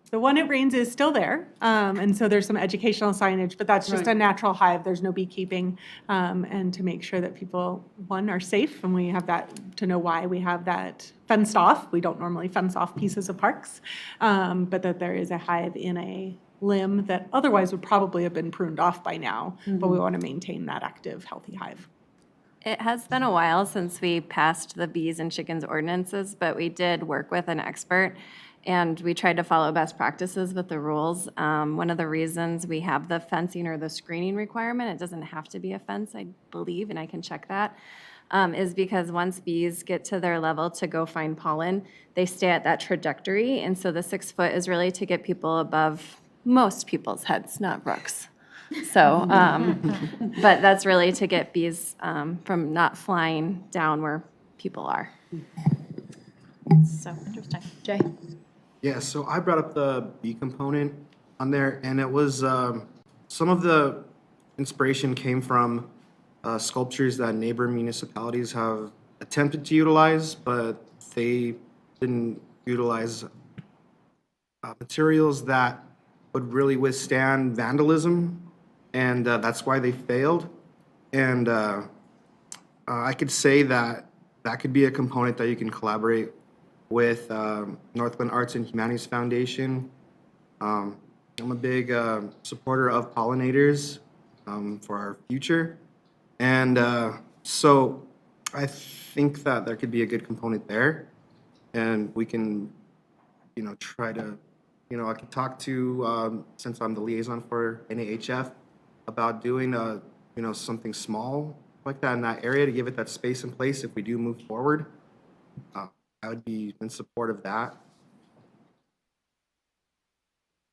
The one at Rains is still there, and so there's some educational signage, but that's just a
Right.
natural hive. There's no beekeeping, and to make sure that people, one, are safe, and we have that, to know why we have that fenced off. We don't normally fence off pieces of parks, but that there is a hive in a limb that otherwise would probably have been pruned off by now, but we want to maintain that active, healthy hive.
It has been a while since we passed the bees and chickens ordinances, but we did work with an expert, and we tried to follow best practices with the rules. One of the reasons we have the fencing or the screening requirement, it doesn't have to be a fence, I believe, and I can check that, is because once bees get to their level to go find pollen, they stay at that trajectory, and so the 6 foot is really to get people above most people's heads, not Brooke's. So, but that's really to get bees from not flying down where people are.
So interesting. Jay?
Yeah, so I brought up the bee component on there, and it was, some of the inspiration came from sculptures that neighbor municipalities have attempted to utilize, but they didn't utilize materials that would really withstand vandalism, and that's why they failed. And I could say that that could be a component that you can collaborate with Northglenn Arts and Humanities Foundation. I'm a big supporter of pollinators for our future. And so I think that there could be a good component there. And we can, try to, I could talk to, since I'm the liaison for NAHF, about doing something small like that in that area to give it that space and place if we do move forward. I would be in support of that.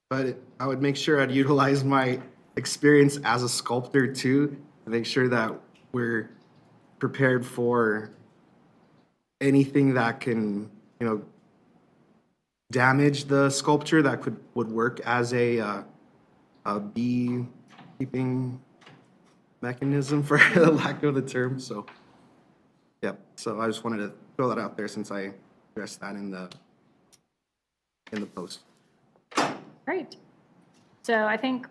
But I would make sure I'd utilize my experience as a sculptor too, to make sure that we're prepared for anything that can, damage the sculpture that would work as a beekeeping mechanism, for the lack of the term. So, yep. So I just wanted to throw that out there since I addressed that in the post.
Great. So I think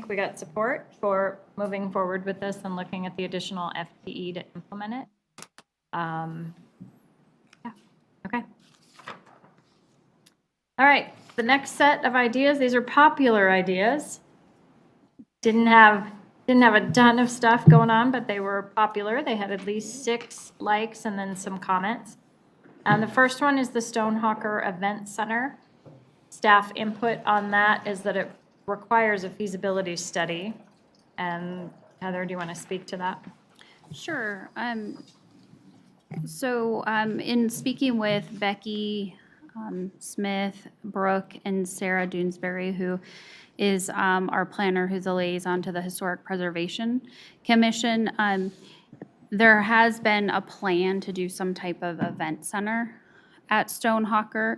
we got support for moving forward with this and looking at the additional FTE to implement it. Yeah, okay. All right, the next set of ideas, these are popular ideas. Didn't have a ton of stuff going on, but they were popular. They had at least 6 likes and then some comments. The first one is the Stonehawker Event Center. Staff input on that is that it requires a feasibility study. And Heather, do you want to speak to that?
Sure. So in speaking with Becky Smith, Brooke, and Sarah Doonesbury, who is our planner, who's a liaison to the Historic Preservation Commission, there has been a plan to do some type of event center at Stonehawker,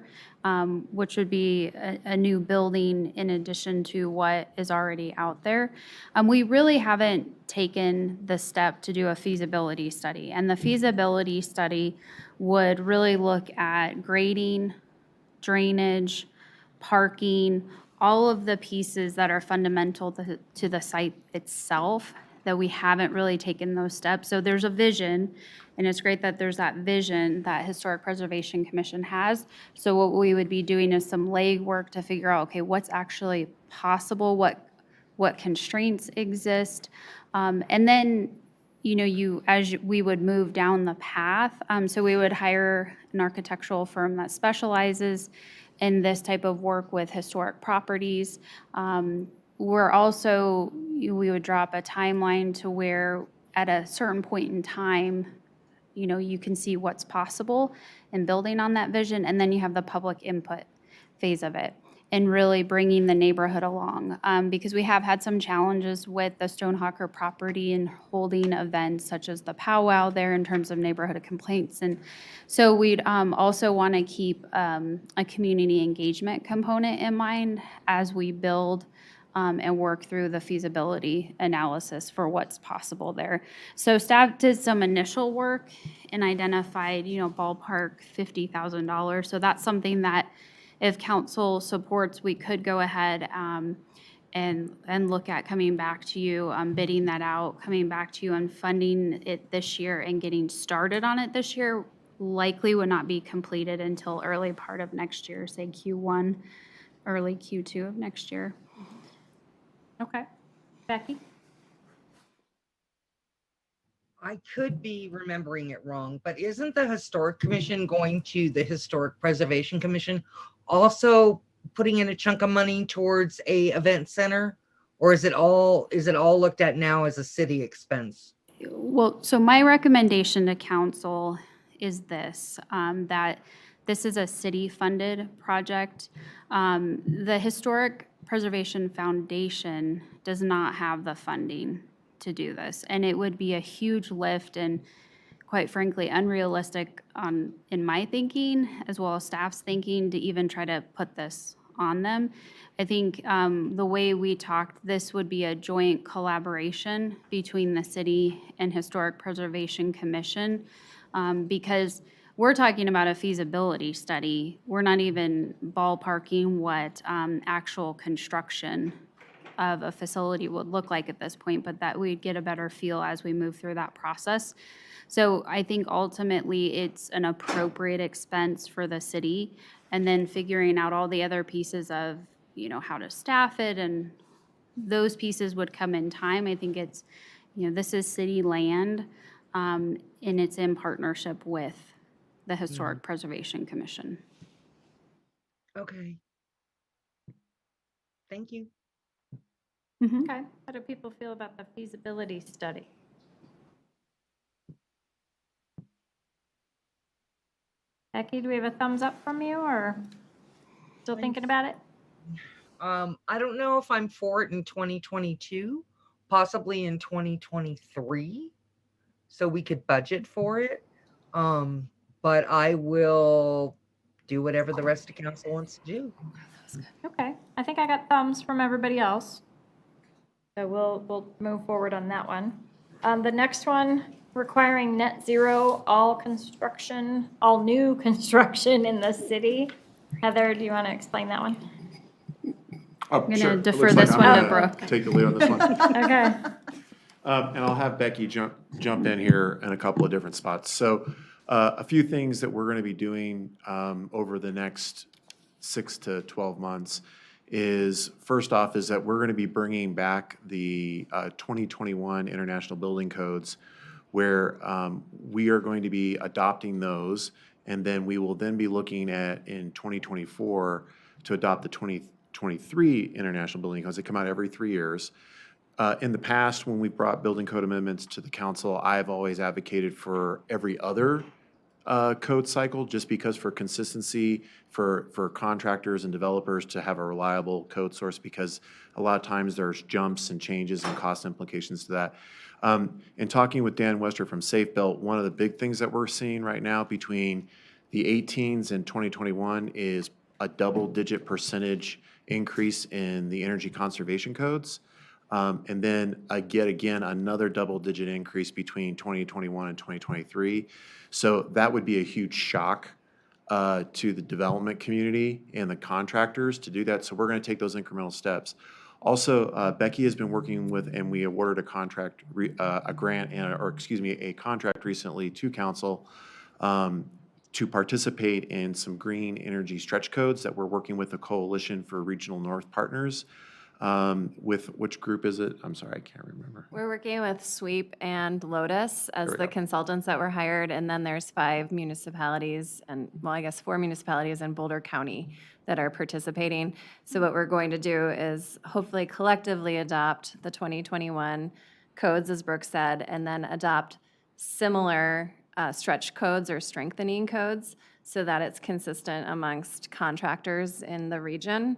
which would be a new building in addition to what is already out there. We really haven't taken the step to do a feasibility study, and the feasibility study would really look at grading, drainage, parking, all of the pieces that are fundamental to the site itself that we haven't really taken those steps. So there's a vision, and it's great that there's that vision that Historic Preservation Commission has. So what we would be doing is some legwork to figure out, okay, what's actually possible, what constraints exist, and then we would move down the path. So we would hire an architectural firm that specializes in this type of work with historic properties. We would drop a timeline to where at a certain point in time, you can see what's possible in building on that vision, and then you have the public input phase of it and really bringing the neighborhood along. Because we have had some challenges with the Stonehawker property and holding events such as the powwow there in terms of neighborhood complaints. And so we'd also want to keep a community engagement component in mind as we build and work through the feasibility analysis for what's possible there. So staff did some initial work and identified, ballpark $50,000. So that's something that if council supports, we could go ahead and look at coming back to you, bidding that out, coming back to you and funding it this year and getting started on it this year. Likely would not be completed until early part of next year, say Q1, early Q2 of next year.
Okay. Becky?
I could be remembering it wrong, but isn't the Historic Commission going to the Historic Preservation Commission also putting in a chunk of money towards a event center? Or is it all looked at now as a city expense?
Well, so my recommendation to council is this, that this is a city-funded project. The Historic Preservation Foundation does not have the funding to do this, and it would be a huge lift and, quite frankly, unrealistic in my thinking, as well as staff's thinking, to even try to put this on them. I think the way we talked, this would be a joint collaboration between the city and Historic Preservation Commission, because we're talking about a feasibility study. We're not even ballparking what actual construction of a facility would look like at this point, but that we'd get a better feel as we move through that process. So I think ultimately it's an appropriate expense for the city, and then figuring out all the other pieces of how to staff it, and those pieces would come in time. I think it's, this is city land, and it's in partnership with the Historic Preservation Commission.
Okay. Thank you.
Okay, how do people feel about the feasibility study? Becky, do we have a thumbs up from you, or still thinking about it?
I don't know if I'm for it in 2022, possibly in 2023, so we could budget for it. But I will do whatever the rest of council wants to do.
Okay, I think I got thumbs from everybody else. So we'll move forward on that one. The next one, requiring net zero all new construction in the city. Heather, do you want to explain that one?
Oh,
I'm gonna
sure. It
defer
looks like
this
I'm
one to
gonna
Brooke.
Take the lead on this one.
Okay.
And I'll have Becky jump in here in a couple of different spots. So a few things that we're going to be doing over the next 6 to 12 months is, first off, is that we're going to be bringing back the 2021 International Building Codes, where we are going to be adopting those, and then we will then be looking at, in 2024, to adopt the 2023 International Building Codes. They come out every 3 years. In the past, when we've brought building code amendments to the council, I've always advocated for every other code cycle, just because for consistency, for contractors and developers to have a reliable code source, because a lot of times there's jumps and changes and cost implications to that. In talking with Dan Webster from Safe Belt, one of the big things that we're seeing right now between the 18s and 2021 is a double-digit percentage increase in the energy conservation codes. And then yet again, another double-digit increase between 2021 and 2023. So that would be a huge shock to the development community and the contractors to do that. So we're going to take those incremental steps. Also, Becky has been working with, and we awarded a contract, a contract recently to council to participate in some green energy stretch codes that we're working with the Coalition for Regional North Partners. With which group is it? I'm sorry, I can't remember.
We're working with Sweep and Lotus as
There we
the
go.
consultants that were hired, and then there's 5 municipalities, and, well, I guess 4 municipalities in Boulder County that are participating. So what we're going to do is hopefully collectively adopt the 2021 codes, as Brooke said, and then adopt similar stretch codes or strengthening codes so that it's consistent amongst contractors in the region.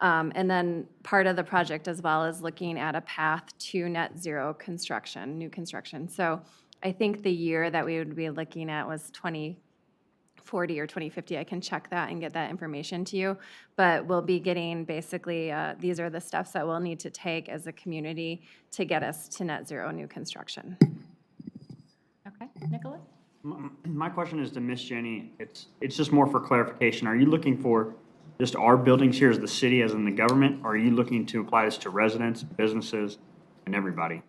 And then part of the project as well is looking at a path to net zero construction, new construction. So I think the year that we would be looking at was 2040 or 2050. I can check that and get that information to you. But we'll be getting basically, these are the steps that we'll need to take as a community to get us to net zero new construction.
Okay, Nicholas?
My question is to Miss Jenny. It's just more for clarification. Are you looking for just our buildings here as the city, as in the government? Or are you looking to apply this to residents, businesses, and everybody?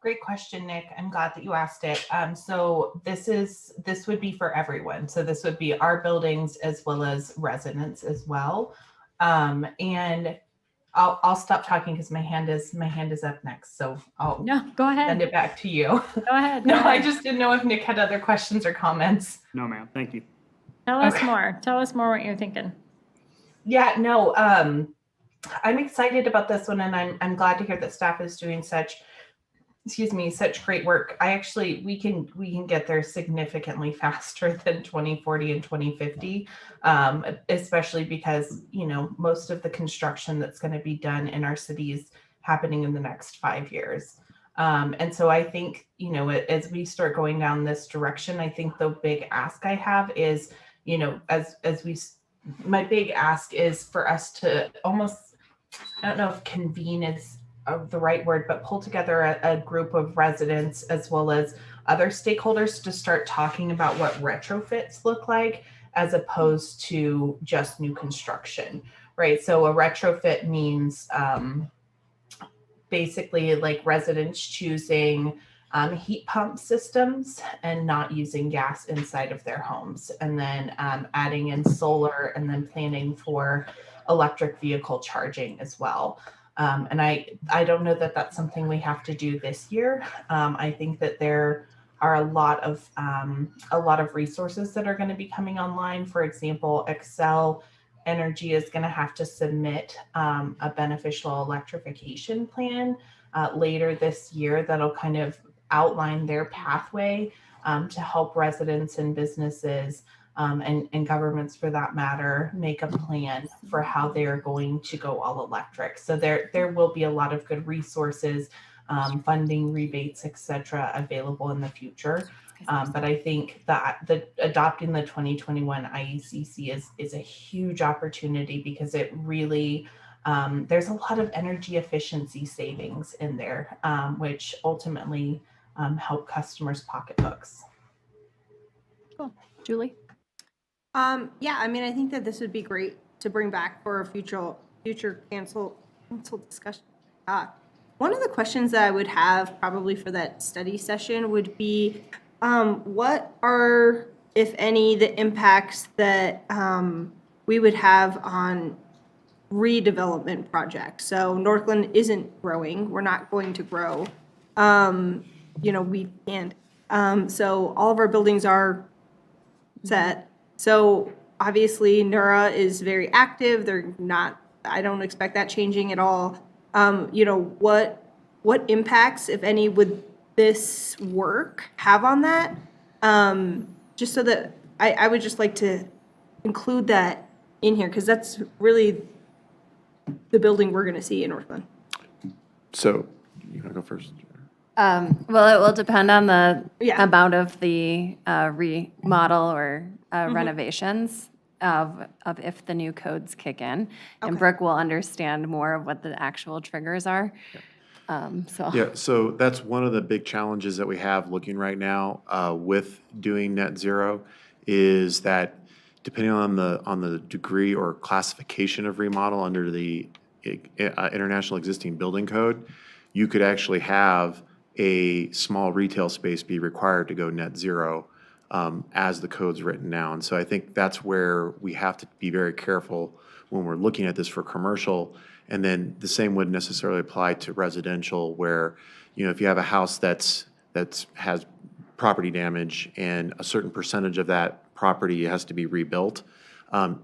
Great question, Nick. I'm glad that you asked it. So this would be for everyone. So this would be our buildings as well as residents as well. And I'll stop talking because my hand is up next. So I'll
go ahead.
Send it back to you.
Go ahead.
No, I just didn't know if Nick had other questions or comments.
No, ma'am. Thank you.
Tell us more. Tell us more what you're thinking.
Yeah, no, I'm excited about this one, and I'm glad to hear that staff is doing such great work. We can get there significantly faster than 2040 and 2050, especially because, most of the construction that's going to be done in our city is happening in the next 5 years. And so I think, as we start going down this direction, I think the big ask I have is, my big ask is for us to almost, I don't know if convene is the right word, but pull together a group of residents as well as other stakeholders to start talking about what retrofits look like as opposed to just new construction, right? So a retrofit means basically like residents choosing heat pump systems and not using gas inside of their homes. And then adding in solar and then planning for electric vehicle charging as well. And I don't know that that's something we have to do this year. I think that there are a lot of resources that are going to be coming online. For example, Excel Energy is going to have to submit a beneficial electrification plan later this year that'll kind of outline their pathway to help residents and businesses and governments for that matter make a plan for how they are going to go all electric. So there will be a lot of good resources, funding, rebates, etc., available in the future. But I think that adopting the 2021 IECC is a huge opportunity because it really there's a lot of energy efficiency savings in there, which ultimately help customers' pocketbooks.
Cool. Julie?
Yeah, I mean, I think that this would be great to bring back for a future council discussion. One of the questions that I would have probably for that study session would be, what are, if any, the impacts that we would have on redevelopment projects? So Northglenn isn't growing. We're not going to grow. We can't. So all of our buildings are set. So obviously NURA is very active. They're not, I don't expect that changing at all. What impacts, if any, would this work have on that? Just so that I would just like to include that in here because that's really the building we're going to see in Northglenn.
So, you want to go first?
Well, it will depend on the amount of the remodel or renovations of if the new codes kick in. And Brooke will understand more of what the actual triggers are.
Yeah, so that's one of the big challenges that we have looking right now with doing net zero is that depending on the degree or classification of remodel under the International Existing Building Code, you could actually have a small retail space be required to go net zero as the code's written now. And so I think that's where we have to be very careful when we're looking at this for commercial. And then the same wouldn't necessarily apply to residential where, if you have a house that's has property damage and a certain percentage of that property has to be rebuilt,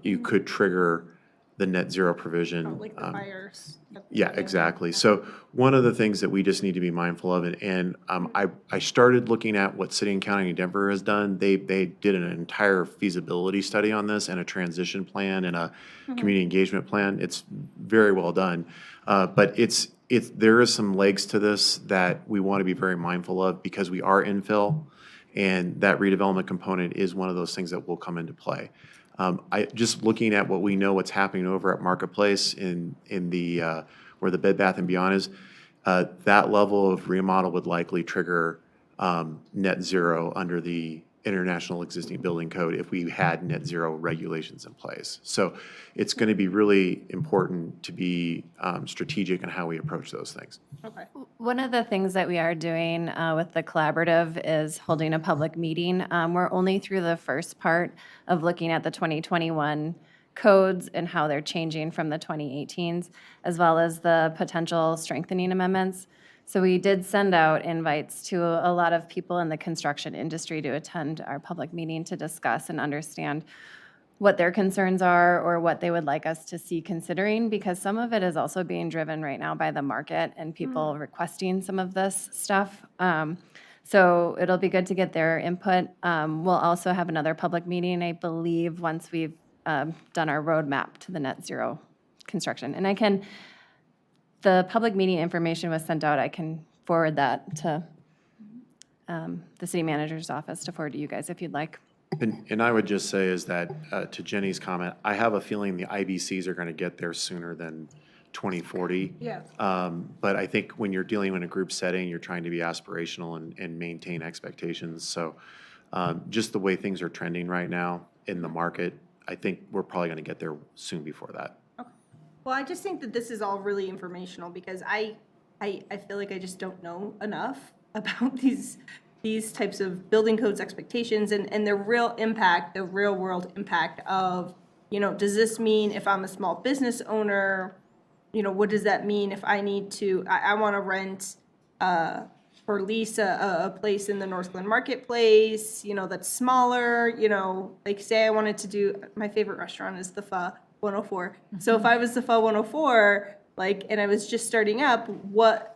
you could trigger the net zero provision.
Like the fires.
Yeah, exactly. So one of the things that we just need to be mindful of, and I started looking at what City and County of Denver has done. They did an entire feasibility study on this and a transition plan and a community engagement plan. It's very well done, but there is some legs to this that we want to be very mindful of because we are infill, and that redevelopment component is one of those things that will come into play. Just looking at what we know, what's happening over at Marketplace in the where the Bed Bath & Beyond is, that level of remodel would likely trigger net zero under the International Existing Building Code if we had net zero regulations in place. So it's going to be really important to be strategic in how we approach those things.
Okay.
One of the things that we are doing with the collaborative is holding a public meeting. We're only through the first part of looking at the 2021 codes and how they're changing from the 2018s, as well as the potential strengthening amendments. So we did send out invites to a lot of people in the construction industry to attend our public meeting to discuss and understand what their concerns are or what they would like us to see considering, because some of it is also being driven right now by the market and people requesting some of this stuff. So it'll be good to get their input. We'll also have another public meeting, I believe, once we've done our roadmap to the net zero construction. And the public meeting information was sent out. I can forward that to the city manager's office to forward to you guys if you'd like.
And I would just say is that, to Jenny's comment, I have a feeling the IBCs are going to get there sooner than 2040.
Yeah.
But I think when you're dealing in a group setting, you're trying to be aspirational and maintain expectations. So just the way things are trending right now in the market, I think we're probably going to get there soon before that.
Okay. Well, I just think that this is all really informational because I feel like I just don't know enough about these types of building codes expectations and the real impact, the real world impact of, does this mean if I'm a small business owner, what does that mean if I need to, I want to rent or lease a place in the Northglenn marketplace, that's smaller, like say I wanted to do, my favorite restaurant is the Pho 104. So if I was the Pho 104, like, and I was just starting up, what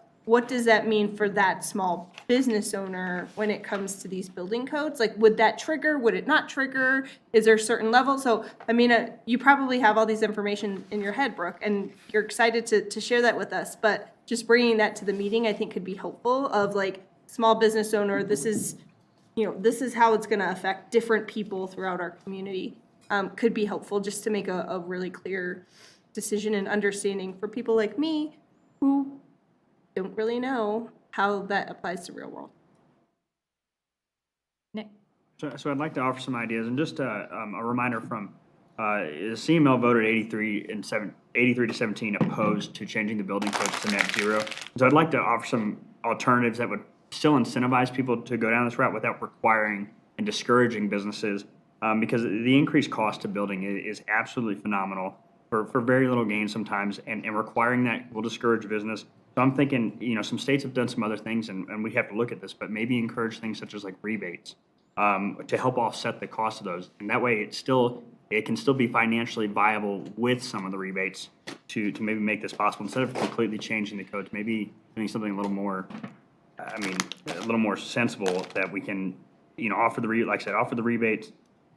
does that mean for that small business owner when it comes to these building codes? Like, would that trigger? Would it not trigger? Is there a certain level? So, I mean, you probably have all these information in your head, Brooke, and you're excited to share that with us. But just bringing that to the meeting, I think, could be helpful. Of like, small business owner, this is how it's going to affect different people throughout our community. Could be helpful just to make a really clear decision and understanding for people like me who don't really know how that applies to real world.
Nick?
So I'd like to offer some ideas, and just a reminder from the CML voted 83 to 17 opposed to changing the building codes to net zero. So I'd like to offer some alternatives that would still incentivize people to go down this route without requiring and discouraging businesses, because the increased cost of building is absolutely phenomenal for very little gain sometimes, and requiring that will discourage business. So I'm thinking, some states have done some other things, and we have to look at this, but maybe encourage things such as like rebates to help offset the cost of those. And that way it can still be financially viable with some of the rebates to maybe make this possible. Instead of completely changing the codes, maybe doing something a little more, a little more sensible that we can, offer the rebates,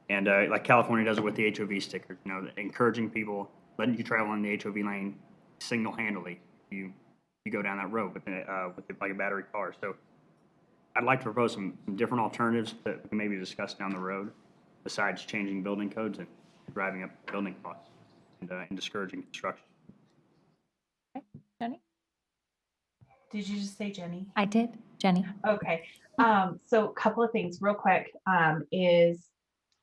and like California does it with the HOV stickers, encouraging people, letting you travel in the HOV lane single-handedly. You go down that road with like a battery car. So I'd like to propose some different alternatives that we can maybe discuss down the road, besides changing building codes and driving up building costs and discouraging construction.
Okay, Jenny?
Did you just say Jenny?
I did, Jenny.
Okay. So a couple of things real quick, is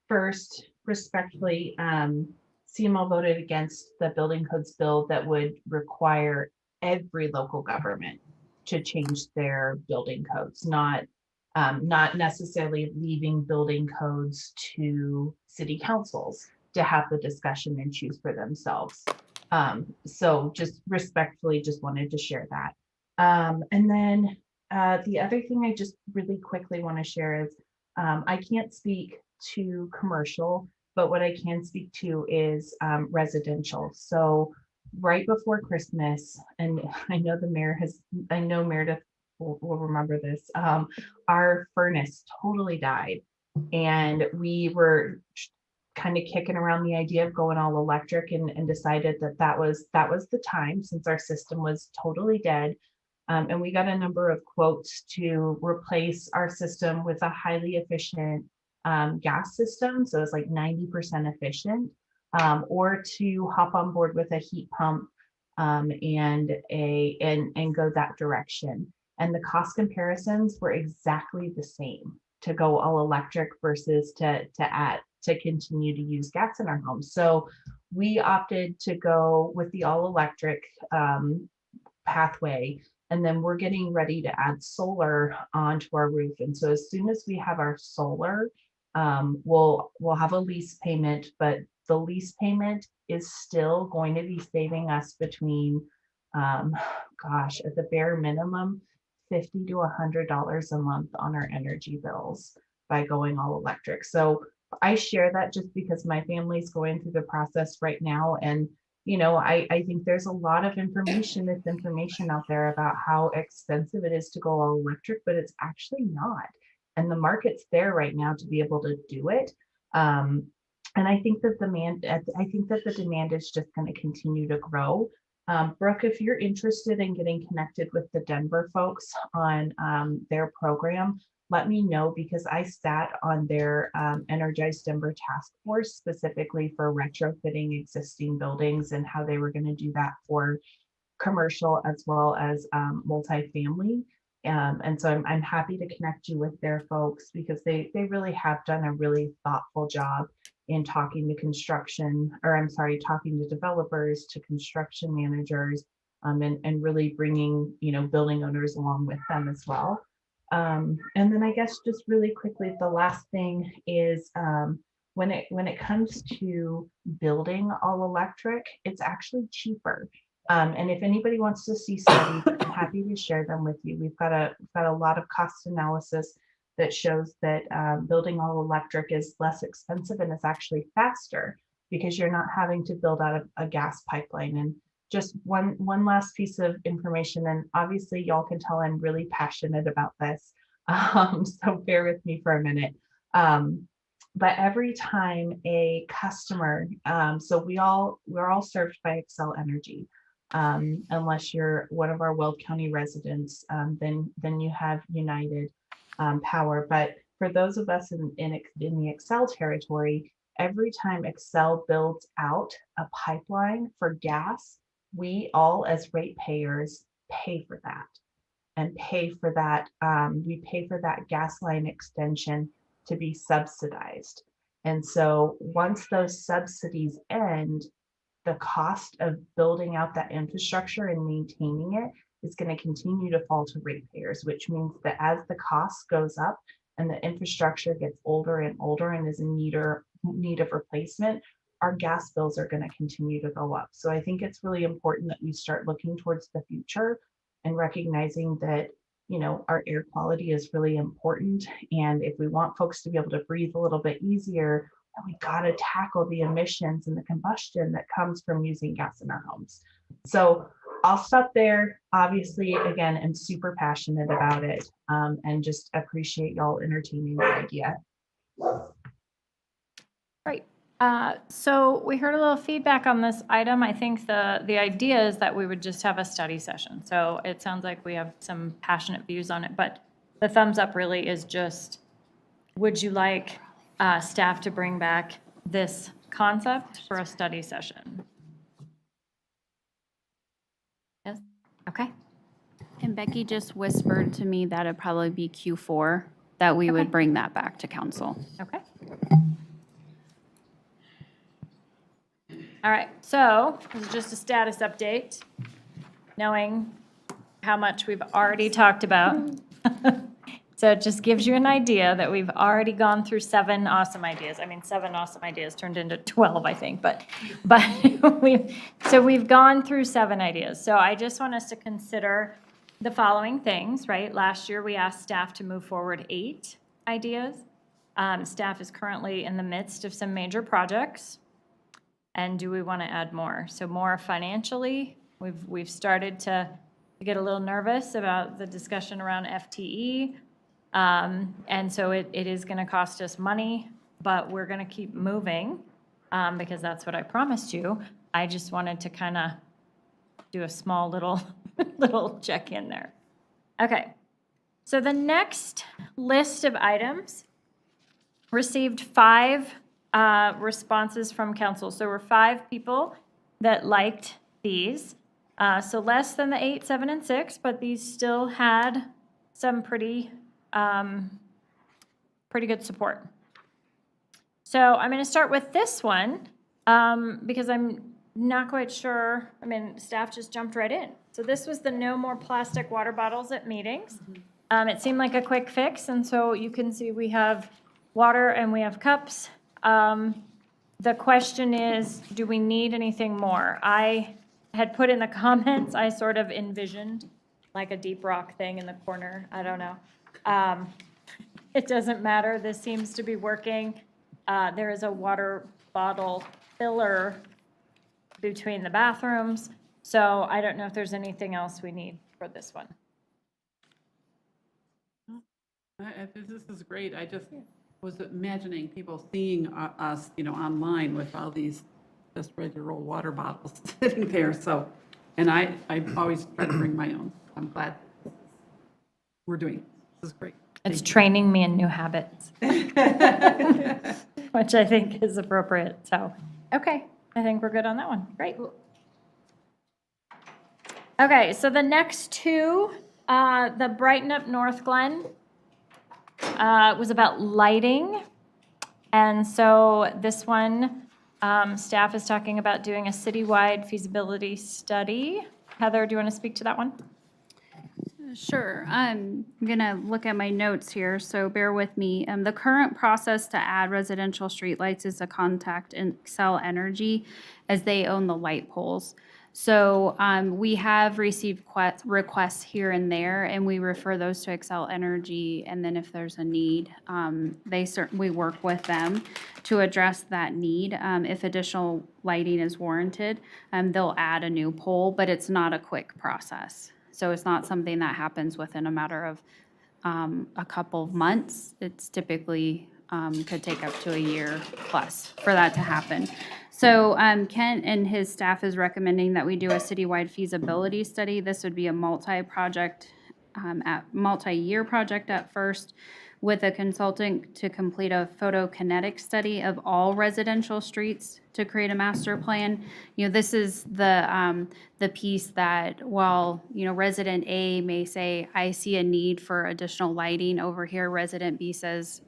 first, respectfully, CML voted against the building codes bill that would require every local government to change their building codes, not necessarily leaving building codes to city councils to have the discussion and choose for themselves. So just respectfully, just wanted to share that. And then the other thing I just really quickly want to share is I can't speak to commercial, but what I can speak to is residential. So right before Christmas, and I know Meredith will remember this, our furnace totally died, and we were kind of kicking around the idea of going all electric, and decided that was the time, since our system was totally dead. And we got a number of quotes to replace our system with a highly efficient gas system. So it's like 90% efficient, or to hop on board with a heat pump and go that direction. And the cost comparisons were exactly the same to go all electric versus to continue to use gas in our homes. So we opted to go with the all electric pathway. And then we're getting ready to add solar onto our roof. And so as soon as we have our solar, we'll have a lease payment, but the lease payment is still going to be saving us between, at the bare minimum, $50 to $100 a month on our energy bills by going all electric. So I share that just because my family's going through the process right now. And I think there's a lot of misinformation out there about how expensive it is to go all electric, but it's actually not. And the market's there right now to be able to do it. And I think that the demand is just going to continue to grow. Brooke, if you're interested in getting connected with the Denver folks on their program, let me know, because I sat on their Energized Denver task force specifically for retrofitting existing buildings and how they were going to do that for commercial as well as multifamily. And so I'm happy to connect you with their folks, because they really have done a really thoughtful job in talking to developers, to construction managers, and really bringing, building owners along with them as well. And then I guess just really quickly, the last thing is when it comes to building all electric, it's actually cheaper. And if anybody wants to see studies, I'm happy to share them with you. We've got a lot of cost analysis that shows that building all electric is less expensive and it's actually faster because you're not having to build out a gas pipeline. And just one last piece of information, and obviously y'all can tell I'm really passionate about this, so bear with me for a minute. But every time a customer, so we're all served by Excel Energy, unless you're one of our Weld County residents, then you have United Power. But for those of us in the Excel territory, every time Excel builds out a pipeline for gas, we all as ratepayers pay for that and pay for that. We pay for that gas line extension to be subsidized. And so once those subsidies end, the cost of building out that infrastructure and maintaining it is going to continue to fall to ratepayers, which means that as the cost goes up and the infrastructure gets older and older and is in need of replacement, our gas bills are going to continue to go up. So I think it's really important that we start looking towards the future and recognizing that, you know, our air quality is really important. And if we want folks to be able to breathe a little bit easier, we got to tackle the emissions and the combustion that comes from using gas in our homes. So I'll stop there. Obviously, again, I'm super passionate about it, and just appreciate y'all entertaining the idea.
Great. So we heard a little feedback on this item. I think the idea is that we would just have a study session. So it sounds like we have some passionate views on it, but the thumbs up really is just, would you like staff to bring back this concept for a study session? Yes? Okay.
And Becky just whispered to me that it'd probably be Q4 that we would bring that back to council.
Okay. All right, so this is just a status update, knowing how much we've already talked about. So it just gives you an idea that we've already gone through 7 awesome ideas. I mean, 7 awesome ideas turned into 12, I think, but we've gone through 7 ideas. So I just want us to consider the following things, right? Last year, we asked staff to move forward 8 ideas. Staff is currently in the midst of some major projects. And do we want to add more? So more financially, we've started to get a little nervous about the discussion around FTE. And so it is going to cost us money, but we're going to keep moving because that's what I promised you. I just wanted to kind of do a small little check in there. Okay. So the next list of items received 5 responses from council. So there were 5 people that liked these. So less than the 8, 7, and 6, but these still had some pretty good support. So I'm going to start with this one because I'm not quite sure. I mean, staff just jumped right in. So this was the no more plastic water bottles at meetings. It seemed like a quick fix, and so you can see we have water and we have cups. The question is, do we need anything more? I had put in the comments, I sort of envisioned like a deep rock thing in the corner. I don't know. It doesn't matter. This seems to be working. There is a water bottle filler between the bathrooms. So I don't know if there's anything else we need for this one.
This is great. I just was imagining people seeing us, you know, online with all these just regular old water bottles sitting there. So, and I always try to bring my own. I'm glad we're doing it. This is great.
It's training me in new habits, which I think is appropriate. So, okay, I think we're good on that one. Great. Okay, so the next 2, the Brighten Up Northglenn was about lighting. And so this one, staff is talking about doing a citywide feasibility study. Heather, do you want to speak to that one?
Sure. I'm going to look at my notes here, so bear with me. The current process to add residential streetlights is to contact Xcel Energy as they own the light poles. So we have received requests here and there, and we refer those to Xcel Energy. And then if there's a need, we work with them to address that need. If additional lighting is warranted, they'll add a new pole, but it's not a quick process. So it's not something that happens within a matter of a couple of months. It's typically could take up to a year plus for that to happen. So Kent and his staff is recommending that we do a citywide feasibility study. This would be a multi-year project at first, with a consultant to complete a photokinetic study of all residential streets to create a master plan. This is the piece that, while, resident A may say, I see a need for additional lighting over here, resident B says,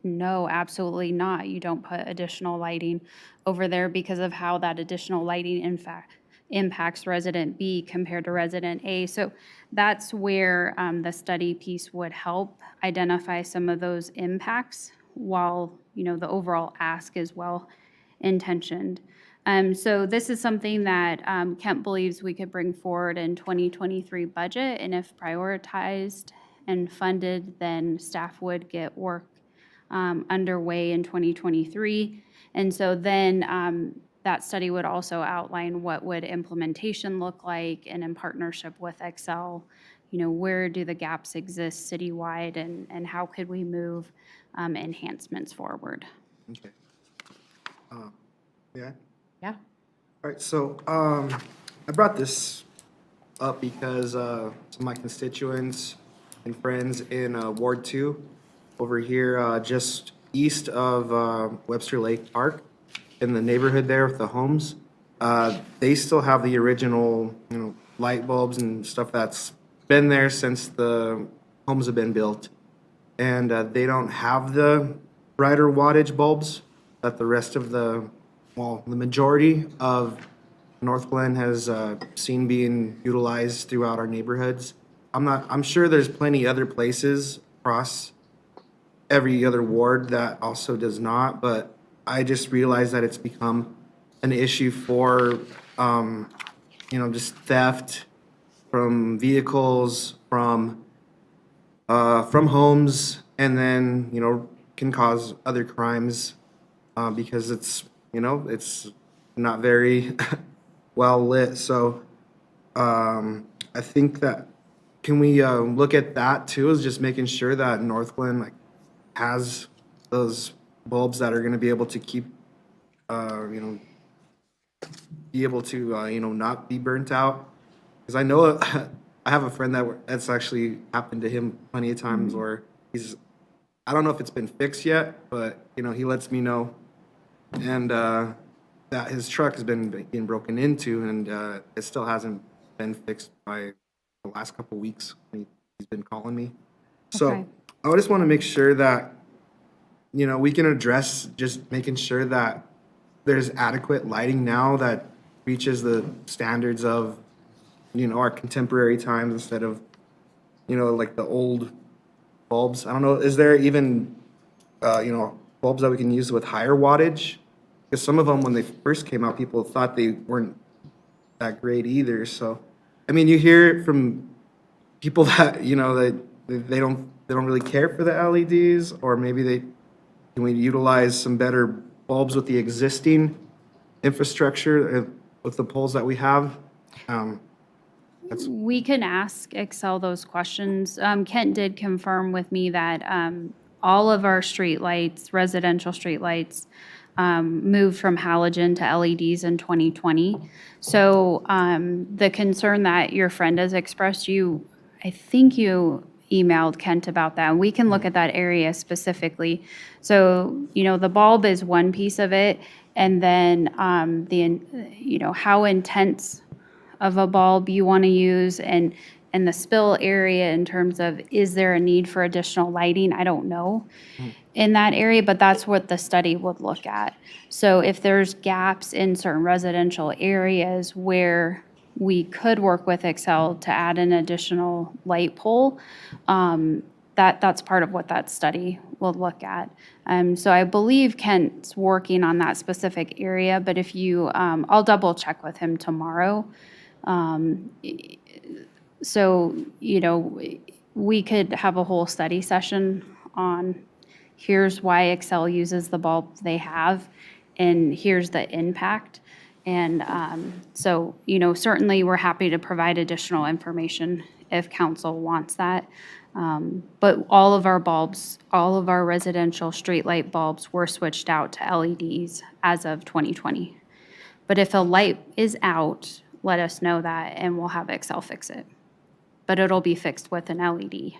no, absolutely not. You don't put additional lighting over there because of how that additional lighting, in fact, impacts resident B compared to resident A. So that's where the study piece would help identify some of those impacts while, the overall ask is well intentioned. So this is something that Kent believes we could bring forward in 2023 budget, and if prioritized and funded, then staff would get work underway in 2023. And so then that study would also outline what would implementation look like, and in partnership with Xcel, where do the gaps exist citywide, and how could we move enhancements forward?
Okay. Yeah.
Yeah.
All right, so I brought this up because some of my constituents and friends in Ward 2 over here just east of Webster Lake Park, in the neighborhood there with the homes, they still have the original, light bulbs and stuff that's been there since the homes have been built. And they don't have the brighter wattage bulbs that the rest of the majority of Northglenn has seen being utilized throughout our neighborhoods. I'm sure there's plenty other places across every other ward that also does not, but I just realized that it's become an issue for, just theft from vehicles, from homes, and then, can cause other crimes because it's not very well lit. So I think that, can we look at that too, is just making sure that Northglenn has those bulbs that are going to be able to keep, not be burnt out. Because I know I have a friend that's actually happened to him plenty of times where I don't know if it's been fixed yet, but, he lets me know. And that his truck has been being broken into, and it still hasn't been fixed by the last couple weeks. He's been calling me. So
Okay.
I just want to make sure that, we can address just making sure that there's adequate lighting now that reaches the standards of, our contemporary times, instead of, like the old bulbs. I don't know, is there even, bulbs that we can use with higher wattage? Because some of them, when they first came out, people thought they weren't that great either. So, you hear from people that, that they don't really care for the LEDs, or maybe can we utilize some better bulbs with the existing infrastructure, with the poles that we have?
We can ask Xcel those questions. Kent did confirm with me that all of our streetlights, residential streetlights, moved from halogen to LEDs in 2020. So the concern that your friend has expressed, I think you emailed Kent about that. We can look at that area specifically. So, the bulb is one piece of it, and then how intense of a bulb you want to use, and the spill area in terms of, is there a need for additional lighting? I don't know in that area, but that's what the study would look at. So if there's gaps in certain residential areas where we could work with Excel to add an additional light pole. That's part of what that study will look at. So I believe Kent's working on that specific area, but if you, I'll double check with him tomorrow. So, you know, we could have a whole study session on here's why Excel uses the bulbs they have, and here's the impact. And so, you know, certainly we're happy to provide additional information if council wants that. But all of our bulbs, all of our residential streetlight bulbs were switched out to LEDs as of 2020. But if a light is out, let us know that and we'll have Excel fix it. But it'll be fixed with an LED.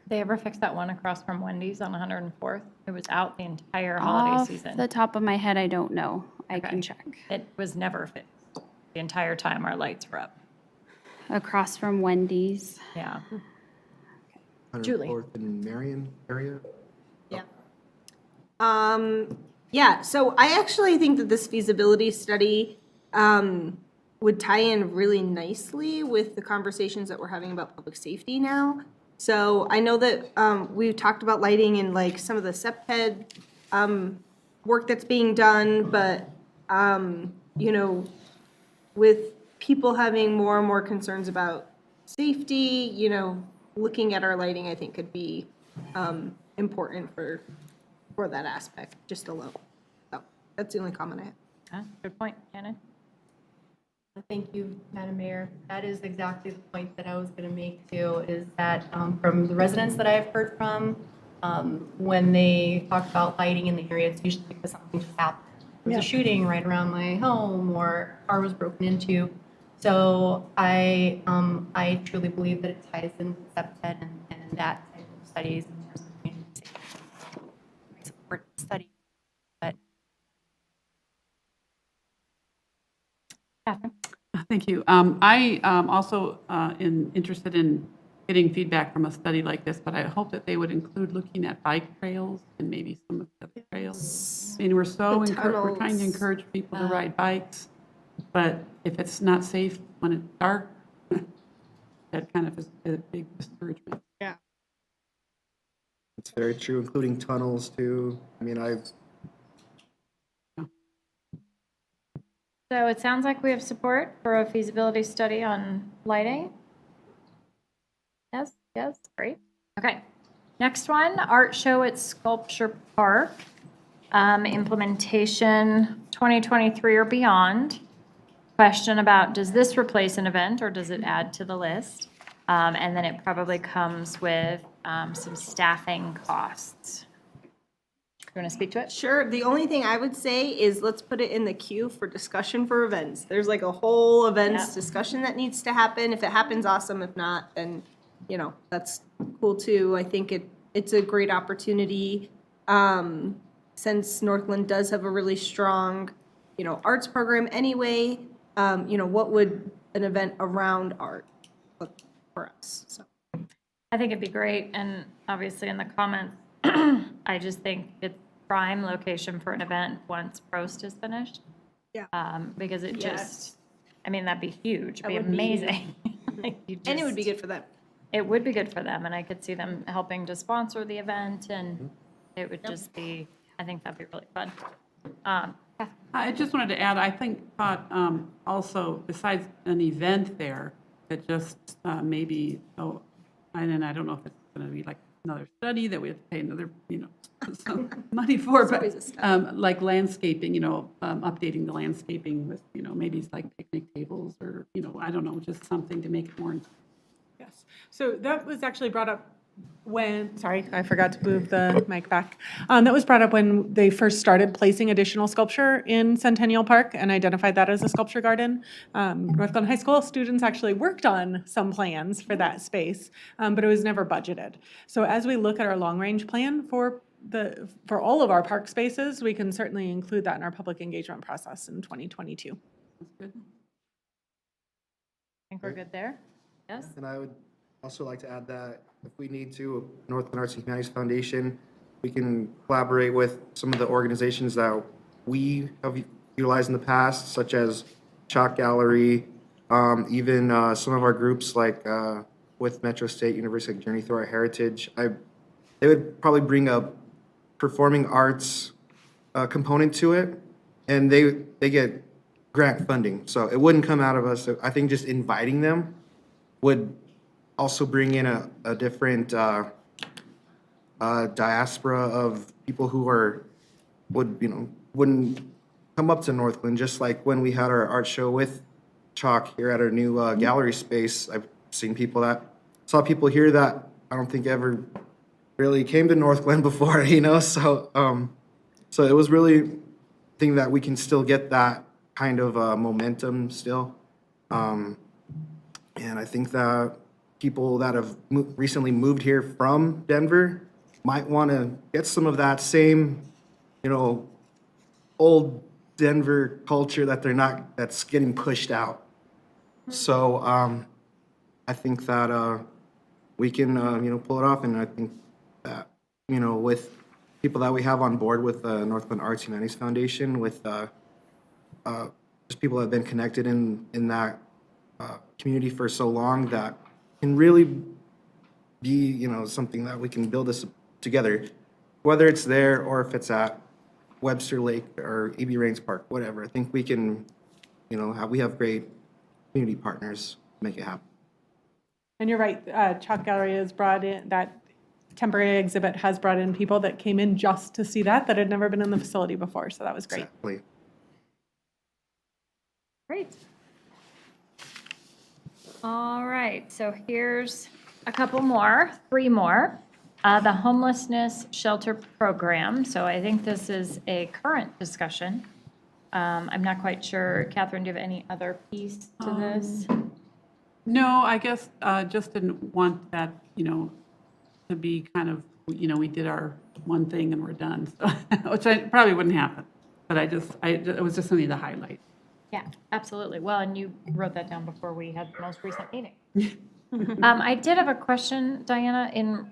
They ever fix that one across from Wendy's on 104th? It was out the entire holiday season.
Off the top of my head, I don't know. I can check.
It was never fixed the entire time our lights were up.
Across from Wendy's.
Yeah.
Julie. 104th and Marion area?
Yeah, so I actually think that this feasibility study would tie in really nicely with the conversations that we're having about public safety now. So I know that we've talked about lighting and like some of the SEPTED work that's being done, but you know, with people having more and more concerns about safety, you know, looking at our lighting, I think could be important for that aspect, just alone. So that's the only comment I have.
Good point, Shannon.
Thank you, Madam Mayor. That is exactly the point that I was going to make too, is that from the residents that I've heard from, when they talk about lighting in the area, it's usually because something just happened. There was a shooting right around my home, or a car was broken into. So I truly believe that it ties in with SEPTED and that type of studies in terms of community safety. Support study, but
Catherine?
Thank you. I also interested in getting feedback from a study like this, but I hope that they would include looking at bike trails and maybe some of the other trails. I mean, we're trying to encourage people to ride bikes, but if it's not safe when it's dark, that kind of is a big discouragement.
Yeah.
It's very true, including tunnels too. I mean,
So it sounds like we have support for a feasibility study on lighting. Yes, great. Okay. Next one, art show at Sculpture Park. Implementation 2023 or beyond. Question about, does this replace an event or does it add to the list? And then it probably comes with some staffing costs. You want to speak to it?
Sure. The only thing I would say is let's put it in the queue for discussion for events. There's like a whole events discussion that needs to happen. If it happens, awesome. If not, then, you know, that's cool too. I think it's a great opportunity. Since Northglenn does have a really strong, you know, arts program anyway, you know, what would an event around art look for us? So
I think it'd be great, and obviously in the comments, I just think it's prime location for an event once Prost is finished.
Yeah.
Because it just, I mean, that'd be huge, it'd
That
be
would be
amazing. Like,
and it would be good for them.
It would be good for them, and I could see them helping to sponsor the event, and it would just be, I think that'd be really fun.
I just wanted to add, thought also, besides an event there, that just maybe, and I don't know if it's going to be like another study that we have to pay another, you know, some money for, but like landscaping, you know, updating the landscaping with, you know, maybe it's like picnic tables or, you know, I don't know, just something to make it more.
Yes. So that was actually brought up when, sorry, I forgot to move the mic back. That was brought up when they first started placing additional sculpture in Centennial Park and identified that as a sculpture garden. Northglenn High School students actually worked on some plans for that space, but it was never budgeted. So as we look at our long-range plan for all of our park spaces, we can certainly include that in our public engagement process in 2022.
That's good.
I think we're good there. Yes?
And I would also like to add that if we need to, Northglenn Arts and Humanities Foundation, we can collaborate with some of the organizations that we have utilized in the past, such as Chalk Gallery, Even some of our groups like with Metro State University Journey Through Our Heritage, they would probably bring a performing arts component to it, and they get grant funding, so it wouldn't come out of us. So I think just inviting them would also bring in a different diaspora of people who wouldn't come up to Northglenn, just like when we had our art show with Chalk here at our new gallery space. I've seen saw people here that I don't think ever really came to Northglenn before, so it was really a thing that we can still get that kind of momentum still. And I think that people that have recently moved here from Denver might want to get some of that same, old Denver culture that's getting pushed out. So I think that we can, pull it off, and I think that, with people that we have on board with the Northglenn Arts Humanities Foundation, with just people that have been connected in that community for so long, that can really be, something that we can build this together, whether it's there or if it's at Webster Lake or E.B. Raines Park, whatever. I think we can, we have great community partners to make it happen.
And you're right, Chalk Gallery has brought in, that temporary exhibit has brought in people that came in just to see that had never been in the facility before, so that was great.
Exactly.
Great. All right, so here's a couple more, 3 more. The homelessness shelter program. So I think this is a current discussion. I'm not quite sure. Catherine, do you have any other piece to this?
No, I guess just didn't want that, to be kind of, we did our one thing and we're done, so, which probably wouldn't happen. But it was just something to highlight.
Yeah, absolutely. Well, and you wrote that down before we had the most recent meeting. I did have a question, Diana, in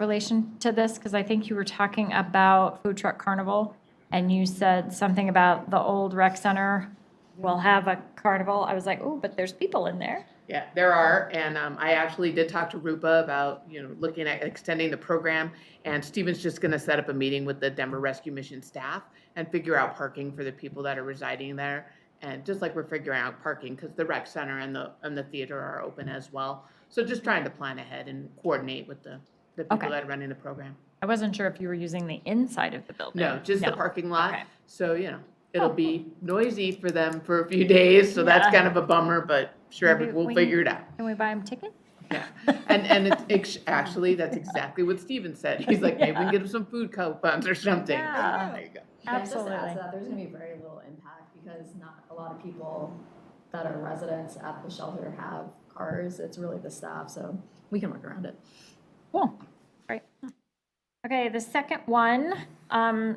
relation to this, because I think you were talking about Food Truck Carnival, and you said something about the old rec center will have a carnival. I was like, oh, but there's people in there.
Yeah, there are, and I actually did talk to Rupa about, looking at extending the program, and Steven's just gonna set up a meeting with the Denver Rescue Mission staff and figure out parking for the people that are residing there. And just like we're figuring out parking, because the rec center and the theater are open as well. So just trying to plan ahead and coordinate with the people
Okay.
that are running the program.
I wasn't sure if you were using the inside of the building.
No, just the
No.
parking lot.
Okay.
So, it'll be noisy for them for a few days, so that's
Yeah.
kind of a bummer, but sure,
Maybe
we'll
we-
figure it out.
Can we buy them tickets?
Yeah, and actually, that's exactly what Steven said. He's like, maybe we can get him some food coupons or something.
Yeah.
There you go.
Absolutely.
Just to add to that, there's gonna be very little impact because not a lot of people that are residents at the shelter have cars. It's really the staff, so we can work around it.
Cool. Great. Okay, the second one,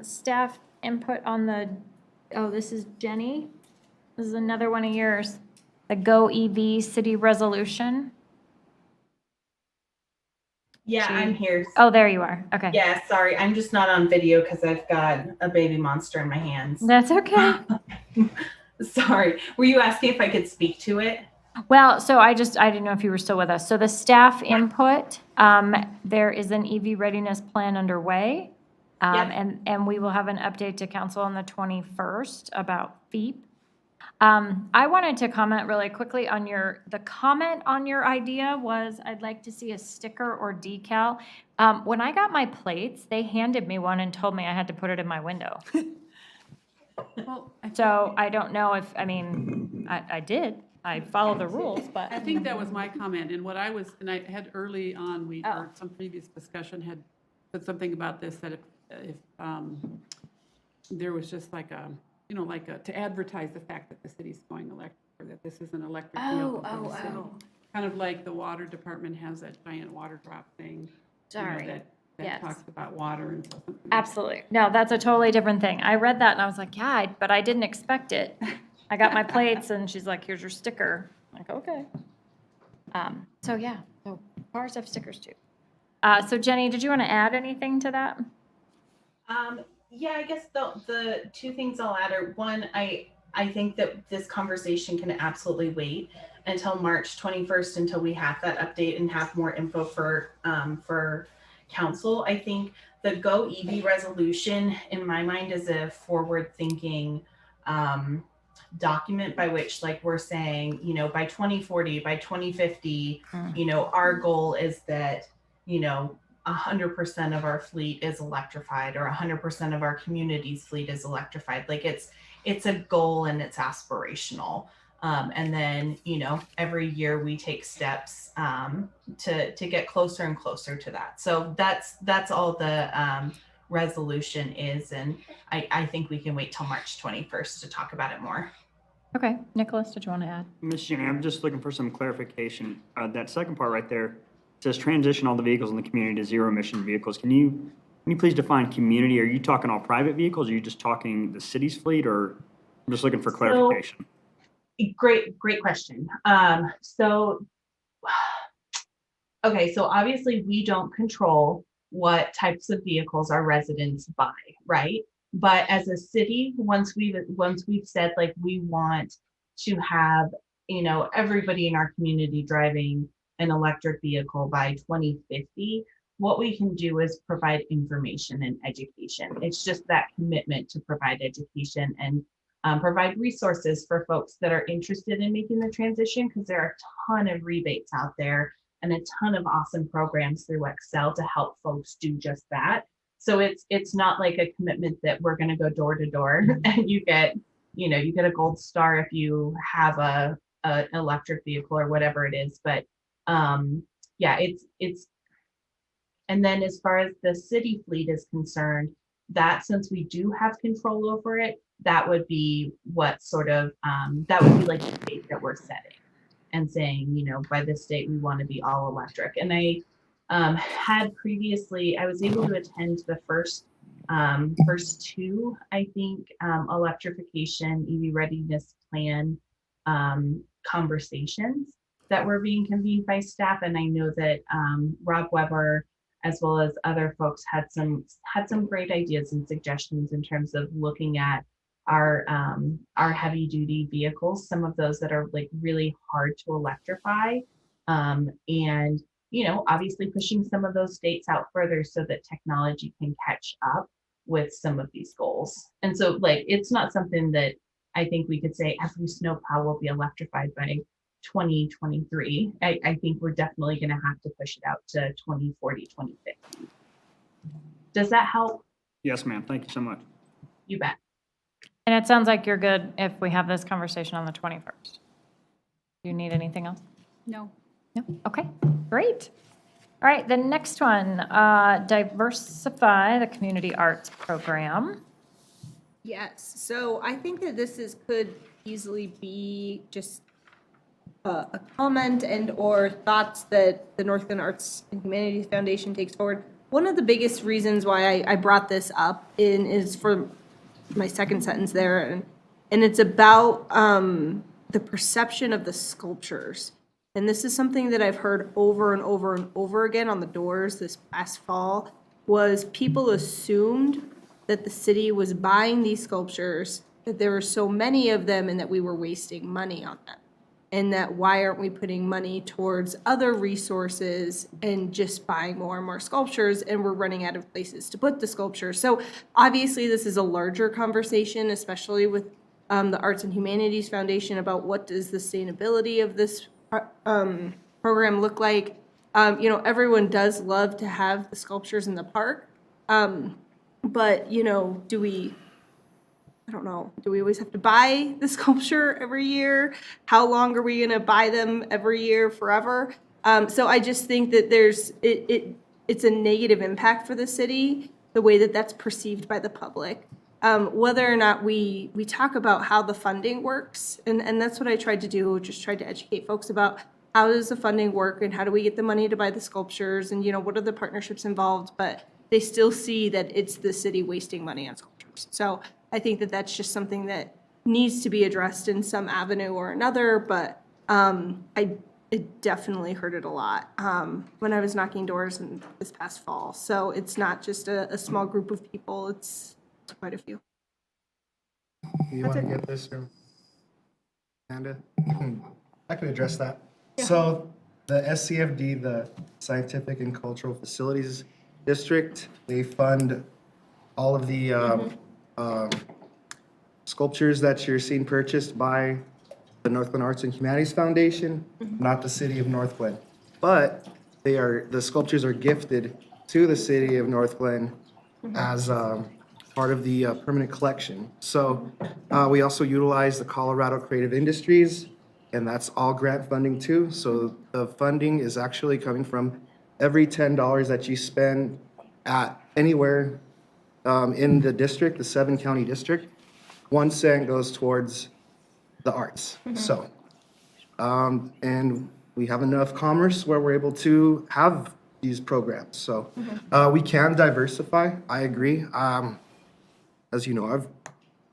staff input on this is Jenny. This is another one of yours. The Go EV City Resolution.
Yeah, I'm here.
Oh, there you are. Okay.
Yeah, sorry. I'm just not on video because I've got a baby monster in my hands.
That's okay.
Sorry. Were you asking if I could speak to it?
Well, so I didn't know if you were still with us. So the staff input, there is an EV readiness plan underway. And we will have an update to council on the 21st about FEEP. I wanted to comment really quickly on the comment on your idea was I'd like to see a sticker or decal. When I got my plates, they handed me one and told me I had to put it in my window.
Well,
So I don't know if, I did. I followed the rules, but.
I think that was my comment, and I had early on, or some previous discussion had said something about this, that if there was just to advertise the fact that the city's going electric, or that this is an electric vehicle for the city. Kind of like the water department has that giant water drop thing.
Sorry.
That
Yes.
talks about water and stuff.
Absolutely. No, that's a totally different thing. I read that and I was like, yeah, but I didn't expect it. I got my plates and she's like, here's your sticker. I'm like, okay. So cars have stickers too. So Jenny, did you want to add anything to that?
Yeah, I guess the two things I'll add are, one, I think that this conversation can absolutely wait. until March 21st until we have that update and have more info for council. I think the Go EV resolution, in my mind, is a forward-thinking document by which, like, we're saying, you know, by 2040, by 2050, you know, our goal is that, you know, 100% of our fleet is electrified, or 100% of our community's fleet is electrified. Like, it's a goal and it's aspirational. And then, you know, every year we take steps to get closer and closer to that. So that's all the resolution is. And I think we can wait till March 21st to talk about it more.
Okay, Nicholas, did you want to add?
Ms. Jenny, I'm just looking for some clarification. That second part right there says transition all the vehicles in the community to zero emission vehicles. Can you please define community? Are you talking all private vehicles? Are you just talking the city's fleet, or I'm just looking for clarification?
Great question. Okay, so obviously we don't control what types of vehicles our residents buy, right? But as a city, once we've said, like, we want to have, you know, everybody in our community driving an electric vehicle by 2050, what we can do is provide information and education. It's just that commitment to provide education and provide resources for folks that are interested in making the transition, because there are a ton of rebates out there and a ton of awesome programs through Excel to help folks do just that. So it's not like a commitment that we're going to go door to door and you get a gold star if you have an electric vehicle or whatever it is. But yeah, it's and then as far as the city fleet is concerned, that since we do have control over it, that would be what sort of that would be like the date that we're setting and saying, you know, by this date we want to be all electric. And I had previously, I was able to attend the first two, I think, electrification EV readiness plan conversations that were being convened by staff. And I know that Rob Weber, as well as other folks, had some great ideas and suggestions in terms of looking at our heavy duty vehicles, some of those that are like really hard to electrify, and, you know, obviously pushing some of those dates out further so that technology can catch up with some of these goals. And so, like, it's not something that I think we could say every snowplow will be electrified by 2023. I think we're definitely going to have to push it out to 2040, 2050. Does that help?
Yes, ma'am. Thank you so much.
You bet.
And it sounds like you're good if we have this conversation on the 21st. Do you need anything else?
No.
No? Okay, great. All right, the next one, diversify the community arts program.
Yes, so I think that could easily be just a comment and or thoughts that the Northglenn Arts and Humanities Foundation takes forward. One of the biggest reasons why I brought this up is for my second sentence there, and it's about the perception of the sculptures. And this is something that I've heard over and over and over again on the doors this past fall, was people assumed that the city was buying these sculptures, that there were so many of them, and that we were wasting money on them. And that why aren't we putting money towards other resources and just buying more and more sculptures, and we're running out of places to put the sculptures. So obviously this is a larger conversation, especially with the Arts and Humanities Foundation, about what does the sustainability of this program look like. You know, everyone does love to have the sculptures in the park, but, you know, do we always have to buy the sculpture every year? How long are we going to buy them every year forever? So I just think that it's a negative impact for the city, the way that that's perceived by the public. Whether or not we talk about how the funding works, and that's what I tried to do, just tried to educate folks about how does the funding work and how do we get the money to buy the sculptures, and, you know, what are the partnerships involved, but they still see that it's the city wasting money on sculptures. So I think that that's just something that needs to be addressed in some avenue or another, but I definitely heard it a lot when I was knocking doors this past fall. So it's not just a small group of people, it's quite a few.
You want to get this from Amanda? I can address that. So the SCFD, the Scientific and Cultural Facilities District, they fund all of the sculptures that you're seeing purchased by the Northglenn Arts and Humanities Foundation, not the city of Northglenn. But the sculptures are gifted to the city of Northglenn as part of the permanent collection. So we also utilize the Colorado Creative Industries, and that's all grant funding too. So the funding is actually coming from every $10 that you spend at anywhere in the district, the 7-county district, 1 cent goes towards the arts. So, and we have enough commerce where we're able to have these programs. So we can diversify, I agree. As you know, I've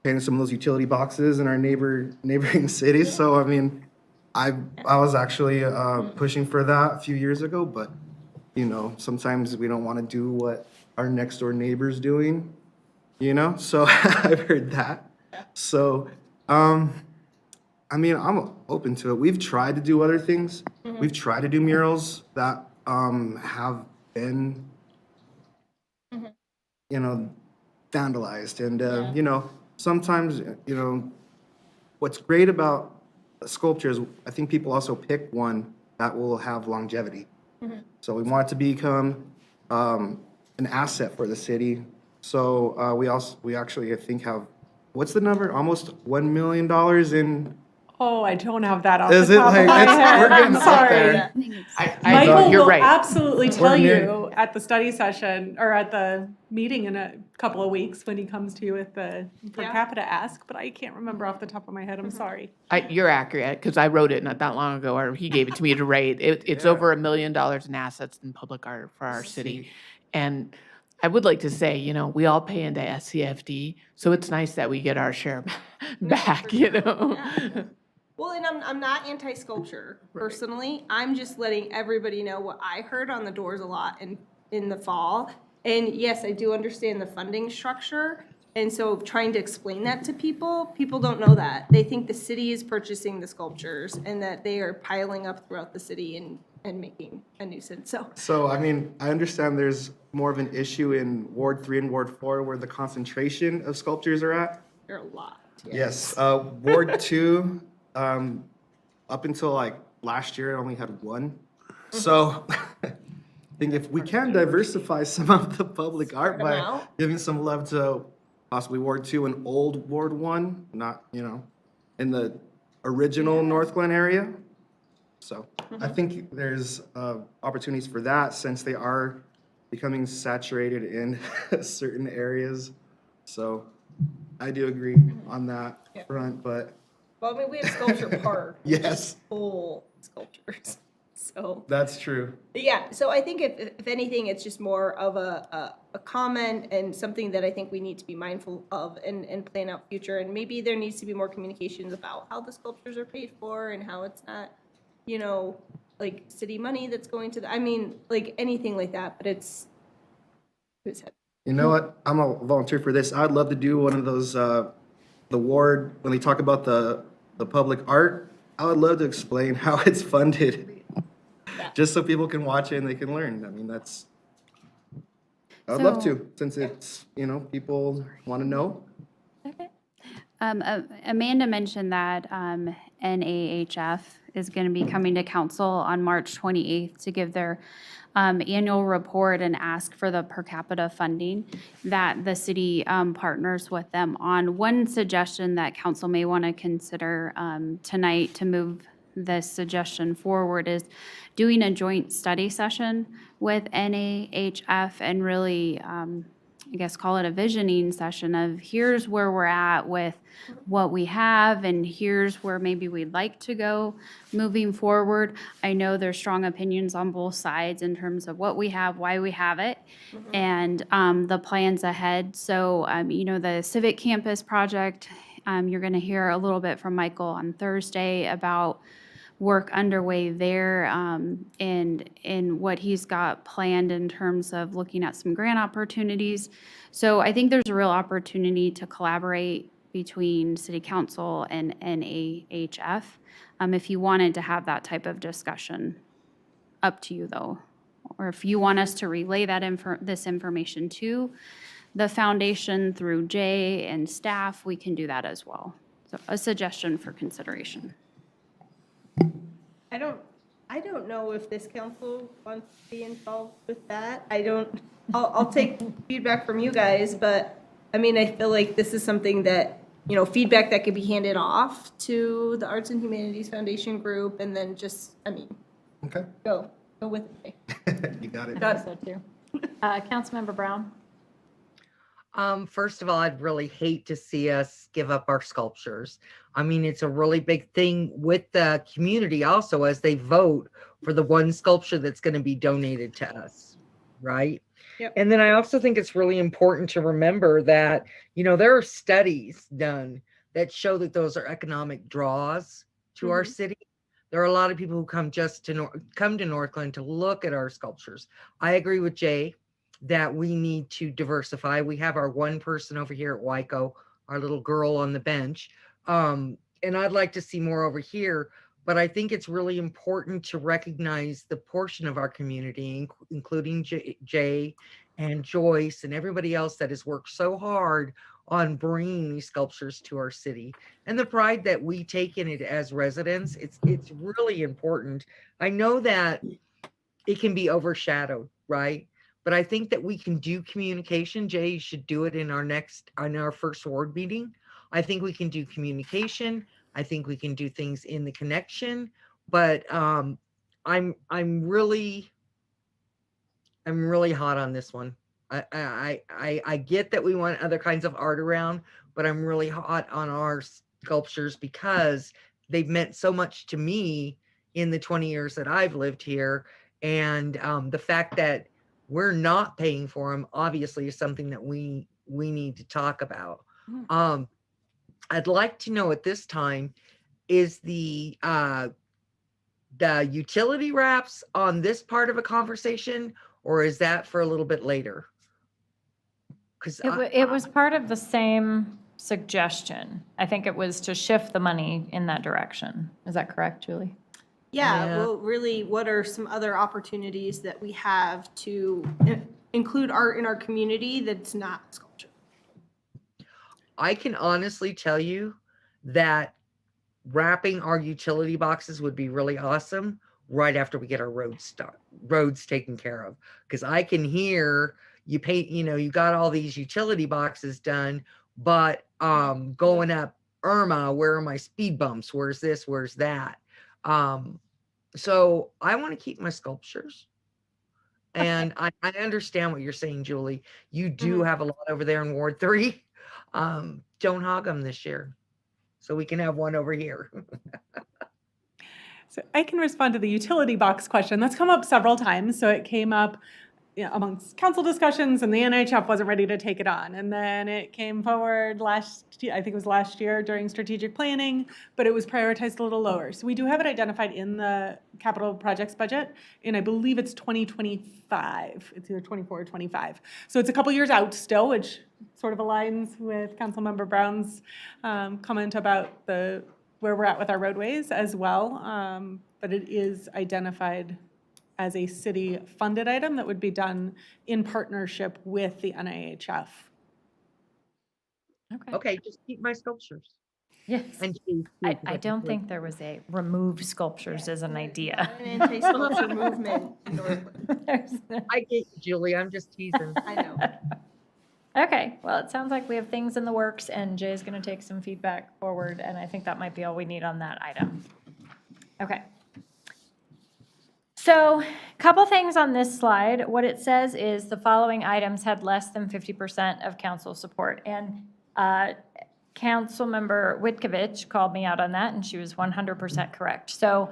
painted some of those utility boxes in our neighboring cities. So, I mean, I was actually pushing for that a few years ago, but, you know, sometimes we don't want to do what our next door neighbor's doing, you know? So I've heard that. So, I mean, I'm open to it. We've tried to do other things. We've tried to do murals that have been, you know, vandalized. And, you know, sometimes, you know, what's great about sculptures, I think people also pick one that will have longevity. So we want it to become an asset for the city. So we actually, I think, have, what's the number? Almost $1 million in.
Oh, I don't have that off
Is
the
it
top
like,
of my
it's,
head.
we're getting
I'm
up
sorry.
there.
Michael
you're
will
right.
absolutely tell
near-
you at the study session or at the meeting in a couple of weeks when he comes to you with the per capita ask, but I can't remember off the top of my head. I'm sorry.
You're accurate, because I wrote it not that long ago, or he gave it to me to write. It's over $1 million in assets in public art for our city. And I would like to say, you know, we all pay into SCFD, so it's nice that we get our share back, you know?
Well, and I'm not anti-sculpture personally. I'm just letting everybody know what I heard on the doors a lot in the fall. And yes, I do understand the funding structure. And so trying to explain that to people don't know that. They think the city is purchasing the sculptures and that they are piling up throughout the city and making a nuisance.
So, I mean, I understand there's more of an issue in Ward 3 and Ward 4 where the concentration of sculptures are at.
There are a lot.
Yes. Ward 2, up until like last year, I only had one. So I think if we can diversify some of the public art
them
by
out.
giving some love to possibly Ward 2 and old Ward 1, not, you know, in the original Northglenn area. So I think there's opportunities for that since they are becoming saturated in certain areas. So I do agree on that front, but.
Well, I mean, we have Sculpture Park.
Yes.
Full sculptures. So.
That's true.
Yeah, so I think if anything, it's just more of a comment and something that I think we need to be mindful of and plan out future. And maybe there needs to be more communications about how the sculptures are paid for and how it's not, you know, like city money that's going to I mean, like anything like that, but it's.
You know what? I'm a volunteer for this. I'd love to do one of those, the ward, when they talk about the public art, I would love to explain how it's funded. Just so people can watch it and they can learn. I mean, I'd love to, since it's, you know, people want to know.
Amanda mentioned that NAHF is going to be coming to council on March 28th to give their annual report and ask for the per capita funding that the city partners with them on. One suggestion that council may want to consider tonight to move this suggestion forward is doing a joint study session with NAHF and really, I guess, call it a visioning session of here's where we're at with what we have and here's where maybe we'd like to go moving forward. I know there's strong opinions on both sides in terms of what we have, why we have it, and the plans ahead. So, you know, the Civic Campus project, you're going to hear a little bit from Michael on Thursday about work underway there and what he's got planned in terms of looking at some grant opportunities. So I think there's a real opportunity to collaborate between city council and NAHF. If you wanted to have that type of discussion, up to you though. Or if you want us to relay that this information to the foundation through Jay and staff, we can do that as well. So a suggestion for consideration.
I don't know if this council wants to be involved with that. I'll take feedback from you guys, but I mean, I feel like this is something that, you know, feedback that could be handed off to the Arts and Humanities Foundation group and then just, I mean,
Okay.
go with it.
You got it.
I think so too. Councilmember Brown?
First of all, I'd really hate to see us give up our sculptures. I mean, it's a really big thing with the community also as they vote for the one sculpture that's going to be donated to us, right?
Yep.
And then I also think it's really important to remember that, you know, there are studies done that show that those are economic draws to our city. There are a lot of people who come come to Northglenn to look at our sculptures. I agree with Jay that we need to diversify. We have our one person over here at Wyco, our little girl on the bench. And I'd like to see more over here, but I think it's really important to recognize the portion of our community, including Jay and Joyce and everybody else that has worked so hard on bringing these sculptures to our city and the pride that we take in it as residents. It's really important. I know that it can be overshadowed, right? But I think that we can do communication. Jay should do it in our first ward meeting. I think we can do communication. I think we can do things in the connection. But I'm really hot on this one. I get that we want other kinds of art around, but I'm really hot on our sculptures because they've meant so much to me in the 20 years that I've lived here. And the fact that we're not paying for them obviously is something that we need to talk about. I'd like to know at this time, is the utility wraps on this part of a conversation, or is that for a little bit later? Because
It was part of the same suggestion. I think it was to shift the money in that direction. Is that correct, Julie?
Yeah, well, really, what are some other opportunities that we have to include art in our community that's not sculpture?
I can honestly tell you that wrapping our utility boxes would be really awesome right after we get our roads taken care of. Because I can hear you paint, you know, you got all these utility boxes done, but going up Irma, where are my speed bumps? Where's this? Where's that? So I want to keep my sculptures. And I understand what you're saying, Julie. You do have a lot over there in Ward 3. Don't hog them this year. So we can have one over here.
So I can respond to the utility box question. That's come up several times. So it came up amongst council discussions and the NHF wasn't ready to take it on. And then it came forward I think it was last year during strategic planning, but it was prioritized a little lower. So we do have it identified in the capital projects budget, and I believe it's 2025. It's either 24 or 25. So it's a couple years out still, which sort of aligns with Councilmember Brown's comment about where we're at with our roadways as well. But it is identified as a city-funded item that would be done in partnership with the NIHF.
Okay, just keep my sculptures.
Yes.
And
I don't think there was a remove sculptures as an idea.
An anti-sculpture movement.
I get you, Julie. I'm just teasing.
I know.
Okay, well, it sounds like we have things in the works, and Jay's going to take some feedback forward, and I think that might be all we need on that item. Okay. So, a couple things on this slide. What it says is the following items had less than 50% of council support, and Councilmember Witkovich called me out on that, and she was 100% correct. So,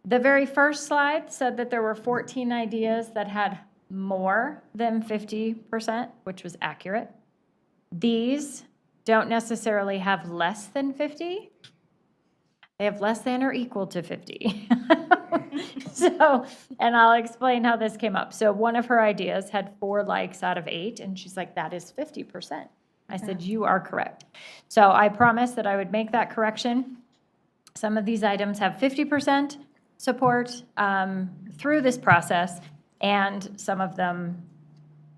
the very first slide said that there were 14 ideas that had more than 50%, which was accurate. These don't necessarily have less than 50. They have less than or equal to 50. So, and I'll explain how this came up. So one of her ideas had 4 likes out of 8, and she's like, that is 50%. I said, you are correct. So I promised that I would make that correction. Some of these items have 50% support through this process, and some of them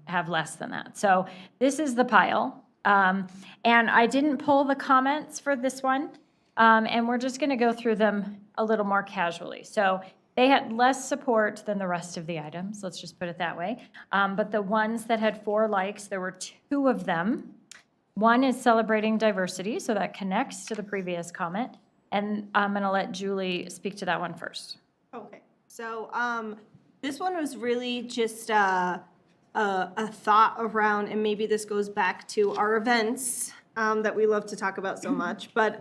have less than that. So this is the pile. And I didn't pull the comments for this one, and we're just going to go through them a little more casually. So they had less support than the rest of the items, let's just put it that way. But the ones that had 4 likes, there were 2 of them. One is celebrating diversity, so that connects to the previous comment. And I'm going to let Julie speak to that one first.
Okay, so this one was really just a thought around, and maybe this goes back to our events that we love to talk about so much. But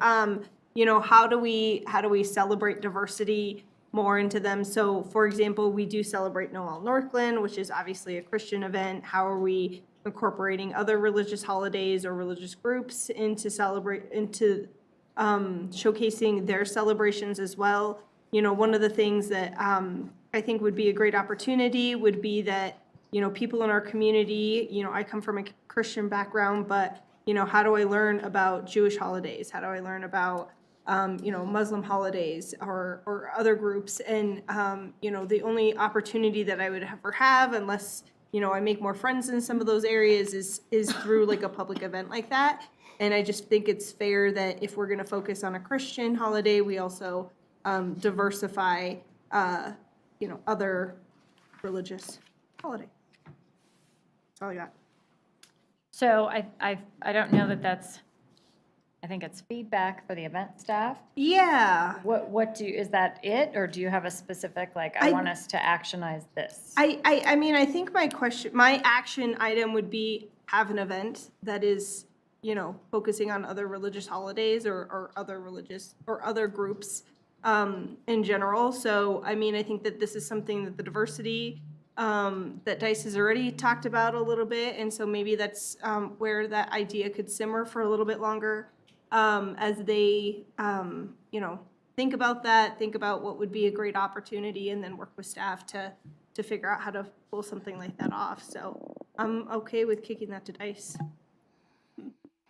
you know, how do we celebrate diversity more into them? So, for example, we do celebrate Noel Northglenn, which is obviously a Christian event. How are we incorporating other religious holidays or religious groups into showcasing their celebrations as well? You know, one of the things that I think would be a great opportunity would be that, you know, people in our community, you know, I come from a Christian background, but, you know, how do I learn about Jewish holidays? How do I learn about, you know, Muslim holidays or other groups? And, you know, the only opportunity that I would ever have, unless, you know, I make more friends in some of those areas, is through like a public event like that. And I just think it's fair that if we're going to focus on a Christian holiday, we also diversify, you know, other religious holidays. That's all I got.
So I don't know that that's, I think it's feedback for the event staff.
Yeah.
Is that it, or do you have a specific, like, I want us to actionize this?
I mean, I think my action item would be have an event that is, you know, focusing on other religious holidays or other religious or other groups in general. So, I mean, I think that this is something that the diversity that DICE has already talked about a little bit. And so maybe that's where that idea could simmer for a little bit longer as they, you know, think about that, think about what would be a great opportunity, and then work with staff to figure out how to pull something like that off. So I'm okay with kicking that to DICE.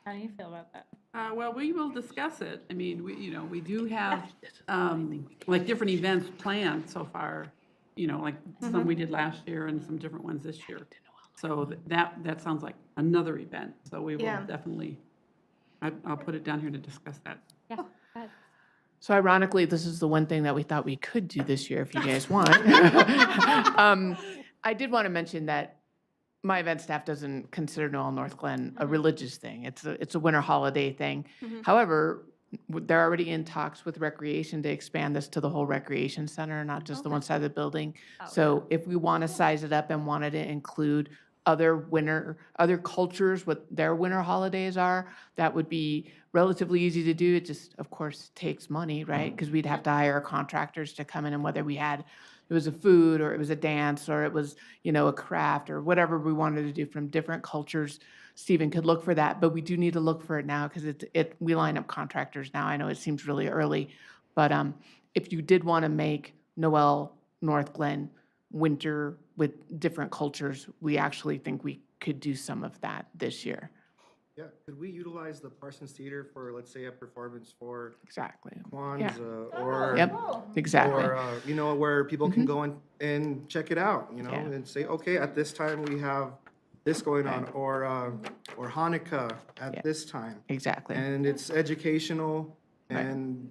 How do you feel about that?
Well, we will discuss it. I mean, we do have, like, different events planned so far, you know, like some we did last year and some different ones this year. So that sounds like another event. So we will definitely, I'll put it down here to discuss that.
Yeah.
So ironically, this is the one thing that we thought we could do this year if you guys want. I did want to mention that my event staff doesn't consider Noel Northglenn a religious thing. It's a winter holiday thing. However, they're already in talks with recreation to expand this to the whole recreation center, not just the one side of the building. So if we want to size it up and wanted to include other cultures, what their winter holidays are, that would be relatively easy to do. It just, of course, takes money, right? Because we'd have to hire contractors to come in, and whether it was a food or it was a dance or it was, you know, a craft or whatever we wanted to do from different cultures, Stephen could look for that. But we do need to look for it now because we line up contractors now. I know it seems really early, but if you did want to make Noel Northglenn winter with different cultures, we actually think we could do some of that this year.
Yeah, could we utilize the Parsons Theater for, let's say, a performance for
Exactly.
Kwanzaa or
Yep, exactly.
or you know, where people can go and check it out, you know, and say, okay, at this time we have this going on, or Hanukkah at this time.
Exactly.
And it's educational and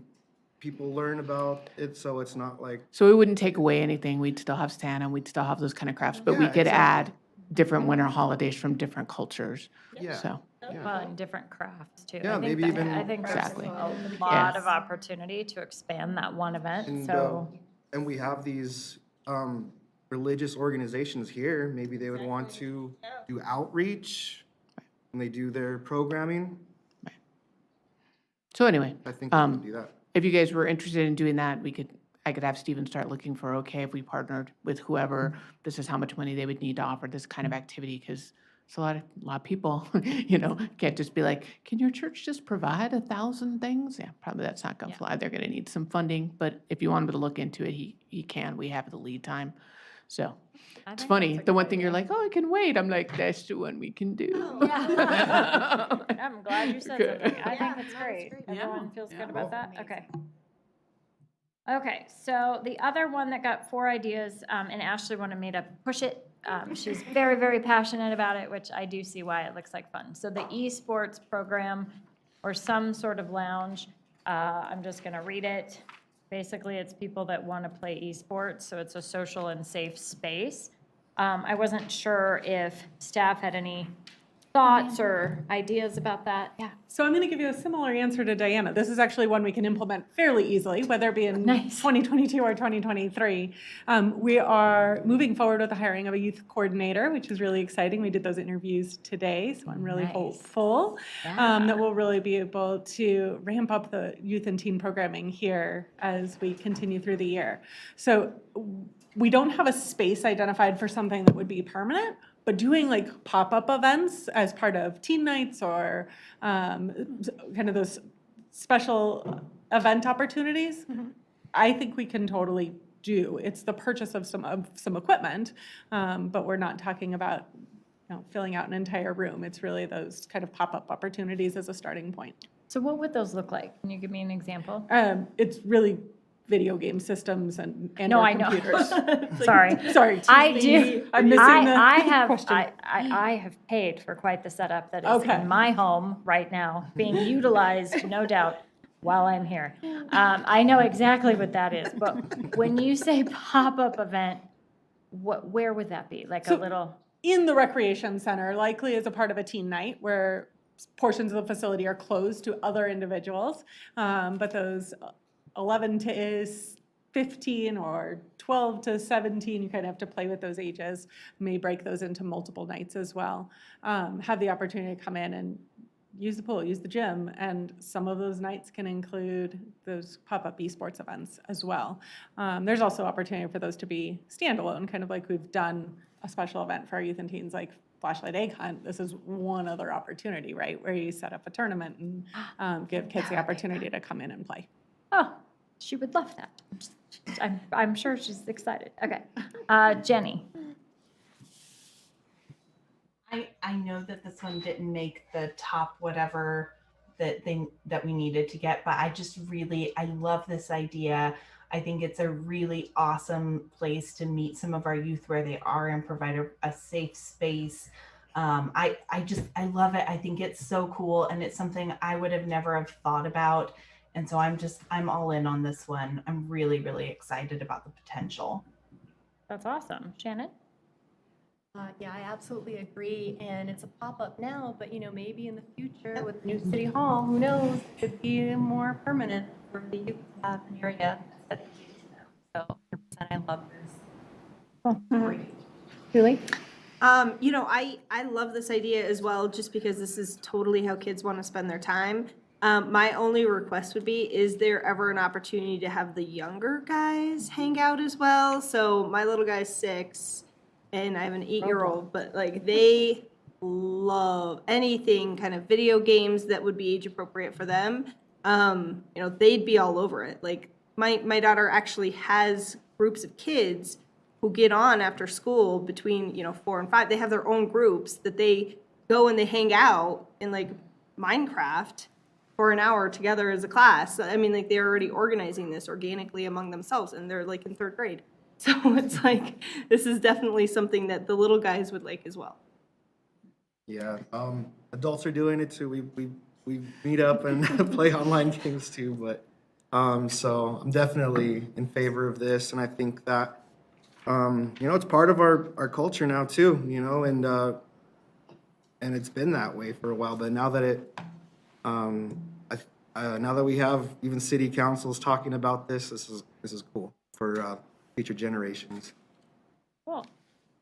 people learn about it, so it's not like.
So we wouldn't take away anything. We'd still have Santa, we'd still have those kind of crafts, but we could add different winter holidays from different cultures.
Yeah.
So.
Well, and different crafts too.
Yeah,
I think
maybe even.
I think there's
Exactly.
a lot of opportunity to expand that one event,
And,
so.
and we have these religious organizations here, maybe they would want to do outreach when they do their programming.
So anyway,
I think we can do that.
if you guys were interested in doing that, I could have Stephen start looking for, okay, if we partnered with whoever, this is how much money they would need to offer this kind of activity, because it's a lot of people, you know, can't just be like, can your church just provide 1,000 things? Yeah, probably that's not gonna fly. They're gonna need some funding, but if you want him to look into it, he can. We have the lead time. So
I
it's
think
funny.
that's a
The
good
one thing you're
idea.
like, oh, I can wait. I'm like, that's the one we can do.
I'm glad you said
Okay.
something. I think it's great. Everyone feels good about that? Okay. Okay, so the other one that got 4 ideas, and Ashley wanted me to push it. She's very, very passionate about it, which I do see why it looks like fun. So the esports program or some sort of lounge, I'm just gonna read it. Basically, it's people that want to play esports, so it's a social and safe space. I wasn't sure if staff had any thoughts or ideas about that. Yeah.
So I'm going to give you a similar answer to Diana. This is actually one we can implement fairly easily, whether it be in 2022 or 2023. We are moving forward with the hiring of a youth coordinator, which is really exciting. We did those interviews today, so I'm really hopeful that we'll really be able to ramp up the youth and teen programming here as we continue through the year. So we don't have a space identified for something that would be permanent, but doing like pop-up events as part of teen nights or kind of those special event opportunities, I think we can totally do. It's the purchase of some equipment, but we're not talking about filling out an entire room. It's really those kind of pop-up opportunities as a starting point.
So what would those look like? Can you give me an example?
It's really video game systems and
No,
or
I know.
computers.
Sorry. I do.
I'm missing the question.
I have paid for quite the setup that is
Okay.
in my home right now, being utilized, no doubt, while I'm here. I know exactly what that is, but when you say pop-up event, where would that be? Like a little?
In the recreation center, likely as a part of a teen night where portions of the facility are closed to other individuals, but those 11 to 15 or 12 to 17, you kind of have to play with those ages, may break those into multiple nights as well. Have the opportunity to come in and use the pool, use the gym, and some of those nights can include those pop-up esports events as well. There's also opportunity for those to be standalone, kind of like we've done a special event for our youth and teens like Flashlight Egg Hunt. This is one other opportunity, right, where you set up a tournament and give kids the opportunity to come in and play.
Oh, she would love that. I'm sure she's excited. Okay. Jenny.
I know that this one didn't make the top whatever that we needed to get, but I love this idea. I think it's a really awesome place to meet some of our youth where they are and provide a safe space. I love it. I think it's so cool, and it's something I would have never have thought about. And so I'm all in on this one. I'm really, really excited about the potential.
That's awesome. Shannon?
Yeah, I absolutely agree. And it's a pop-up now, but maybe in the future with new city hall, who knows, it could be more permanent for the youth to have an area dedicated to them. So 100% I love this.
Julie?
I love this idea as well, just because this is totally how kids want to spend their time. My only request would be, is there ever an opportunity to have the younger guys hang out as well? So my little guy's 6 and I have an 8-year-old, but like they love anything kind of video games that would be age appropriate for them. They'd be all over it. Like my daughter actually has groups of kids who get on after school between 4 and 5. They have their own groups that they go and they hang out in like Minecraft for an hour together as a class. I mean, like they're already organizing this organically among themselves, and they're like in 3rd grade. So it's like, this is definitely something that the little guys would like as well.
Yeah, adults are doing it too. We meet up and play online games too, but so I'm definitely in favor of this, and I think that it's part of our culture now too, and it's been that way for a while. But now that now that we have even city councils talking about this is cool for future generations.
Cool.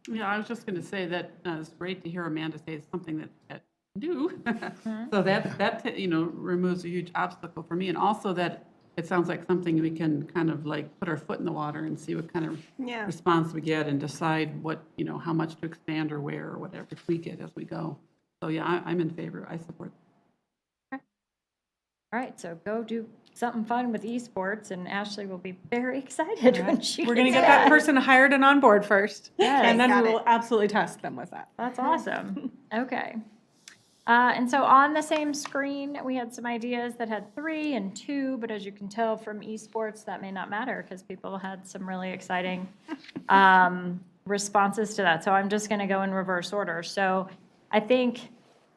Yeah, I was just going to say that it's great to hear Amanda say it's something that do. So that removes a huge obstacle for me, and also that it sounds like something we can kind of like put our foot in the water and see what kind of response we get and decide what how much to expand or where or whatever, tweak it as we go. So yeah, I'm in favor. I support.
All right, so go do something fun with esports, and Ashley will be very excited when she
We're going to
gets
get that
back.
person hired and on board first.
Yes.
And then
Got
we
it.
will absolutely test them with that.
That's awesome. Okay. And so on the same screen, we had some ideas that had 3 and 2, but as you can tell from esports, that may not matter because people had some really exciting responses to that. So I'm just going to go in reverse order. So I think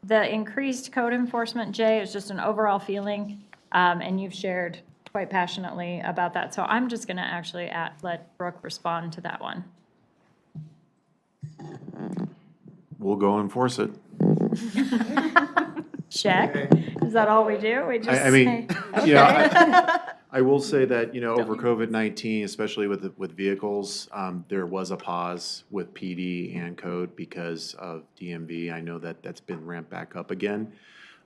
the increased code enforcement, Jay, is just an overall feeling, and you've shared quite passionately about that. So I'm just going to actually let Brooke respond to that one.
We'll go enforce it.
Check. Is that all we do? We just
I mean,
say,
you know,
okay.
I will say that, you know, over COVID-19, especially with vehicles, there was a pause with PD and code because of DMV. I know that that's been ramped back up again.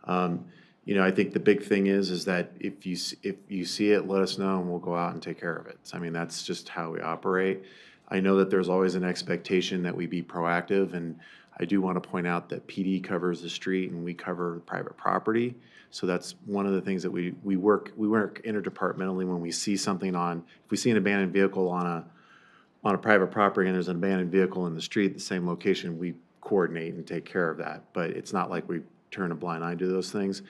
You know, I think the big thing is that if you see it, let us know and we'll go out and take care of it. I mean, that's just how we operate. I know that there's always an expectation that we be proactive, and I do want to point out that PD covers the street and we cover private property. So that's one of the things that we work interdepartmentally when we see something if we see an abandoned vehicle on a private property and there's an abandoned vehicle in the street, the same location, we coordinate and take care of that. But it's not like we turn a blind eye to those things.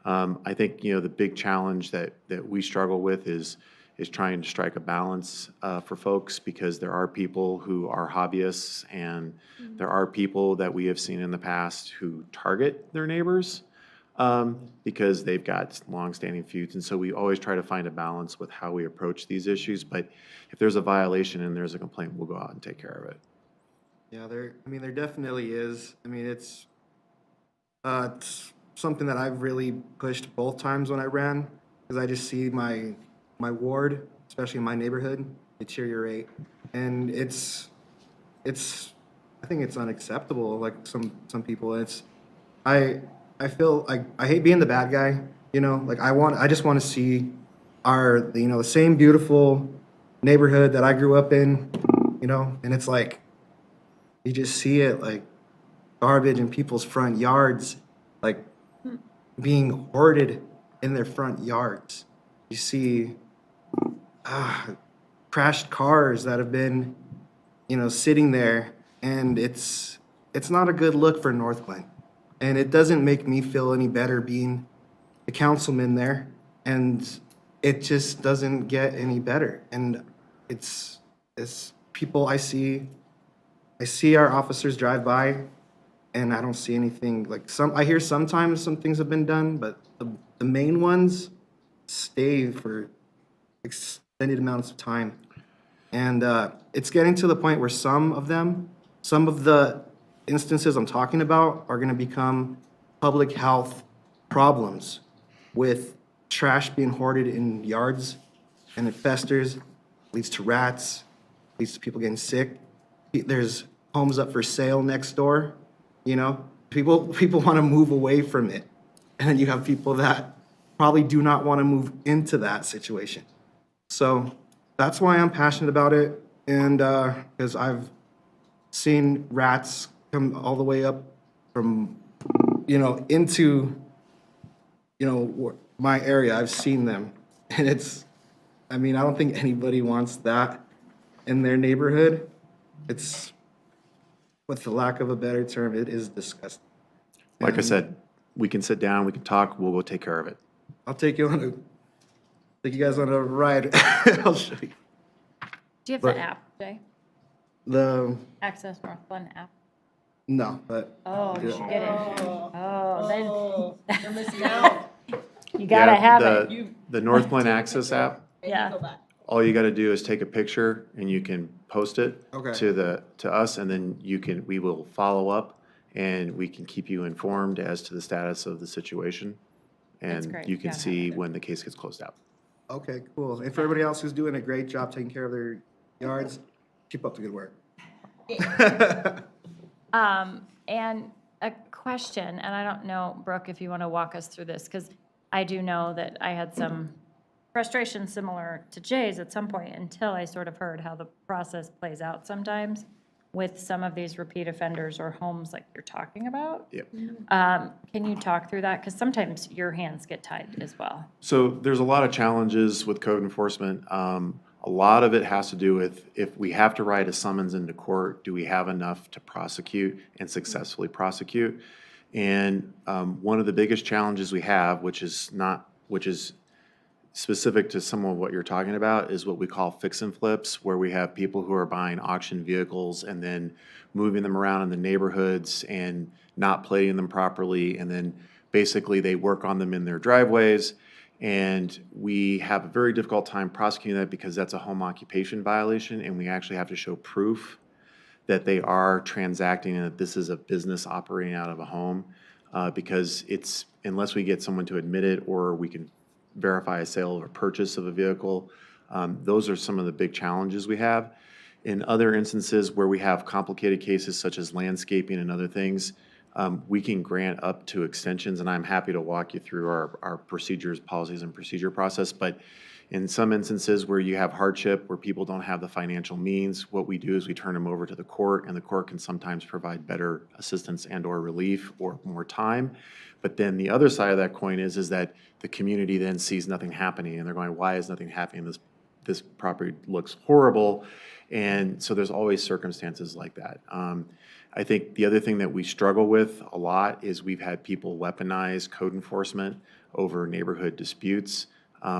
I think, you know, the big challenge that we struggle with is trying to strike a balance for folks, because there are people who are hobbyists and there are people that we have seen in the past who target their neighbors because they've got longstanding feuds. And so we always try to find a balance with how we approach these issues. But if there's a violation and there's a complaint, we'll go out and take care of it.
Yeah, there definitely is. I mean, it's something that I've really pushed both times when I ran, because I just see my ward, especially in my neighborhood, deteriorate. And I think it's unacceptable, like some people. I feel like I hate being the bad guy, you know, like I just want to see the same beautiful neighborhood that I grew up in, you know, and it's like, you just see it like garbage in people's front yards, like being hoarded in their front yards. You see crashed cars that have been, you know, sitting there, and it's not a good look for Northglenn. And it doesn't make me feel any better being the councilman there, and it just doesn't get any better. And it's people I see our officers drive by, and I don't see anything. Like I hear sometimes some things have been done, but the main ones stay for extended amounts of time. And it's getting to the point where some of the instances I'm talking about are going to become public health problems, with trash being hoarded in yards, and it festers, leads to rats, leads to people getting sick. There's homes up for sale next door, you know? People want to move away from it. And then you have people that probably do not want to move into that situation. So that's why I'm passionate about it, and because I've seen rats come all the way up from, you know, into, you know, my area. I've seen them, and I don't think anybody wants that in their neighborhood. It's, with the lack of a better term, it is disgusting.
Like I said, we can sit down, we can talk, we'll go take care of it.
I'll take you guys on a ride. I'll show you.
Do you have
But-
the app, Jay?
The,
Access Northglenn app?
no, but.
Oh, you should get it. Oh, then.
You're missing out.
You gotta
Yeah,
have it.
The Northglenn Access app,
Yeah.
all you gotta do is take a picture and you can post it
Okay.
to us, and then we will follow up and we can keep you informed as to the status of the situation.
That's
And
great.
you can
Yeah.
see when the case gets closed out.
Okay, cool. And for everybody else who's doing a great job taking care of their yards, keep up the good work.
And a question, and I don't know, Brooke, if you want to walk us through this, because I do know that I had some frustration similar to Jay's at some point until I sort of heard how the process plays out sometimes. with some of these repeat offenders or homes like you're talking about.
Yep.
Can you talk through that? Because sometimes your hands get tied as well.
So there's a lot of challenges with code enforcement. A lot of it has to do with if we have to write a summons into court, do we have enough to prosecute and successfully prosecute? And one of the biggest challenges we have, which is specific to some of what you're talking about, is what we call fix and flips, where we have people who are buying auction vehicles and then moving them around in the neighborhoods and not plating them properly, and then basically they work on them in their driveways. And we have a very difficult time prosecuting that because that's a home occupation violation, and we actually have to show proof that they are transacting and that this is a business operating out of a home, because unless we get someone to admit it or we can verify a sale or purchase of a vehicle, those are some of the big challenges we have. In other instances where we have complicated cases such as landscaping and other things, we can grant up to extensions, and I'm happy to walk you through our procedures, policies, and procedure process. But in some instances where you have hardship, where people don't have the financial means, what we do is we turn them over to the court, and the court can sometimes provide better assistance and or relief or more time. But then the other side of that coin is that the community then sees nothing happening, and they're going, why is nothing happening? This property looks horrible. And so there's always circumstances like that. I think the other thing that we struggle with a lot is we've had people weaponize code enforcement over neighborhood disputes,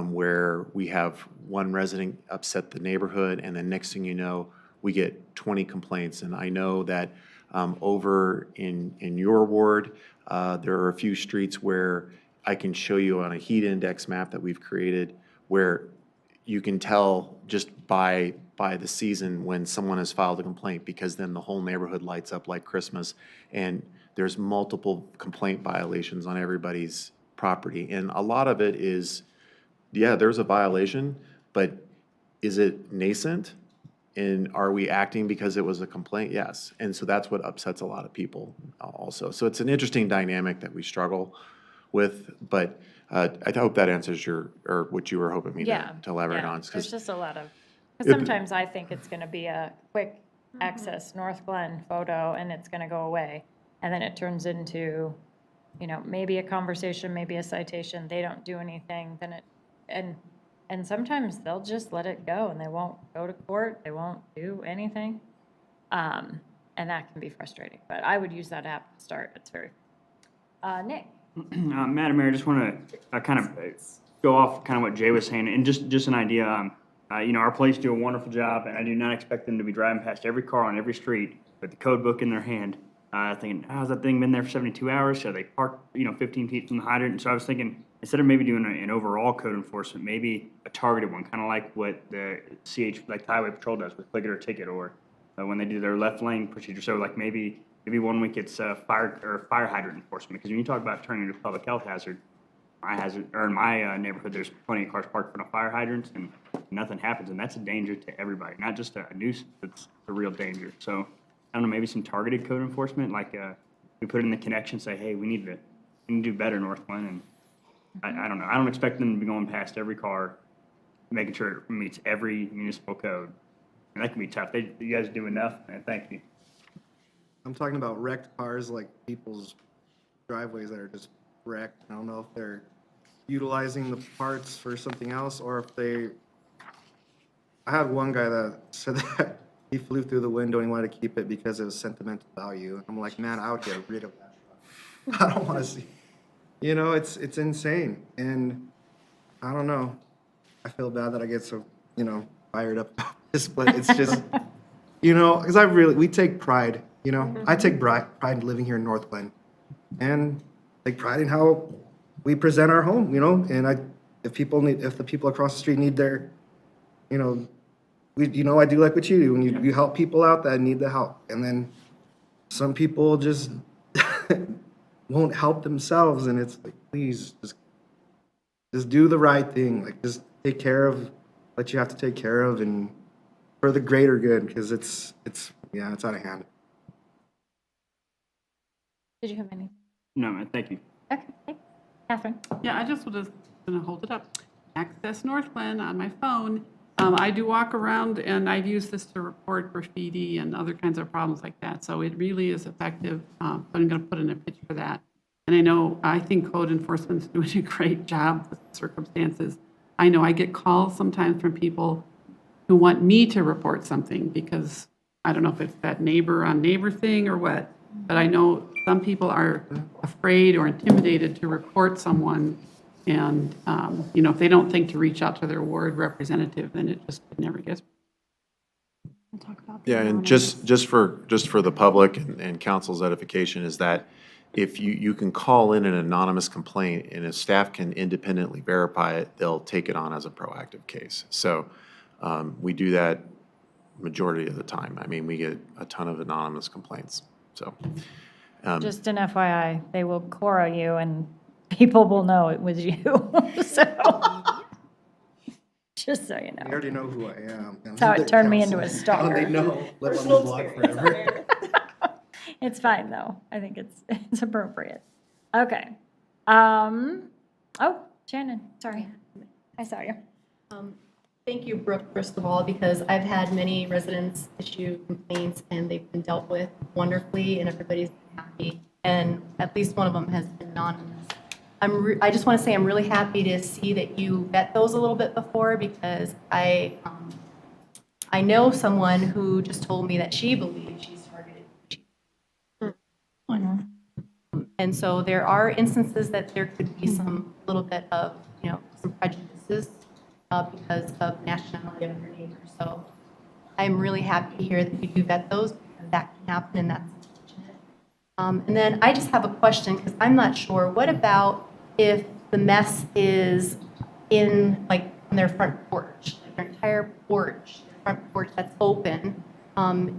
where we have one resident upset the neighborhood, and then next thing you know, we get 20 complaints. And I know that over in your ward, there are a few streets where I can show you on a heat index map that we've created where you can tell just by the season when someone has filed a complaint, because then the whole neighborhood lights up like Christmas, and there's multiple complaint violations on everybody's property. And a lot of it is, yeah, there's a violation, but is it nascent? And are we acting because it was a complaint? Yes. And so that's what upsets a lot of people also. So it's an interesting dynamic that we struggle with, but I hope that answers or what you were hoping me to elaborate on.
There's just a lot of, because
It-
sometimes I think it's going to be a quick access Northglenn photo and it's going to go away. And then it turns into, maybe a conversation, maybe a citation. They don't do anything. Then and sometimes they'll just let it go and they won't go to court. They won't do anything. And that can be frustrating, but I would use that app to start. It's very, Nick.
Madam Mayor, I just want to kind of go off kind of what Jay was saying, and just an idea. Our police do a wonderful job, and I do not expect them to be driving past every car on every street with the code book in their hand, thinking, how's that thing been there for 72 hours? So they park, 15 feet from the hydrant. And so I was thinking, instead of maybe doing an overall code enforcement, maybe a targeted one, kind of like what the like the Highway Patrol does with click it or ticket, or when they do their left lane procedure. So like maybe 1 week it's fire hydrant enforcement, because when you talk about turning into a public health hazard, in my neighborhood, there's plenty of cars parked in front of fire hydrants and nothing happens, and that's a danger to everybody, not just a nuisance. It's a real danger. So I don't know, maybe some targeted code enforcement, like we put in the connection, say, hey, we need to do better, Northglenn, and I don't know. I don't expect them to be going past every car, making sure it meets every municipal code, and that can be tough. You guys do enough, man. Thank you.
I'm talking about wrecked cars, like people's driveways that are just wrecked. I don't know if they're utilizing the parts for something else, or if I had one guy that said that he flew through the window and he wanted to keep it because it was sentimental value. I'm like, man, I would get rid of that truck. I don't want to see. It's insane. And I don't know. I feel bad that I get so, fired up about this, but it's just, because we take pride, I take pride in living here in Northglenn, and take pride in how we present our home, and if the people across the street need their, I do like what you do, and you help people out that need the help, and then some people just won't help themselves, and it's like, please just do the right thing, like just take care of what you have to take care of, and for the greater good, because it's out of hand.
Did you have any?
No, man, thank you.
Okay, thanks. Catherine?
Yeah, I just was going to hold it up. Access Northglenn on my phone I do walk around and I've used this to report graffiti and other kinds of problems like that. So it really is effective. But I'm going to put in a picture of that. And I think code enforcement's doing a great job with the circumstances. I know I get calls sometimes from people who want me to report something because I don't know if it's that neighbor on neighbor thing or what, but I know some people are afraid or intimidated to report someone. And, if they don't think to reach out to their ward representative, then it just never gets.
Yeah, and just for the public and council's edification is that if you can call in an anonymous complaint and if staff can independently verify it, they'll take it on as a proactive case. So we do that majority of the time. I mean, we get a ton of anonymous complaints, so.
Just an FYI, they will Cora you and people will know it was you. So, just so you
They
know.
already know who I am.
That's how it turned me into a
How
stalker.
they know, live on the block forever.
It's fine, though. I think it's appropriate. Okay. Oh, Shannon, sorry. I saw you.
Thank you, Brooke, first of all, because I've had many residents issue complaints and they've been dealt with wonderfully and everybody's been happy. And at least one of them has been anonymous. I just want to say I'm really happy to see that you vet those a little bit before because I know someone who just told me that she believes she's targeted. And so there are instances that there could be some little bit of, some prejudices because of nationality of your neighbor. So I'm really happy to hear that you do vet those because that can happen and that's unfortunate. And then I just have a question because I'm not sure. What about if the mess is on their front porch, like their entire porch, their front porch that's open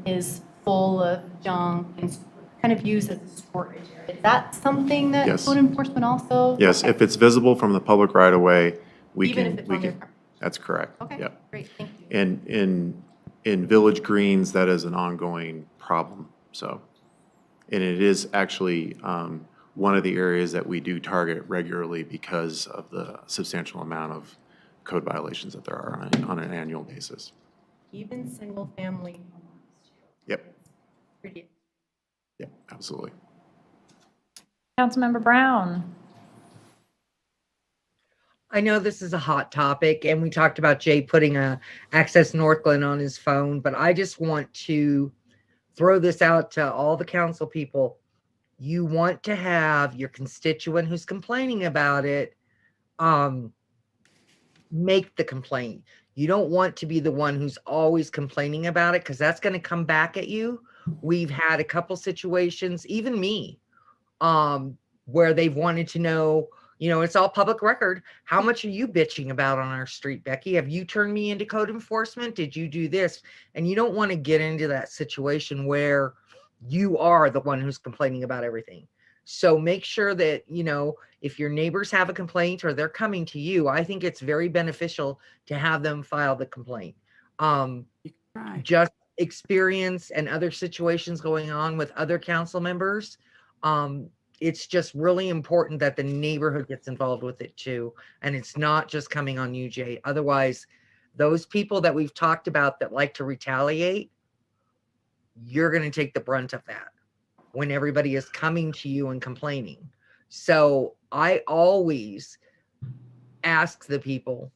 is full of junk and kind of used as a storage area? Is that something that
Yes.
code enforcement also?
Yes, if it's visible from the public right of way, we
Even
can.
if it's on their front?
That's correct.
Okay,
Yep.
great, thank you.
And in Village Greens, that is an ongoing problem, so. And it is actually one of the areas that we do target regularly because of the substantial amount of code violations that there are on an annual basis.
Even single family homes.
Yep,
Pretty.
yep, absolutely.
Councilmember Brown.
I know this is a hot topic and we talked about Jay putting a Access Northglenn on his phone, but I just want to throw this out to all the council people. You want to have your constituent who's complaining about it, make the complaint. You don't want to be the one who's always complaining about it because that's going to come back at you. We've had a couple situations, even me, where they've wanted to know, it's all public record. How much are you bitching about on our street, Becky? Have you turned me into code enforcement? Did you do this? And you don't want to get into that situation where you are the one who's complaining about everything. So make sure that, if your neighbors have a complaint or they're coming to you, I think it's very beneficial to have them file the complaint. Just experience and other situations going on with other council members. It's just really important that the neighborhood gets involved with it too. And it's not just coming on you, Jay. Otherwise, those people that we've talked about that like to retaliate, you're going to take the brunt of that when everybody is coming to you and complaining. So I always ask the people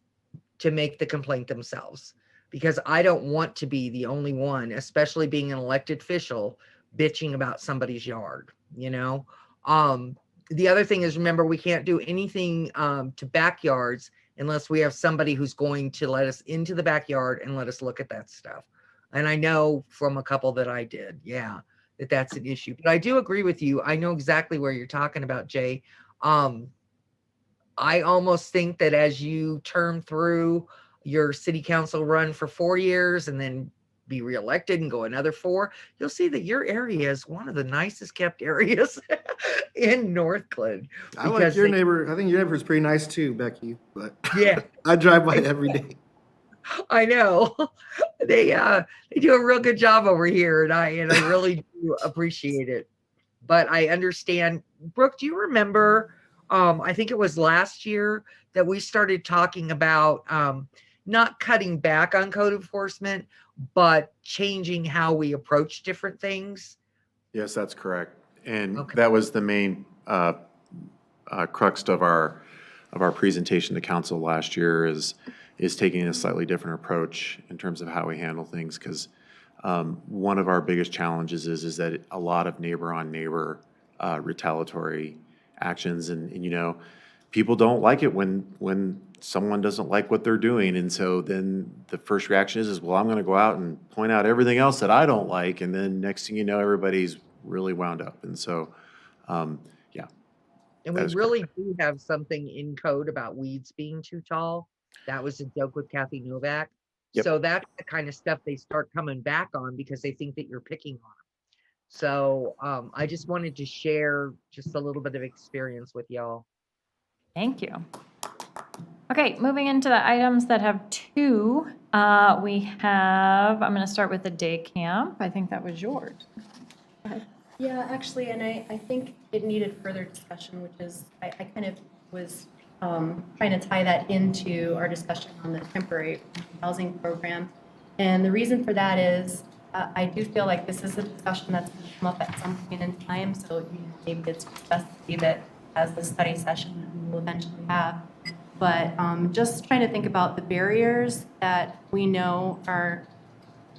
to make the complaint themselves because I don't want to be the only one, especially being an elected official, bitching about somebody's yard, The other thing is, remember, we can't do anything to backyards unless we have somebody who's going to let us into the backyard and let us look at that stuff. And I know from a couple that I did, that's an issue. But I do agree with you. I know exactly where you're talking about, Jay. I almost think that as you term through your city council run for 4 years and then be reelected and go another 4, you'll see that your area is one of the nicest kept areas in Northglenn.
I like your neighbor. I think your neighbor's pretty nice too, Becky, but
yeah,
I drive by it every day.
I know they do a real good job over here, and I really do appreciate it. But I understand. Brooke, do you remember? I think it was last year that we started talking about not cutting back on code enforcement, but changing how we approach different things?
Yes, that's correct. And
Okay.
that was the main crux of our presentation to council last year is taking a slightly different approach in terms of how we handle things. Because one of our biggest challenges is that a lot of neighbor-on-neighbor retaliatory actions, and you know, people don't like it when someone doesn't like what they're doing, and so then the first reaction is well, I'm going to go out and point out everything else that I don't like, and then next thing you know, everybody's really wound up, and so yeah.
And we
That is
really do have something in code about weeds being too tall. That was a joke with Kathy Novak.
Yep.
So that's the kind of stuff they start coming back on because they think that you're picking on them. So I just wanted to share just a little bit of experience with y'all.
Thank you. Okay, moving into the items that have two, we have, I'm going to start with the day camp. I think that was yours.
Yeah, actually, and I think it needed further discussion, which is, I kind of was trying to tie that into our discussion on the temporary housing program. And the reason for that is I do feel like this is a discussion that's going to come up at some point in time. So maybe it's best to leave it as the study session that we will eventually have. But just trying to think about the barriers that we know are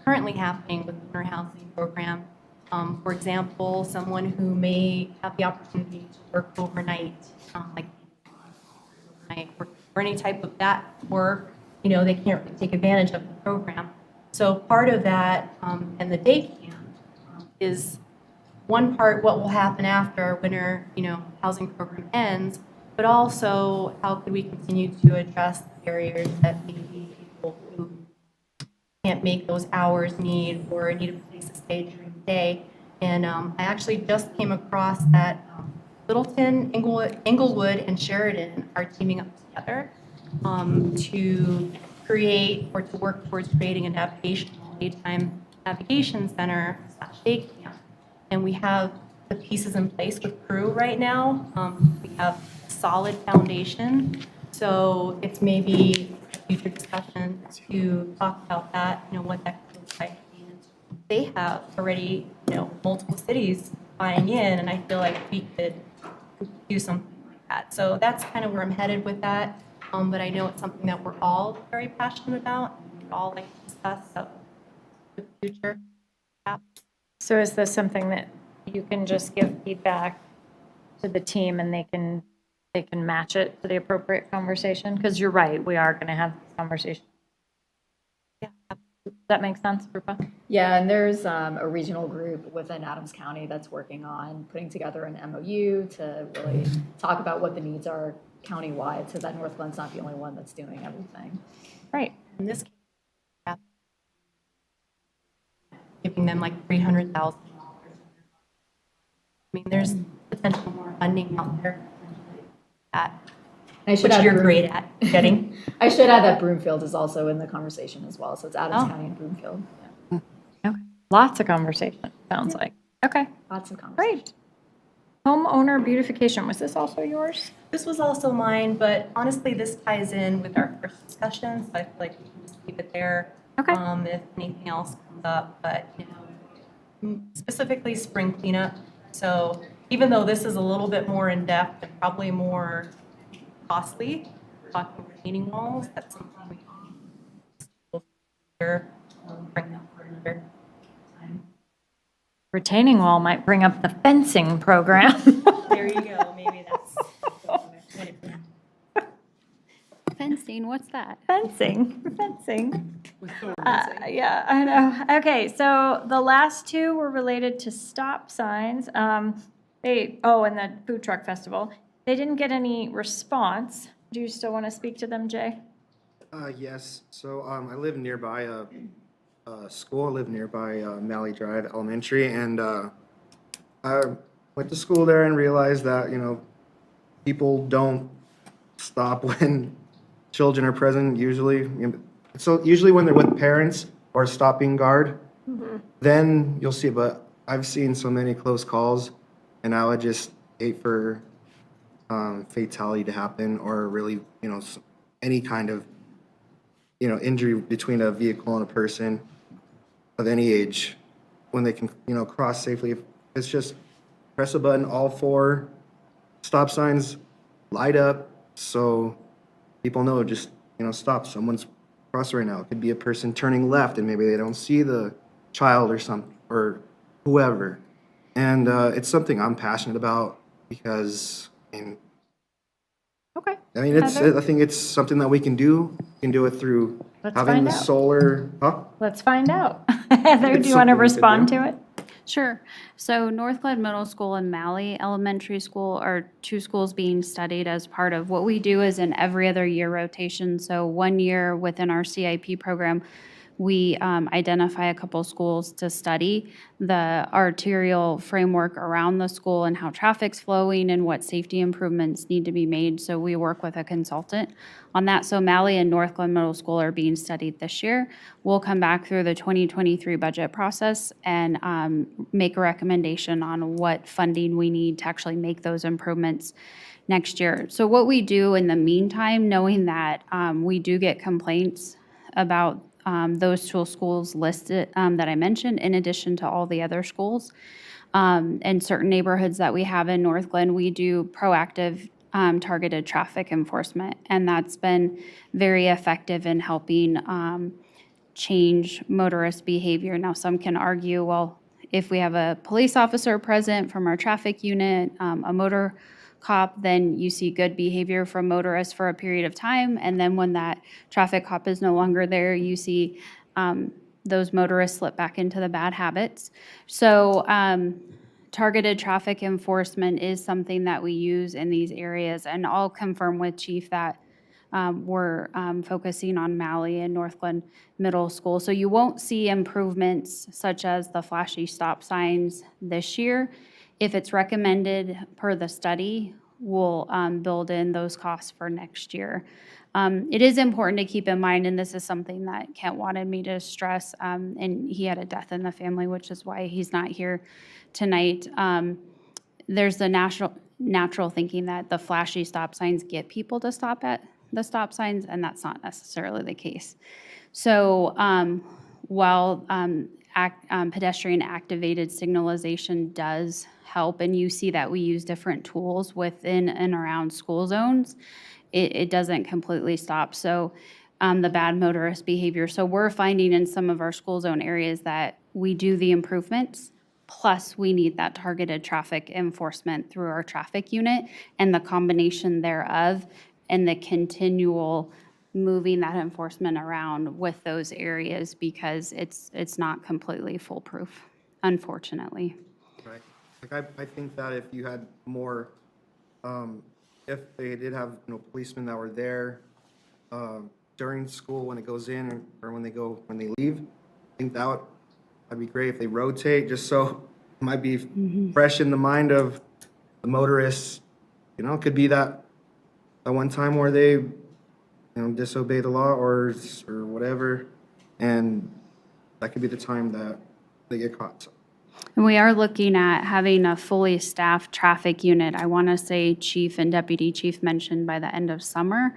currently happening with the winter housing program. For example, someone who may have the opportunity to work overnight, like or any type of that work, you know, they can't really take advantage of the program. So part of that and the day camp is one part what will happen after our winter, you know, housing program ends, but also how could we continue to address the barriers that maybe people who can't make those hours need or need a place to stay during the day. And I actually just came across that Littleton, Inglewood, and Sheridan are teaming up together to create or to work towards creating a daytime navigation center / day camp. And we have the pieces in place with crew right now. We have a solid foundation. So it's maybe a future discussion to talk about that, you know, what that could look like. And they have already, you know, multiple cities buying in, and I feel like we could do something like that. So that's kind of where I'm headed with that. But I know it's something that we're all very passionate about, and we all like to discuss, so the future. Yeah.
So is this something that you can just give feedback to the team and they can match it to the appropriate conversation? Because you're right, we are going to have this conversation.
Yeah.
Does that make sense, Rupa?
Yeah, and there's a regional group within Adams County that's working on putting together an MOU to really talk about what the needs are countywide, so that Northglen's not the only one that's doing everything.
Right.
In this case, yeah, giving them like $300,000. I mean, there's potential more funding out there.
I should
Which
add
you're
that
great at getting.
I should add that Broomfield is also in the conversation as well, so it's Adams
Oh.
County and Broomfield.
Okay. Lots of conversation, sounds like. Okay,
Lots of conversation.
great. Homeowner beautification, was this also yours?
This was also mine, but honestly, this ties in with our first discussion, so I feel like we can just keep it there.
Okay.
If anything else comes up, but, you know, specifically spring cleanup. So even though this is a little bit more in-depth and probably more costly, talking retaining walls, that's something we can bring up for another time.
Retaining wall might bring up the fencing program.
There you go, maybe that's.
Fencing, what's that?
Fencing. Yeah, I know. Okay, so the last two were related to stop signs. And the food truck festival. They didn't get any response. Do you still want to speak to them, Jay?
Yes, so I live nearby a school. I live nearby Malley Drive Elementary, and I went to school there and realized that, you know, people don't stop when children are present usually. So usually when they're with parents or stopping guard, then you'll see, but I've seen so many close calls, and I would just hate for fatality to happen, or really, you know, any kind of injury between a vehicle and a person of any age when they can, cross safely. It's just press a button, all 4 stop signs light up so people know just, stop. Someone's crossing right now. It could be a person turning left and maybe they don't see the child or something or whoever. And it's something I'm passionate about because,
Okay.
it's,
Heather?
I think it's something that we can do. We can do it through
Let's
having
find
the
out.
solar,
Let's find out. Heather,
It's
do you want to
something we could
respond
do.
to it?
Sure. So Northglenn Middle School and Malley Elementary School are 2 schools being studied as part of what we do is an every other year rotation. So 1 year within our CIP program, we identify a couple schools to study the arterial framework around the school and how traffic's flowing and what safety improvements need to be made. So we work with a consultant on that. So Malley and Northglenn Middle School are being studied this year. We'll come back through the 2023 budget process and make a recommendation on what funding we need to actually make those improvements next year. So what we do in the meantime, knowing that we do get complaints about those 2 schools listed that I mentioned, in addition to all the other schools. And certain neighborhoods that we have in Northglenn, we do proactive targeted traffic enforcement. And that's been very effective in helping change motorist behavior. Now, some can argue, well, if we have a police officer present from our traffic unit, a motor cop, then you see good behavior from motorists for a period of time. And then when that traffic cop is no longer there, you see those motorists slip back into the bad habits. So targeted traffic enforcement is something that we use in these areas. And I'll confirm with Chief that we're focusing on Malley and Northglenn Middle School. So you won't see improvements such as the flashy stop signs this year. If it's recommended per the study, we'll build in those costs for next year. It is important to keep in mind, and this is something that Kent wanted me to stress, and he had a death in the family, which is why he's not here tonight. There's the natural thinking that the flashy stop signs get people to stop at the stop signs, and that's not necessarily the case. So while pedestrian activated signalization does help, and you see that we use different tools within and around school zones, it doesn't completely stop. So the bad motorist behavior. So we're finding in some of our school zone areas that we do the improvements, plus we need that targeted traffic enforcement through our traffic unit, and the combination thereof and the continual moving that enforcement around with those areas, because it's not completely foolproof, unfortunately.
Right. Like I think that if you had more, if they did have, policemen that were there during school when it goes in or when they leave, I think that'd be great if they rotate, just so it might be fresh in the mind of the motorists. It could be that one time where they disobey the law or whatever, and that could be the time that they get caught. So.
And we are looking at having a fully staffed traffic unit. I want to say Chief and Deputy Chief mentioned by the end of summer.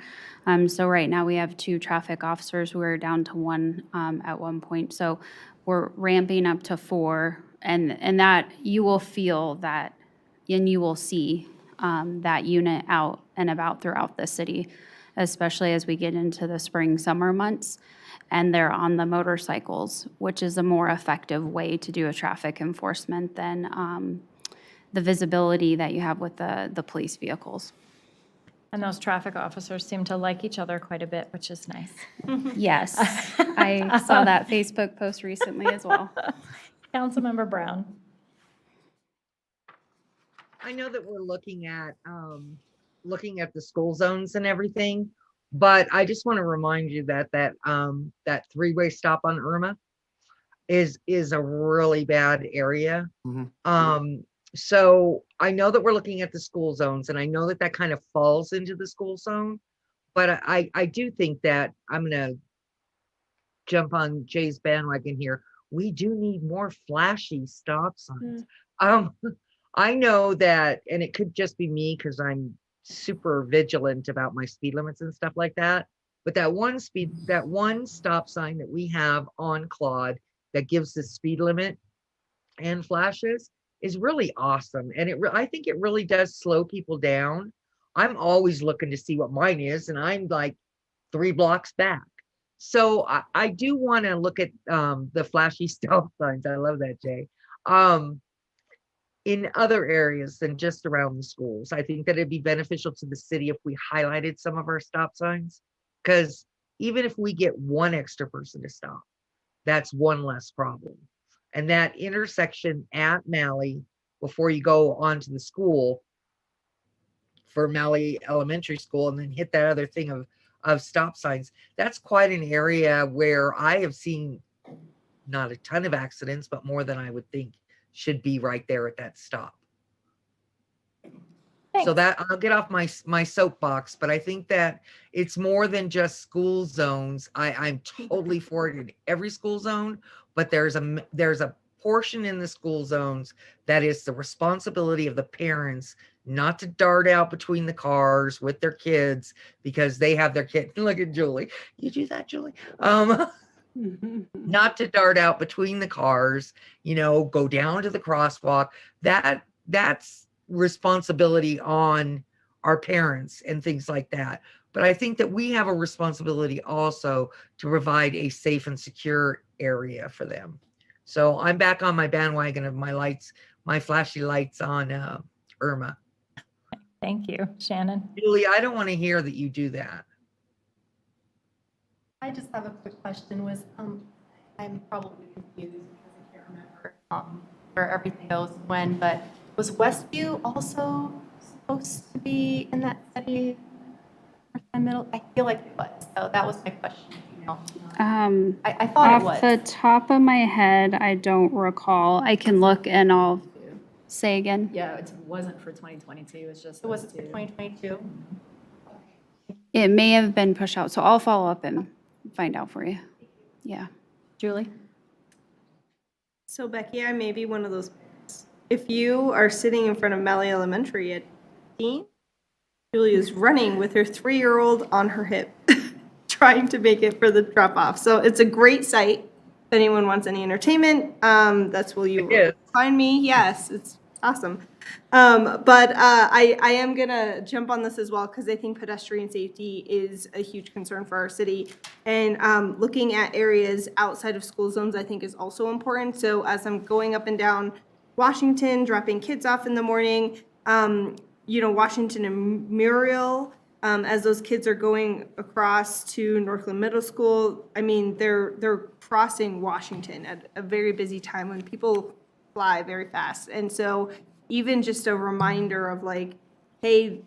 So right now we have 2 traffic officers. We were down to 1 at one point. So we're ramping up to 4, and that you will feel that, and you will see that unit out and about throughout the city, especially as we get into the spring, summer months, and they're on the motorcycles, which is a more effective way to do a traffic enforcement than the visibility that you have with the police vehicles.
And those traffic officers seem to like each other quite a bit, which is nice.
Yes, I saw that Facebook post recently as well.
Councilmember Brown.
I know that we're looking at the school zones and everything, but I just want to remind you that that 3-way stop on Irma is a really bad area. So I know that we're looking at the school zones, and I know that kind of falls into the school zone, but I do think that I'm gonna jump on Jay's bandwagon here. We do need more flashy stop signs. I know that, and it could just be me because I'm super vigilant about my speed limits and stuff like that. But that one stop sign that we have on Claude that gives the speed limit and flashes is really awesome. And I think it really does slow people down. I'm always looking to see what mine is, and I'm like 3 blocks back. So I do want to look at the flashy stop signs. I love that, Jay. In other areas than just around the schools. I think that it'd be beneficial to the city if we highlighted some of our stop signs, because even if we get one extra person to stop, that's one less problem. And that intersection at Malley, before you go on to the school for Malley Elementary School, and then hit that other thing of stop signs, that's quite an area where I have seen not a ton of accidents, but more than I would think should be right there at that stop. So that I'll get off my soapbox, but I think that it's more than just school zones. I'm totally for it in every school zone, but there's a portion in the school zones that is the responsibility of the parents not to dart out between the cars with their kids because they have their kid. Look at Julie. You do that, Julie? Not to dart out between the cars, go down to the crosswalk. That's responsibility on our parents and things like that. But I think that we have a responsibility also to provide a safe and secure area for them. So I'm back on my bandwagon of my flashy lights on Irma.
Thank you, Shannon.
Julie, I don't want to hear that you do that.
I just have a quick question I'm probably confused because I can't remember where everything goes when, but was Westview also supposed to be in that study? Middle? I feel like it was, so that was my question. I thought it was.
Off the top of my head, I don't recall. I can look and I'll say again.
Yeah, it wasn't for 2022, it's just.
It wasn't for 2022?
It may have been pushed out, so I'll follow up and find out for you. Yeah.
Julie?
So Becky, I may be one of those. If you are sitting in front of Malley Elementary at 15, Julie is running with her 3-year-old on her hip, trying to make it for the drop-off. So it's a great site. If anyone wants any entertainment, that's where you find me. Yes, it's awesome. But I am gonna jump on this as well because I think pedestrian safety is a huge concern for our city. And looking at areas outside of school zones, I think is also important. So as I'm going up and down Washington, dropping kids off in the morning, Washington and Muriel, as those kids are going across to Northglenn Middle School, I mean, they're crossing Washington at a very busy time when people fly very fast. And so even just a reminder of hey,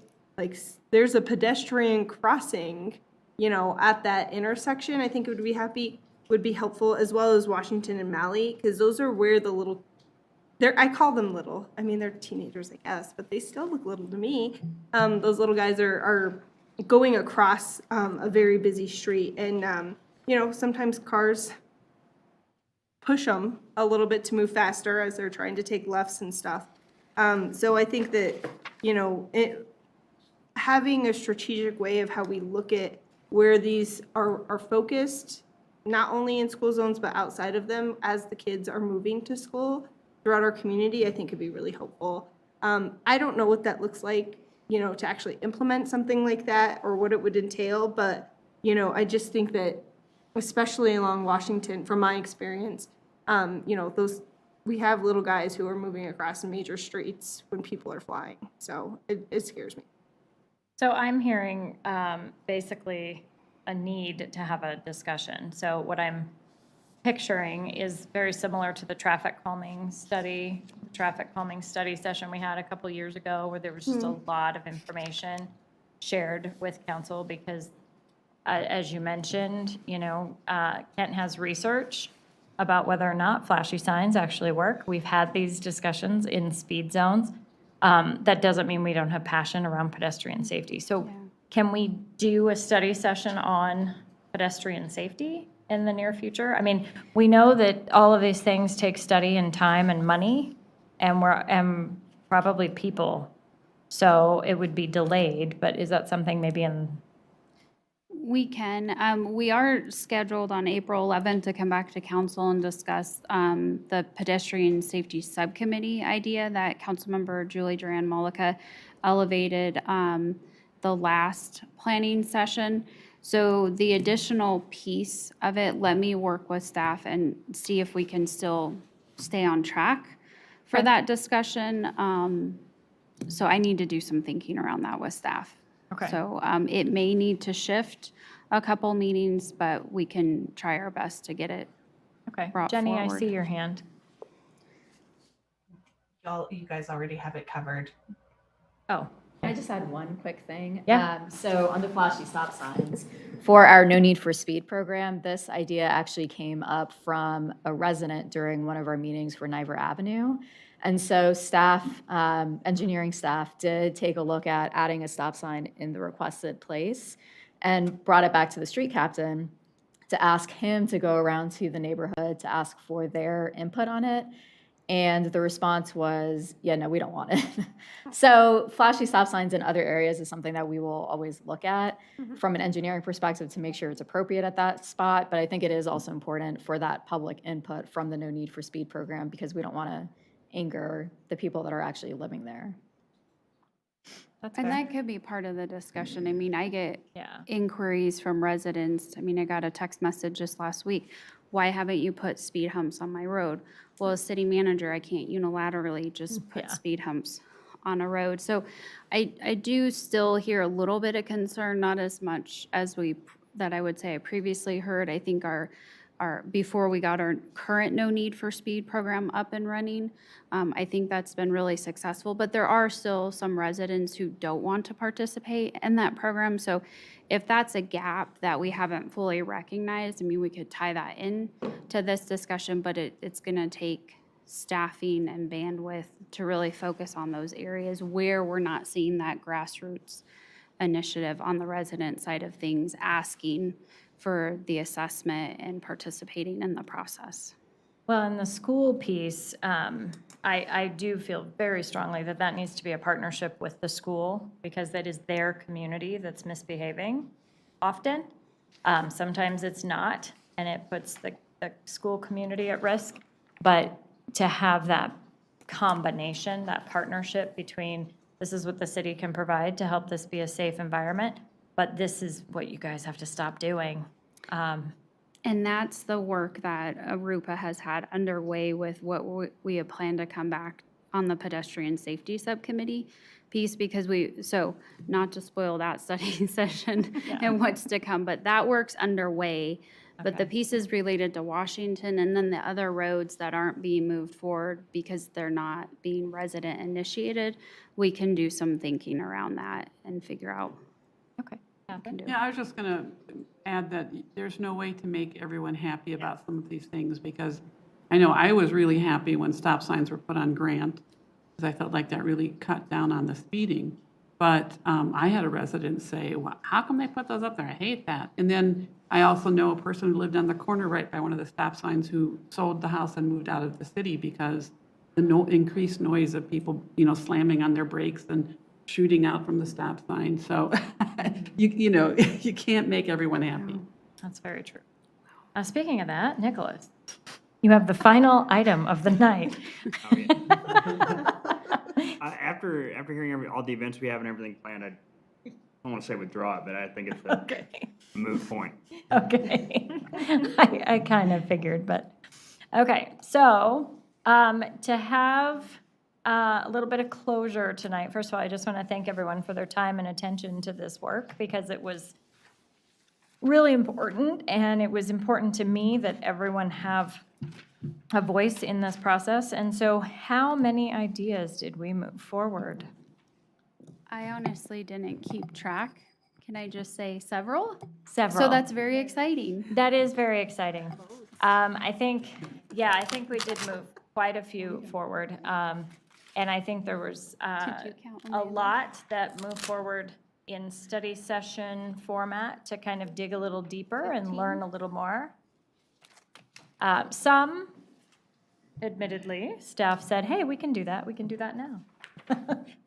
there's a pedestrian crossing, at that intersection, I think it would be helpful, as well as Washington and Malley, because those are where the I call them little. I mean, they're teenagers, I guess, but they still look little to me. Those little guys are going across a very busy street. And, sometimes cars push them a little bit to move faster as they're trying to take lefts and stuff. So I think that, having a strategic way of how we look at where these are focused, not only in school zones, but outside of them as the kids are moving to school throughout our community, I think could be really helpful. I don't know what that looks like, to actually implement something like that or what it would entail, but, I just think that, especially along Washington, from my experience, we have little guys who are moving across major streets when people are flying. So it scares me.
So I'm hearing basically a need to have a discussion. So what I'm picturing is very similar to the traffic calming study session we had a couple years ago, where there was just a lot of information shared with council because, as you mentioned, Kent has research about whether or not flashy signs actually work. We've had these discussions in speed zones. That doesn't mean we don't have passion around pedestrian safety. So can we do a study session on pedestrian safety in the near future? I mean, we know that all of these things take study and time and money and probably people. So it would be delayed, but is that something maybe in
We can. We are scheduled on April 11th to come back to council and discuss the pedestrian safety subcommittee idea that Councilmember Julie Duran-Malika elevated the last planning session. So the additional piece of it, let me work with staff and see if we can still stay on track for that discussion. So I need to do some thinking around that with staff.
Okay.
So it may need to shift a couple meetings, but we can try our best to get it
Okay.
brought
Jenny,
forward.
I see your hand.
You guys already have it covered.
Oh.
I just had one quick thing.
Yeah.
So on the flashy stop signs, for our No Need for Speed program, this idea actually came up from a resident during one of our meetings for Niver Avenue. And so staff, engineering staff did take a look at adding a stop sign in the requested place and brought it back to the street captain to ask him to go around to the neighborhood to ask for their input on it. And the response was, yeah, no, we don't want it. So flashy stop signs in other areas is something that we will always look at from an engineering perspective to make sure it's appropriate at that spot. But I think it is also important for that public input from the No Need for Speed program because we don't want to anger the people that are actually living there.
That's
And
fair.
that could be part of the discussion. I mean, I get
Yeah.
inquiries from residents. I mean, I got a text message just last week. Why haven't you put speed humps on my road? Well, as city manager, I can't unilaterally just put
Yeah.
speed humps on a road. So I do still hear a little bit of concern, not as much as that I would say I previously heard. I think our before we got our current No Need for Speed program up and running, I think that's been really successful. But there are still some residents who don't want to participate in that program. So if that's a gap that we haven't fully recognized, I mean, we could tie that in to this discussion, but it's going to take staffing and bandwidth to really focus on those areas where we're not seeing that grassroots initiative on the resident side of things, asking for the assessment and participating in the process.
Well, in the school piece, I do feel very strongly that that needs to be a partnership with the school because that is their community that's misbehaving often. Sometimes it's not, and it puts the school community at risk. But to have that combination, that partnership between this is what the city can provide to help this be a safe environment, but this is what you guys have to stop doing.
And that's the work that Arupa has had underway with what we have planned to come back on the pedestrian safety subcommittee piece because so not to spoil that study session and what's to come, but that work's underway. But the pieces related to Washington and then the other roads that aren't being moved forward because they're not being resident initiated, we can do some thinking around that and figure out.
Okay.
Yeah, I was just going to add that there's no way to make everyone happy about some of these things because I know I was really happy when stop signs were put on Grant because I felt like that really cut down on the speeding. But I had a resident say, well, how come they put those up there? I hate that. And then I also know a person who lived on the corner right by one of the stop signs who sold the house and moved out of the city because the increased noise of people, slamming on their brakes and shooting out from the stop sign. So, you can't make everyone happy.
That's very true. Speaking of that, Nicholas, you have the final item of the night.
After hearing all the events we have and everything planned, I don't want to say withdraw it, but I think it's a moot point.
Okay. I kind of figured, but, okay. So, to have a little bit of closure tonight, first of all, I just want to thank everyone for their time and attention to this work because it was really important, and it was important to me that everyone have a voice in this process. And so how many ideas did we move forward?
I honestly didn't keep track. Can I just say several?
Several.
So that's very exciting.
That is very exciting. I think we did move quite a few forward. And I think there was a lot that moved forward in study session format to kind of dig a little deeper and learn a little more. Some, admittedly, staff said, hey, we can do that now.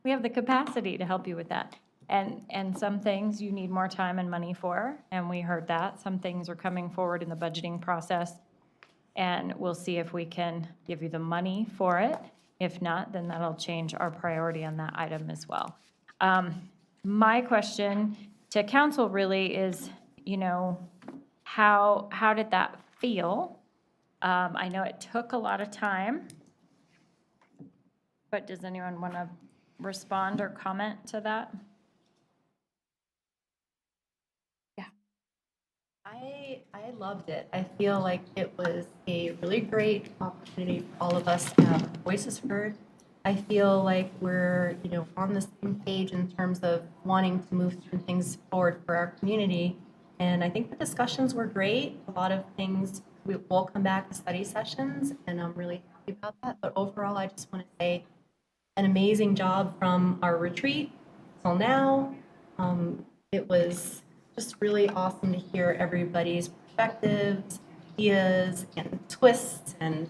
We have the capacity to help you with that. And some things you need more time and money for, and we heard that. Some things are coming forward in the budgeting process, and we'll see if we can give you the money for it. If not, then that'll change our priority on that item as well. My question to council really is, how did that feel? I know it took a lot of time, but does anyone want to respond or comment to that?
I loved it. I feel like it was a really great opportunity for all of us to have voices heard. I feel like we're, on the same page in terms of wanting to move certain things forward for our community. And I think the discussions were great. A lot of things we will come back to study sessions, and I'm really happy about that. But overall, I just want to say an amazing job from our retreat till now. It was just really awesome to hear everybody's perspectives, ideas, and twists, and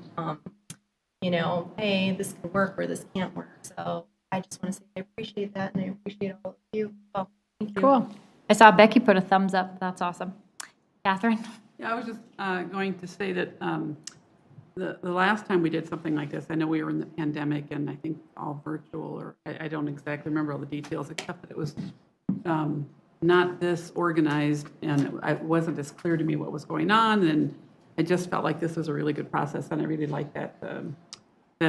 hey, this could work or this can't work. So I just want to say I appreciate that, and I appreciate all of you. So thank you.
Cool. I saw Becky put a thumbs up. That's awesome. Catherine?
Yeah, I was just going to say that the last time we did something like this, I know we were in the pandemic and I think all virtual, or I don't exactly remember all the details, except that it was not this organized, and it wasn't as clear to me what was going on, and I just felt like this was a really good process, and I really liked that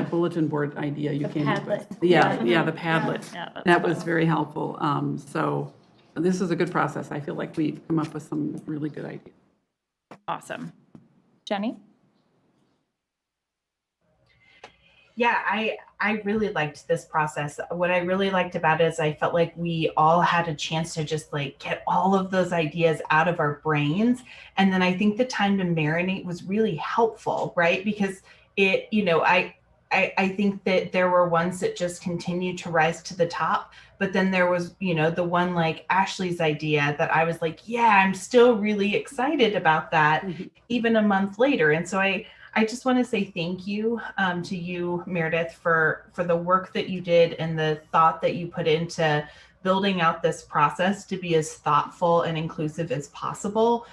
bulletin board idea you came up with. Yeah, the Padlet.
Yeah,
That was very helpful. So this is a good process. I feel like we've come up with some really good ideas.
Awesome. Jenny?
Yeah, I really liked this process. What I really liked about it is I felt like we all had a chance to just like get all of those ideas out of our brains. And then I think the time to marinate was really helpful, right? Because it, I think that there were ones that just continued to rise to the top, but then there was, the one like Ashley's idea that I was like, yeah, I'm still really excited about that even a month later. And so I just want to say thank you to you, Meredith, for the work that you did and the thought that you put into building out this process to be as thoughtful and inclusive as possible.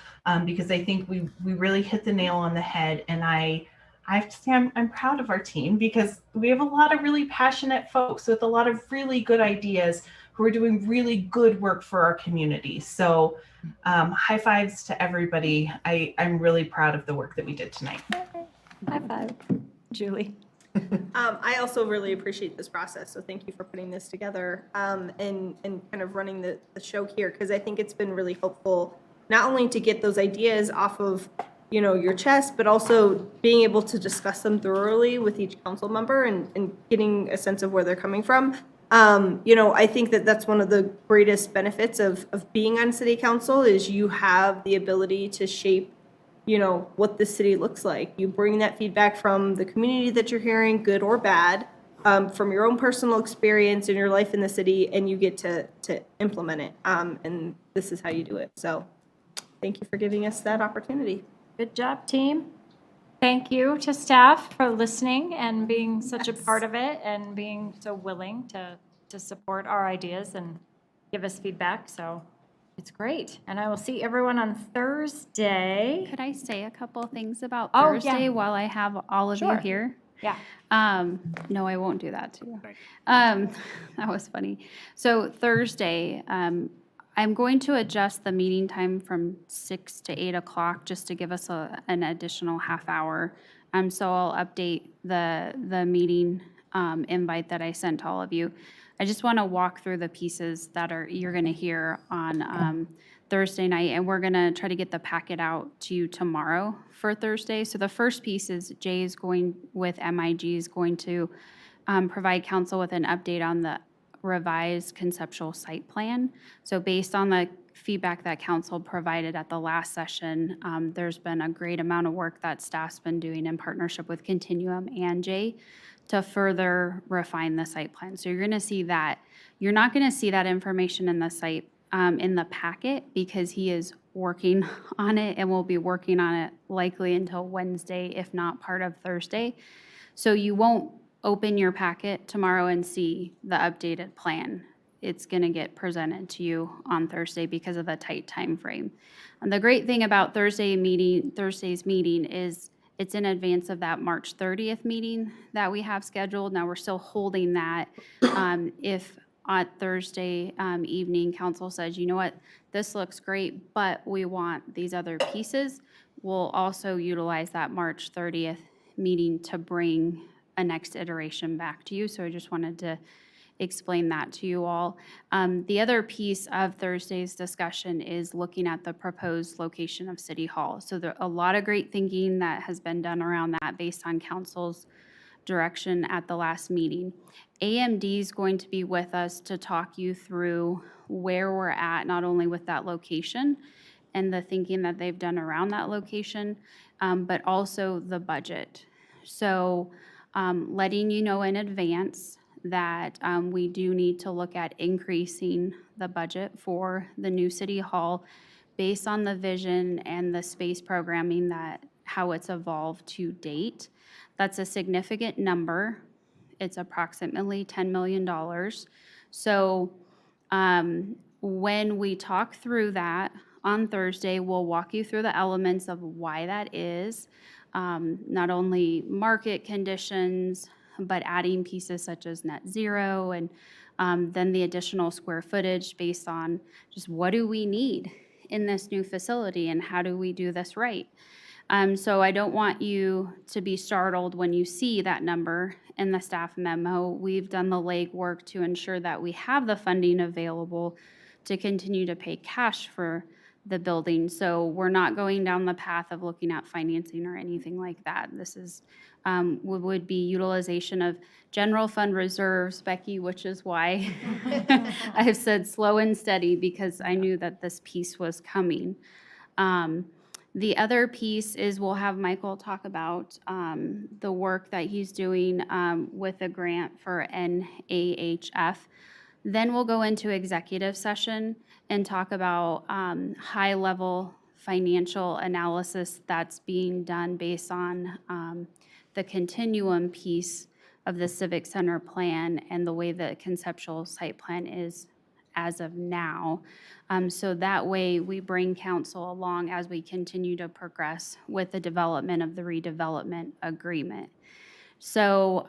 Because I think we really hit the nail on the head. And I have to say I'm proud of our team because we have a lot of really passionate folks with a lot of really good ideas who are doing really good work for our community. So high fives to everybody. I'm really proud of the work that we did tonight.
High five. Julie?
I also really appreciate this process, so thank you for putting this together and kind of running the show here, because I think it's been really helpful not only to get those ideas off of your chest, but also being able to discuss them thoroughly with each council member and getting a sense of where they're coming from. I think that's one of the greatest benefits of being on city council is you have the ability to shape what the city looks like. You bring that feedback from the community that you're hearing, good or bad, from your own personal experience in your life in the city, and you get to implement it. And this is how you do it. So thank you for giving us that opportunity.
Good job, team. Thank you to staff for listening and being such a part of it and being so willing to support our ideas and give us feedback. So it's great. And I will see everyone on Thursday.
Could I say a couple things about
Oh,
Thursday
yeah.
while I have all of you
Sure.
here?
Yeah.
No, I won't do that too. That was funny. So Thursday, I'm going to adjust the meeting time from 6 to 8 o'clock just to give us an additional half hour. So I'll update the meeting invite that I sent to all of you. I just want to walk through the pieces that you're going to hear on Thursday night, and we're going to try to get the packet out to you tomorrow for Thursday. So the first piece is Jay is going with MIG is going to provide council with an update on the revised conceptual site plan. So based on the feedback that council provided at the last session, there's been a great amount of work that staff's been doing in partnership with Continuum and Jay to further refine the site plan. So you're going to see that. You're not going to see that information in the site in the packet because he is working on it and will be working on it likely until Wednesday, if not part of Thursday. So you won't open your packet tomorrow and see the updated plan. it's going to get presented to you on Thursday because of the tight time frame. And the great thing about Thursday's meeting is it's in advance of that March 30th meeting that we have scheduled. Now, we're still holding that. If on Thursday evening, council says, you know what, this looks great, but we want these other pieces, we'll also utilize that March 30th meeting to bring a next iteration back to you. So I just wanted to explain that to you all. The other piece of Thursday's discussion is looking at the proposed location of City Hall. So there a lot of great thinking that has been done around that based on council's direction at the last meeting. AMD is going to be with us to talk you through where we're at, not only with that location and the thinking that they've done around that location, but also the budget. So letting you know in advance that we do need to look at increasing the budget for the new City Hall based on the vision and the space programming that how it's evolved to date. That's a significant number. It's approximately $10 million. So when we talk through that on Thursday, we'll walk you through the elements of why that is, not only market conditions, but adding pieces such as net zero and then the additional square footage based on just what do we need in this new facility and how do we do this right. So I don't want you to be startled when you see that number in the staff memo. We've done the legwork to ensure that we have the funding available to continue to pay cash for the building. So we're not going down the path of looking at financing or anything like that. This is would be utilization of general fund reserves, Becky, which is why I have said slow and steady because I knew that this piece was coming. The other piece is we'll have Michael talk about the work that he's doing with a grant for NAHF. Then we'll go into executive session and talk about high-level financial analysis that's being done based on the continuum piece of the Civic Center plan and the way the conceptual site plan is as of now. So that way we bring council along as we continue to progress with the development of the redevelopment agreement. So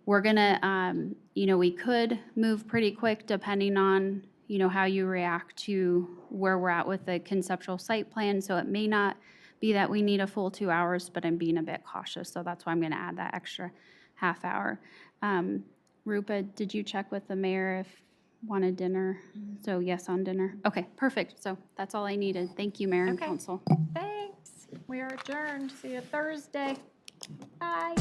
we're gonna, we could move pretty quick depending on, how you react to where we're at with the conceptual site plan. So it may not be that we need a full 2 hours, but I'm being a bit cautious. So that's why I'm gonna add that extra half hour. Rupa, did you check with the mayor if wanted dinner? So yes on dinner. Okay, perfect. So that's all I needed. Thank you, Mayor and
Okay.
Council.
Thanks. We are adjourned. See you Thursday. Bye.